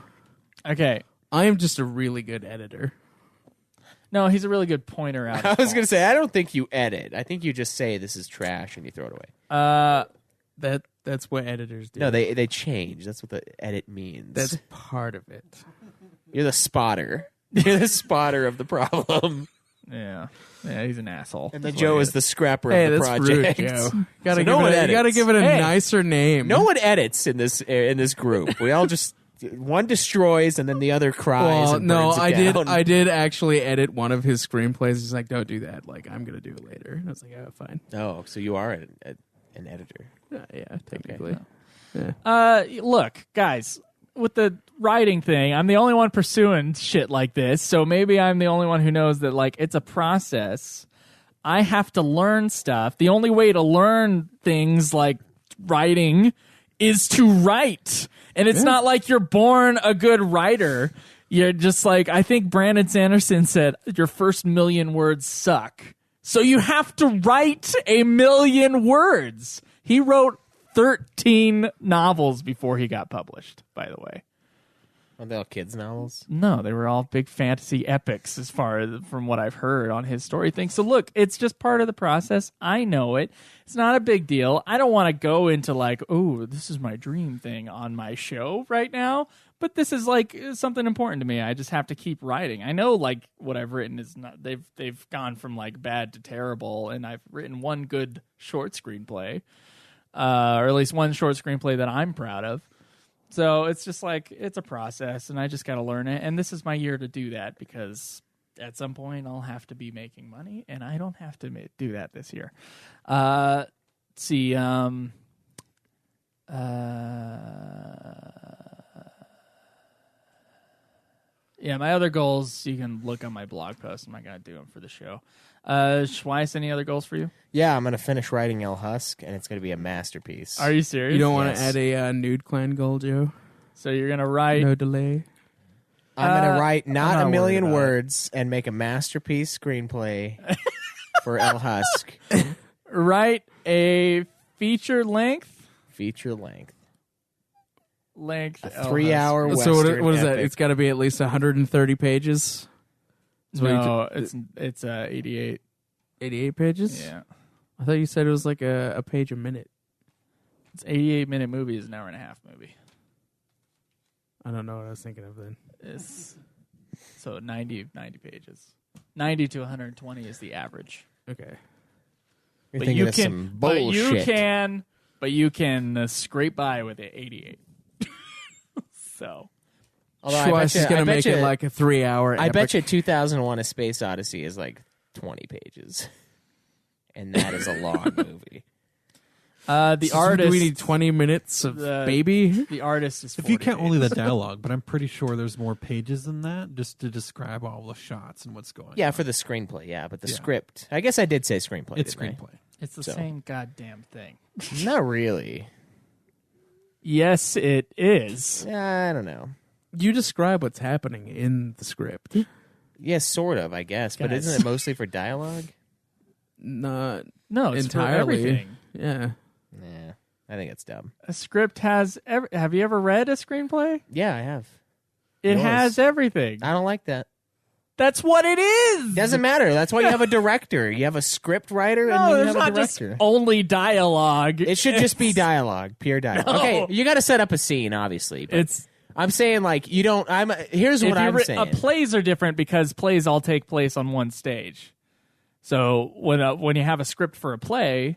Okay. I am just a really good editor. No, he's a really good pointer out. I was going to say, I don't think you edit. I think you just say this is trash and you throw it away. That's what editors do. No, they change. That's what the edit means. That's part of it. You're the spotter. You're the spotter of the problem. Yeah, he's an asshole. And then Joe is the scrapper Hey, of the that's project. rude, Joe. Gotta So give no one it. You gotta edits. give it a Hey. nicer name. No one edits in this group. We all just one destroys and then the other cries. Well, and no, burns it I did. down. I did actually edit one of his screenplays. He's like, "Don't do that. Like, I'm gonna do it later." And I was like, "Oh, fine." Oh, so you are an editor. Yeah, technically. Look, guys, with the writing thing, I'm the only one pursuing shit like this, so maybe I'm the only one who knows that, like, it's a process. I have to learn stuff. The only way to learn things like writing is to write. And it's not like you're born a good writer. You're just like, I think Brandon Sanderson said, your first million words suck. So you have to write a million words. He wrote 13 novels before he got published, by the way. Are they all kids' novels? No, they were all big fantasy epics as far as from what I've heard on his story thing. So look, it's just part of the process. I know it. It's not a big deal. I don't want to go into like, oh, this is my dream thing on my show right now. But this is like something important to me. I just have to keep writing. I know like what I've written is not they've gone from like bad to terrible, and I've written one good short screenplay. Or at least one short screenplay that I'm proud of. So it's just like, it's a process, and I just got to learn it. And this is my year to do that, because at some point I'll have to be making money, and I don't have to do that this year. Let's see. Yeah, my other goals, you can look on my blog post. I'm not going to do them for the show. Schweiss, any other goals for you? Yeah, I'm going to finish writing El Husk, and it's going to be a masterpiece. Are you serious? You don't want Yes. to add a Nude Clan goal, Joe? So you're going to write... No delay. I'm going to write not not a million worried about it. words and make a masterpiece screenplay for El Husk. Write a feature length Feature length. El 3 hour Husk. Western So what is that? epic. It's got to be at least 130 pages. That's what you No, it's 88. 88 pages? Yeah, I thought you said it was like a page a minute. it's 88-minute movie. Is an hour and a half movie. I don't know what I was thinking of then. It's so 90 pages. 90 to 120 is the average. Okay. You're But thinking you of can, some bullshit. but you can scrape by with it 88. So Although Schweiss is going to make it you- like a 3 hour I bet you 2001 A Space Odyssey is like 20 pages. And that is a long movie. the artist, We need 20 minutes of baby. the artist is. If you 40 count only the pages. dialogue, but I'm pretty sure there's more pages than that just to describe all the shots and what's going Yeah, on. for the screenplay, yeah. But the Yeah. script. I guess I did say screenplay. It's didn't I? screenplay. It's the So. same goddamn thing. Not really. Yes, it is. I don't know. You describe what's happening in the script. Yes, sort of, I guess. But Guys. isn't it mostly for dialogue? Not No, it's entirely. for everything. Yeah. Nah, I think it's dumb. A script has. Have you ever read a screenplay? Yeah, I have. It Yours. has everything. I don't like that. That's what it is. Doesn't matter. That's why you have a director. You have a script writer, and No, then you there's have a not just director. only dialogue. It should just be dialogue, pure dialogue. No. Okay, you got to set up a scene, obviously. But It's I'm saying like you don't. Here's what I'm saying. plays are different because plays all take place on one stage. So when you have a script for a play,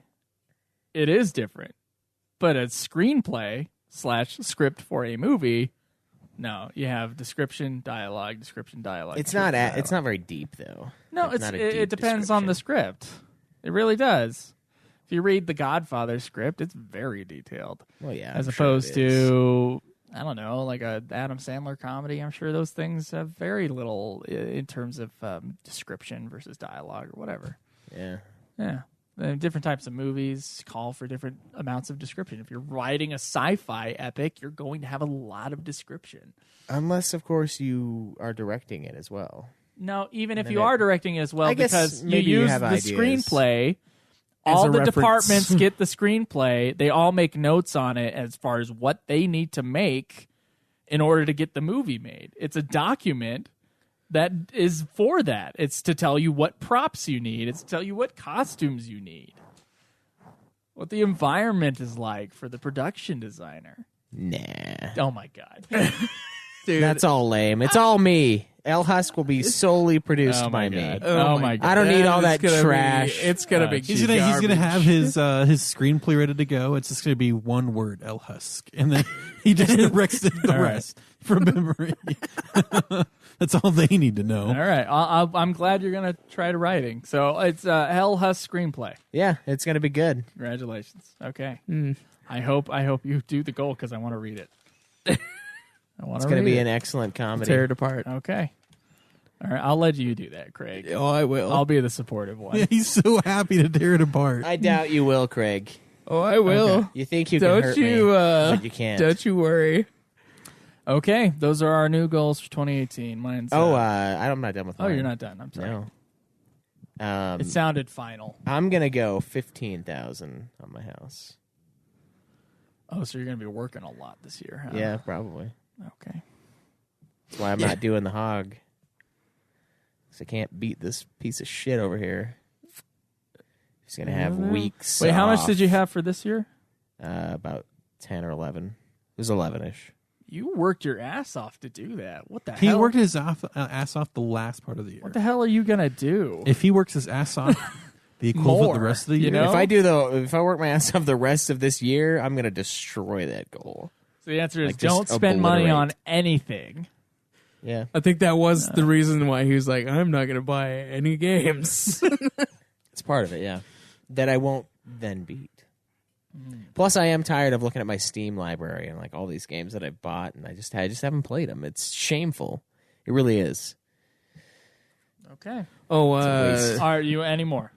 it is different. But a screenplay / script for a movie, no, you have description, dialogue, description, dialogue. It's description, not. dialogue. It's not very deep though. No, Like, not a deep it depends on the description. script. It really does. If you read the Godfather script, it's very detailed. Well, yeah, as I'm sure opposed it is. to, I don't know, like a Adam Sandler comedy. I'm sure those things have very little in terms of description versus dialogue or whatever. Yeah. Yeah. Different types of movies call for different amounts of description. If you're writing a sci-fi epic, you're going to have a lot of description. Unless, of course, you are directing it as well. No, even if then you it- are directing it as well, I guess because you maybe you use have the ideas. screenplay. As All a the reference. departments get the screenplay. They all make notes on it as far as what they need to make in order to get the movie made. It's a document that is for that. It's to tell you what props you need. It's to tell you what costumes you need. What the environment is like for the production designer. Nah. Oh my God. Dude, That's all lame. It's all me. El Husk will be solely produced Oh by my me. God. Oh my God. I don't need all that is gonna trash. It's gonna be. He's gonna have his screenplay ready to go. It's just gonna be one word, El Husk, and then he just directs it the All right. rest from memory. That's all they need to know. All right. I'm glad you're going to try to writing. So it's Hell Husk screenplay. Yeah, it's gonna be good. Congratulations. Okay. I hope you do the goal because I want to read it. I want It's to gonna read be it. an excellent comedy. tear it apart. Okay. All right. I'll let you do that, Craig. Oh, I will. I'll be the supportive one. Yeah, he's so happy to tear it apart. I doubt you will, Craig. Oh, I will. Okay. You think you can Don't hurt you? me, but you can't. Don't you worry. Okay. Those are our new goals for 2018. Mine's. I'm not done with oh, mine. you're not done. I'm sorry. No. It sounded final. I'm gonna go 15,000 on my house. Oh, so you're going to be working a lot this year, huh? Yeah, probably. Okay. That's why I'm not doing the hog. 'Cause I can't beat this piece of shit over here. He's gonna have weeks. Wait, how much off. did you have for this year? About 10 or 11. It was 11ish. You worked your ass off to do that. What the He hell? worked his ass off the last part of the year. What the hell are you going to do? If he works his ass off the equivalent More, the rest of the you year, know? If I work my ass off the rest of this year, I'm gonna destroy that goal. So the answer is Like, just don't spend money on obliterate. anything. Yeah, I think that was the reason why he was like, I'm not going to buy any games. it's part of it. Yeah, that I won't then beat. Plus, I am tired of looking at my Steam library and like all these games that I've bought, and I just haven't played them. It's shameful. It really is. Okay. Oh, waste. Are you any more?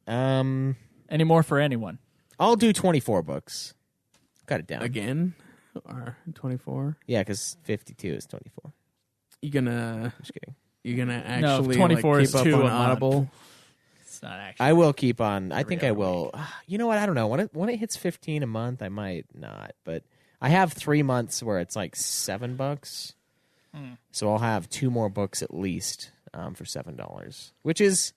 Um, Any more for anyone? I'll do 24 books. Cut it down. again? Or 24? Yeah, because 52 is 24. You gonna Just kidding. No, actually 24 like, is keep up 2 on a month. Audible? It's not actually. I will keep on. I think I other will. You know what? I don't know. When it hits 15 a month, I might not. But I have 3 months where it's like $7. So I'll have 2 more books at least for $7, which is.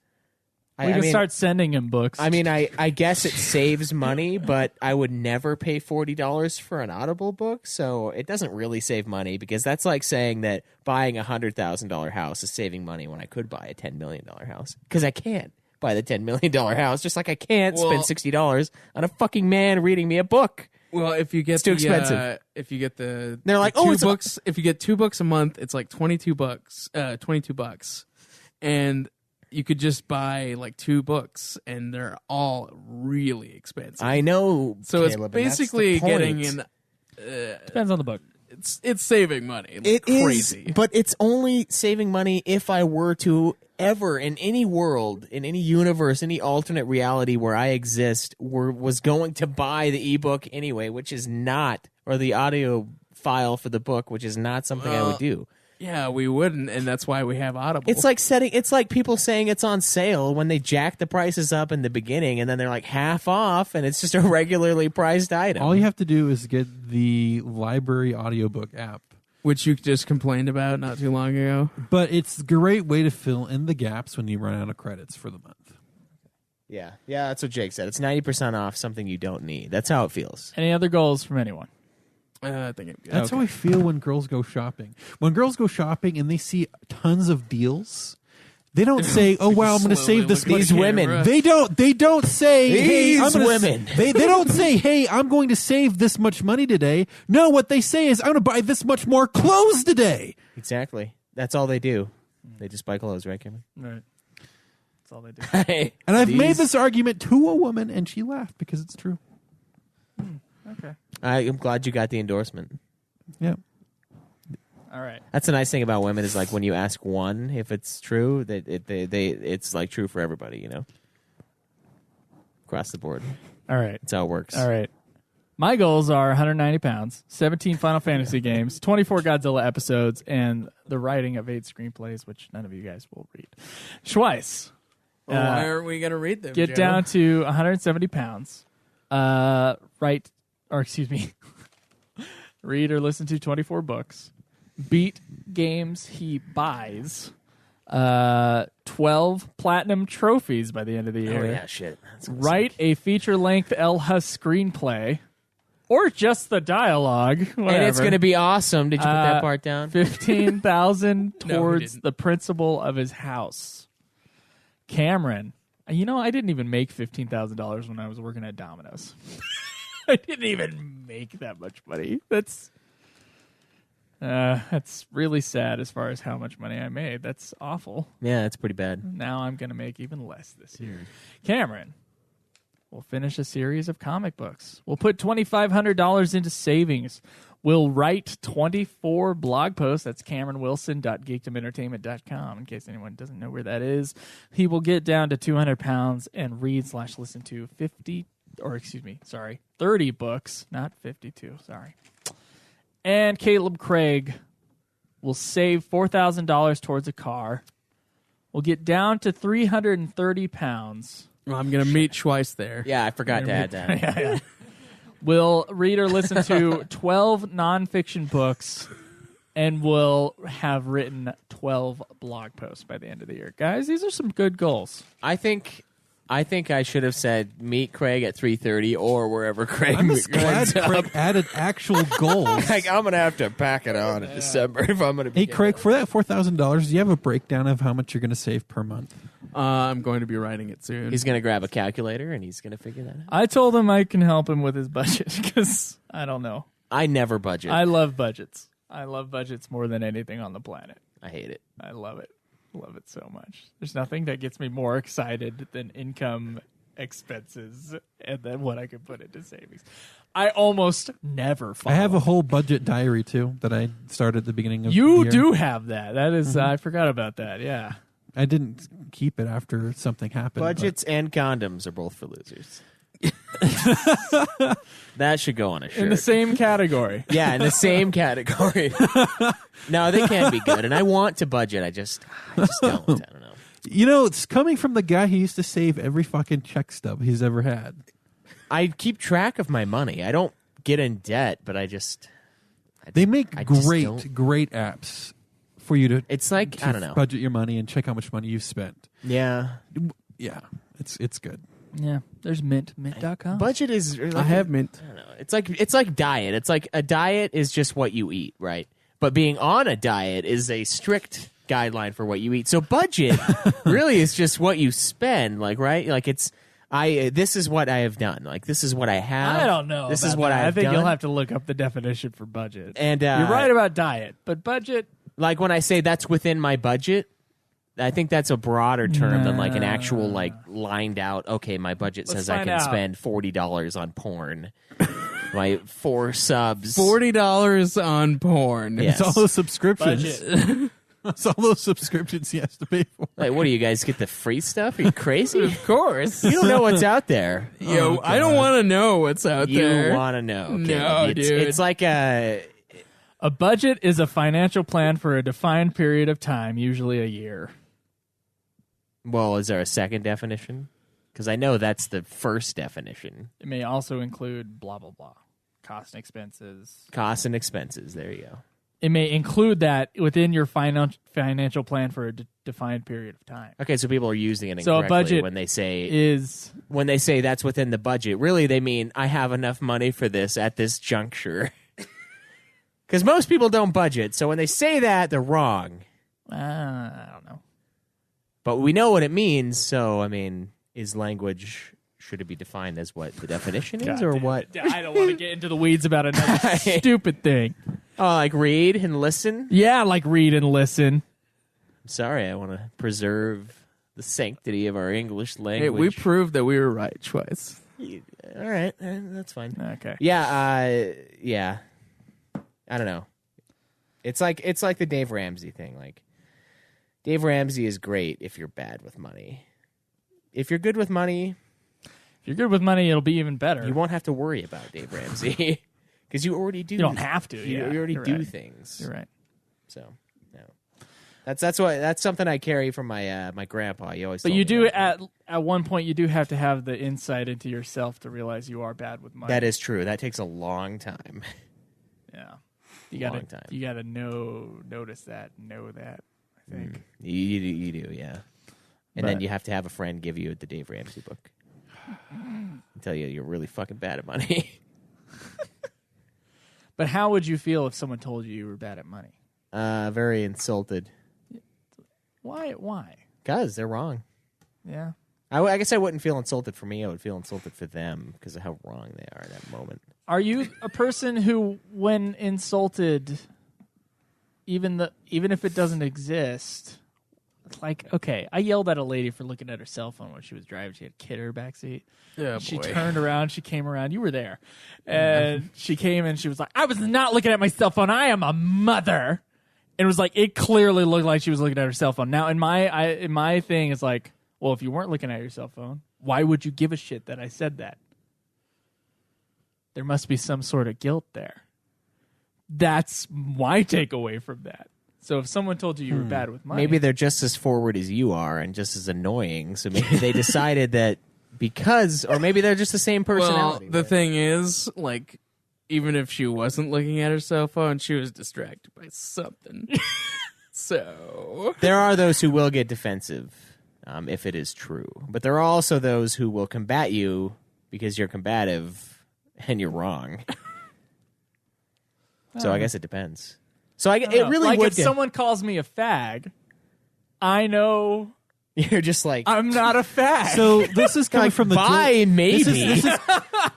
We can start sending him books. I mean, I guess it saves money, but I would never pay $40 for an Audible book, so it doesn't really save money because that's like saying that buying a $100,000 house is saving money when I could buy a $10 million house because I can't buy the $10 million house, just like I can't spend $60 on a fucking man reading me a book. Well, if you get It's too expensive. if you get the They're like, the oh, 2 it's a- books. If you get 2 books a month, it's like $22. $22, and you could just buy like 2 books, and they're all really expensive. I know, so Caleb, it's and that's the basically point. getting in. depends on the book. It's saving money. Like It is, crazy. but it's only saving money if I were to ever, in any world, in any universe, any alternate reality where I exist, was going to buy the ebook anyway, which is not, or the audio file for the book, which is not something I would do. Yeah, we wouldn't, and that's why we have Audible. It's like people saying it's on sale when they jack the prices up in the beginning, and then they're like half off, and it's just a regularly priced item. all you have to do is get the library audiobook app. which you just complained about not too long ago. But it's a great way to fill in the gaps when you run out of credits for the month. Yeah, that's what Jake said. It's 90% off something you don't need. That's how it feels. Any other goals from anyone? I think That's how I feel when girls go shopping. When girls go shopping and they see tons of deals, they don't say, "Oh wow, I'm going to save this much." These women. They don't say, "Hey, I'm gonna women." They don't say, "Hey, I'm going to save this much money today." No, what they say is, "I'm going to buy this much more clothes today." Exactly. That's all they do. They just buy clothes, right, Cameron? Right. That's all they do. Hey, And I've made this argument to a woman, and she laughed because it's true. Okay. I'm glad you got the endorsement. Yeah. All right. That's the nice thing about women is like when you ask one if it's true, that it's like true for everybody, you know, across the board. All right. That's how it works. All right. My goals are 190 pounds, 17 Final Fantasy games, 24 Godzilla episodes, and the writing of 8 screenplays, which none of you guys will read. Schweiss. Well, why aren't we going to read them? Get Joe? down to 170 pounds. Read or listen to 24 books. Beat games he buys. 12 platinum trophies by the end of the year. Oh yeah, shit. That's Write a feature-length LHUS screenplay. Or just the dialogue. And it's going to be awesome. Did you put that part down? 15,000 No, he towards didn't. the principal of his house. Cameron. You know, I didn't even make $15,000 when I was working at Domino's. I didn't even make that much money. That's really sad as far as how much money I made. That's awful. Yeah, that's pretty bad. Now I'm going to make even less this year. Cameron. We'll finish a series of comic books. We'll put $2,500 into savings. We'll write 24 blog posts. That's CameronWilson.geekdomentertainment.com, in case anyone doesn't know where that is. He will get down to 200 pounds and read/listen to 30 books, not 52, sorry. And Caleb Craig will save $4,000 towards a car. We'll get down to 330 pounds. Well, I'm going to meet Schweiss there. Yeah, I forgot to add that. We'll read or listen to 12 nonfiction books, and we'll have written 12 blog posts by the end of the year. Guys, these are some good goals. I think I should have said meet Craig at 3:30 or wherever Craig. I'm just glad ends up. Craig added actual goals. Like, I'm gonna have to pack it on in December if I'm gonna. Hey, Craig, for that $4,000, do you have a breakdown of how much you're going to save per month? I'm going to be writing it soon. He's gonna grab a calculator and he's gonna figure that out. I told him I can help him with his budget because I don't know. I never budget. I love budgets. I love budgets more than anything on the planet. I hate it. I love it. Love it so much. There's nothing that gets me more excited than income, expenses, and then what I can put into savings. I almost never follow. I have a whole budget diary, too, that I started at the beginning of the You year. do have that. That is, I forgot about that. Yeah. I didn't keep it after something happened. Budgets and condoms are both for losers. That should go on a shirt. In the same category. Yeah, in the same category. No, they can be good, and I want to budget. I just don't. I don't know. You know, it's coming from the guy who used to save every fucking check stub he's ever had. I keep track of my money. I don't get in debt, but They make I just great apps for you to. It's like, I don't know. Budget your money and check how much money you've spent. Yeah. Yeah, it's good. Yeah. There's mint.com. Budget is like I have Mint. I don't know. It's like diet. It's like a diet is just what you eat, right? But being on a diet is a strict guideline for what you eat. So budget really is just what you spend, like, right? Like this is what I have done. Like, this is what I have. I don't know. This about is what that. I've I think done. you'll have to look up the definition for budget. And you're right about diet, but budget. like when I say that's within my budget, I think that's a broader term than like an actual like lined out. Okay, my budget Let's says I find can out. spend $40 on porn. My 4 subs. $40 on porn. Yes. It's all those subscriptions. Budget. It's all those subscriptions he has to pay for. Like, what do you guys get the free stuff? Are you crazy? Of course. You don't know what's out there. Yo, I don't want to know what's out there. You want to know? Okay? No, dude. It's like a. A budget is a financial plan for a defined period of time, usually a year. Well, is there a second definition? Because I know that's the first definition. It may also include blah, blah, blah. Cost and expenses. Costs and expenses. There you go. it may include that within your financial plan for a defined period of time. Okay, so people are using it So a incorrectly budget when they say is that's within the budget. Really, they mean I have enough money for this at this juncture. Because most people don't budget, so when they say that, they're wrong. I don't know. But we know what it means, so, I mean, should it be defined as what the definition is, or what? I don't want to get into the weeds about another stupid thing. Oh, like read and listen? Yeah, like read and listen. I'm sorry, I want to preserve the sanctity of our English Hey, language. we proved that we were right twice. All right, that's fine. Okay. Yeah, yeah. I don't know. It's like the Dave Ramsey thing. Like, Dave Ramsey is great if you're bad with money. If you're good with money, If you're good with money, it'll be even better. you won't have to worry about Dave Ramsey because you already do. You don't have to. You Yeah, already you're do right. things. You're right. So, no. That's something I carry from my my grandpa. He always. But told you me do that. at one point you do have to have the insight into yourself to realize you are bad with money. That is true. That takes a long time. Yeah. You Long gotta time. you gotta notice that, know that, I think. You do, yeah. And then But- you have to have a friend give you the Dave Ramsey book. Tell you you're really fucking bad at money. But how would you feel if someone told you were bad at money? Very insulted. Why? Because they're wrong. Yeah. I guess I wouldn't feel insulted for me. I would feel insulted for them because of how wrong they are in that moment. Are you a person who, when insulted, even if it doesn't exist, it's like, okay, I yelled at a lady for looking at her cell phone when she was driving. She had a kid in her backseat. Yeah, She boy. turned around. She came around. You were there. And she came and she was like, I was not looking at my cell phone. I am a mother. And it was like, it clearly looked like she was looking at her cell phone. Now, in my thing, it's like, well, if you weren't looking at your cell phone, why would you give a shit that I said that? There must be some sort of guilt there. That's my takeaway from that. So if someone told you you were bad with money, Maybe they're just as forward as you are and just as annoying. So maybe they decided that or maybe they're just the same Well, personality. the thing is, like, even if she wasn't looking at her cell phone, she was distracted by something. So There are those who will get defensive if it is true. But there are also those who will combat you because you're combative and you're wrong. So I guess it depends. So it really like would. if someone calls me a fag, I know You're just like, I'm not a fag. So this is coming like, from the bye, maybe.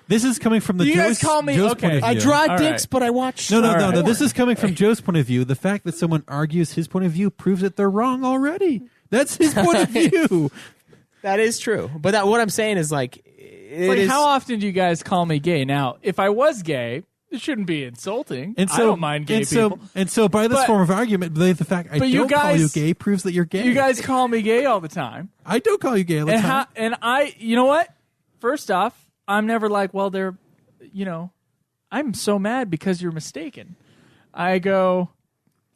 This is coming from the You guys Joe's, call me- Joe's okay. point of I view. draw All dicks, right. but I watch. No. This is coming from Joe's point of view. The fact that someone argues his point of view proves that they're wrong already. That's his point of view. That is true. But what I'm saying is like, like, how often do you guys call me gay? Now, if I was gay, it shouldn't be insulting. And so, I don't mind gay and so, people. And so, by this But- form of argument, the fact I but you don't call you guys- gay proves that you're gay. You guys call me gay all the time. I don't call you gay all the time. And you know what? First off, I'm never like, well, I'm so mad because you're mistaken. I go,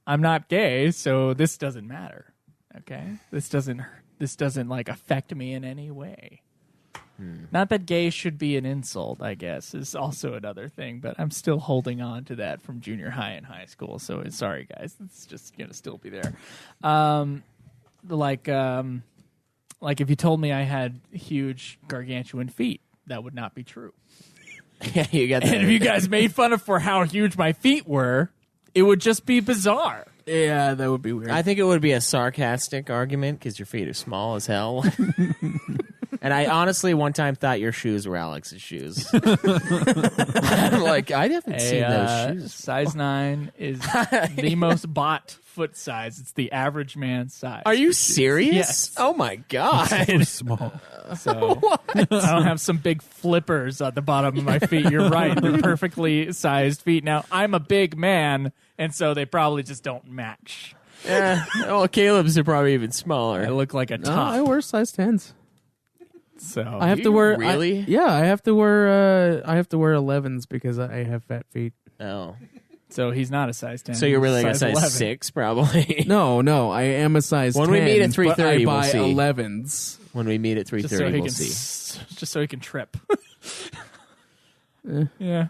I'm not gay, so this doesn't matter. Okay? This doesn't like affect me in any way. Not that gay should be an insult, I guess, is also another thing, but I'm still holding on to that from junior high and high school, so sorry guys, it's just gonna still be there. Like if you told me I had huge gargantuan feet, that would not be true. Yeah, you got that. And if you guys made fun of for how huge my feet were, it would just be bizarre. yeah, that would be weird. I think it would be a sarcastic argument because your feet are small as hell. And I honestly one time thought your shoes were Alex's shoes. I'm like, I haven't seen those shoes. Size 9 is the most bought foot size. It's the average man's size. Are you serious? Yes. Oh my god. So small. So I don't have some big flippers at the bottom of my feet. You're right. They're perfectly sized feet. Now, I'm a big man, and so they probably just don't match. Yeah. Well, Caleb's are probably even I smaller. look like a no, I top. wear size 10s. So I have Do to you wear really? I have to wear 11s because I have fat feet. Oh. So he's not a size 10. So you're really like a size 11. 6 probably. No, I am a size When 10. we meet at but 3:30, I we'll buy see. 11s. When we meet at 3:30, Just so he we'll can see. just so he can trip. Yeah.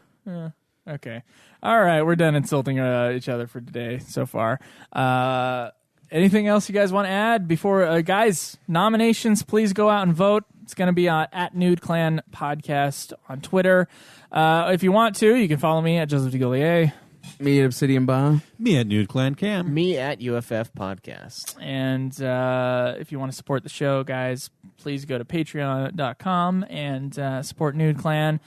Okay. All right. We're done insulting each other for today so far. Anything else you guys want to add before, guys? Nominations, please go out and vote. It's going to be at Nude Clan Podcast on Twitter. If you want to, you can follow me at Joseph DeGollier. Me at Obsidian Bar. Me at Nude Clan Cam. Me at UFF Podcast. And if you want to support the show, guys, please go to patreon.com and support Nude Clan.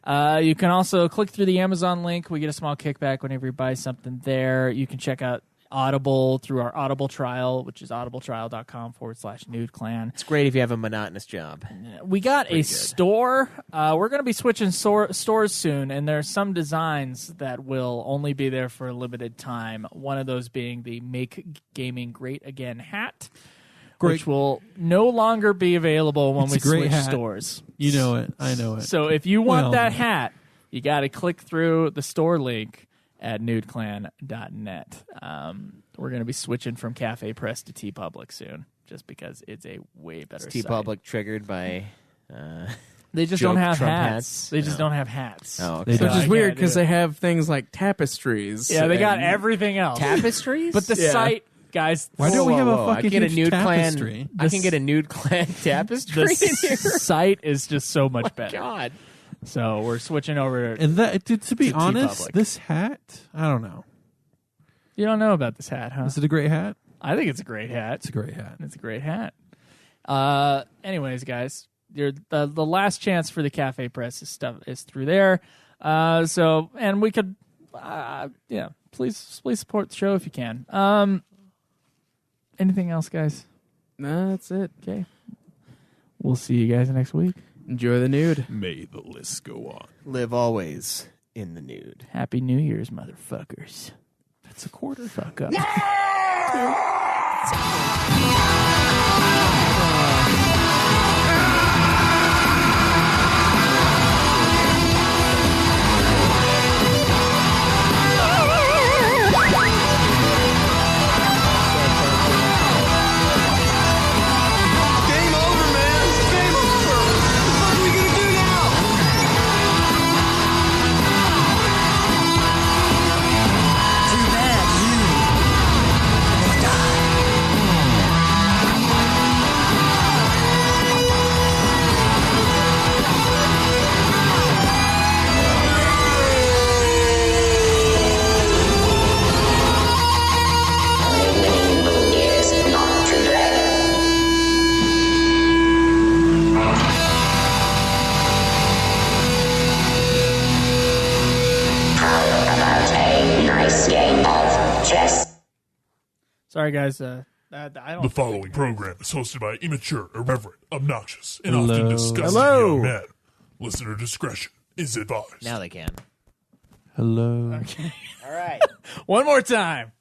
You can also click through the Amazon link. We get a small kickback whenever you buy something there. You can check out Audible through our Audible trial, which is audibletrial.com/Nude Clan. It's great if you have a monotonous job. We got a store. We're going to be switching stores soon, and there are some designs that will only be there for a limited time. One of those being the Make Gaming Great Again hat, which will no longer be available when we switch stores. You know it. I know it. So if you want that hat, you got to click through the store link at nudeclan.net. We're going to be switching from Cafe Press to TeePublic soon, just because it's a way better site. TeePublic triggered by... They just don't have hats. They just don't have hats. Oh, okay. Which is weird because they have things like tapestries. Yeah, they got everything else. Tapestries? But the site, guys... Why don't we have a I fucking get a huge Nude tapestry? Clan. I can get a Nude Clan tapestry The in here. site is just so much better. God. So we're switching over. And that, to be to honest, TeePublic. this hat, I don't know. You don't know about this hat, huh? Is it a great hat? I think it's a great hat. It's a great hat. It's a great hat. Anyways, guys, the last chance for the Cafe Press is through there. And we could, please support the show if you can. Anything else, guys? No, that's it. Okay. We'll see you guys next week. Enjoy the nude. May the list go on. Live always in the nude. Happy New Year's, motherfuckers. That's a quarter. Fuck up. Game over, man. Game over. What are we gonna do now? Too bad you die. Winning is not to blame. How about a nice game of chess? Sorry, guys. I don't. The following program is hosted by immature, irreverent, obnoxious, and Hello. often disgusting Hello. young men. Listener discretion is advised. Now they can. Hello. All right. One more time.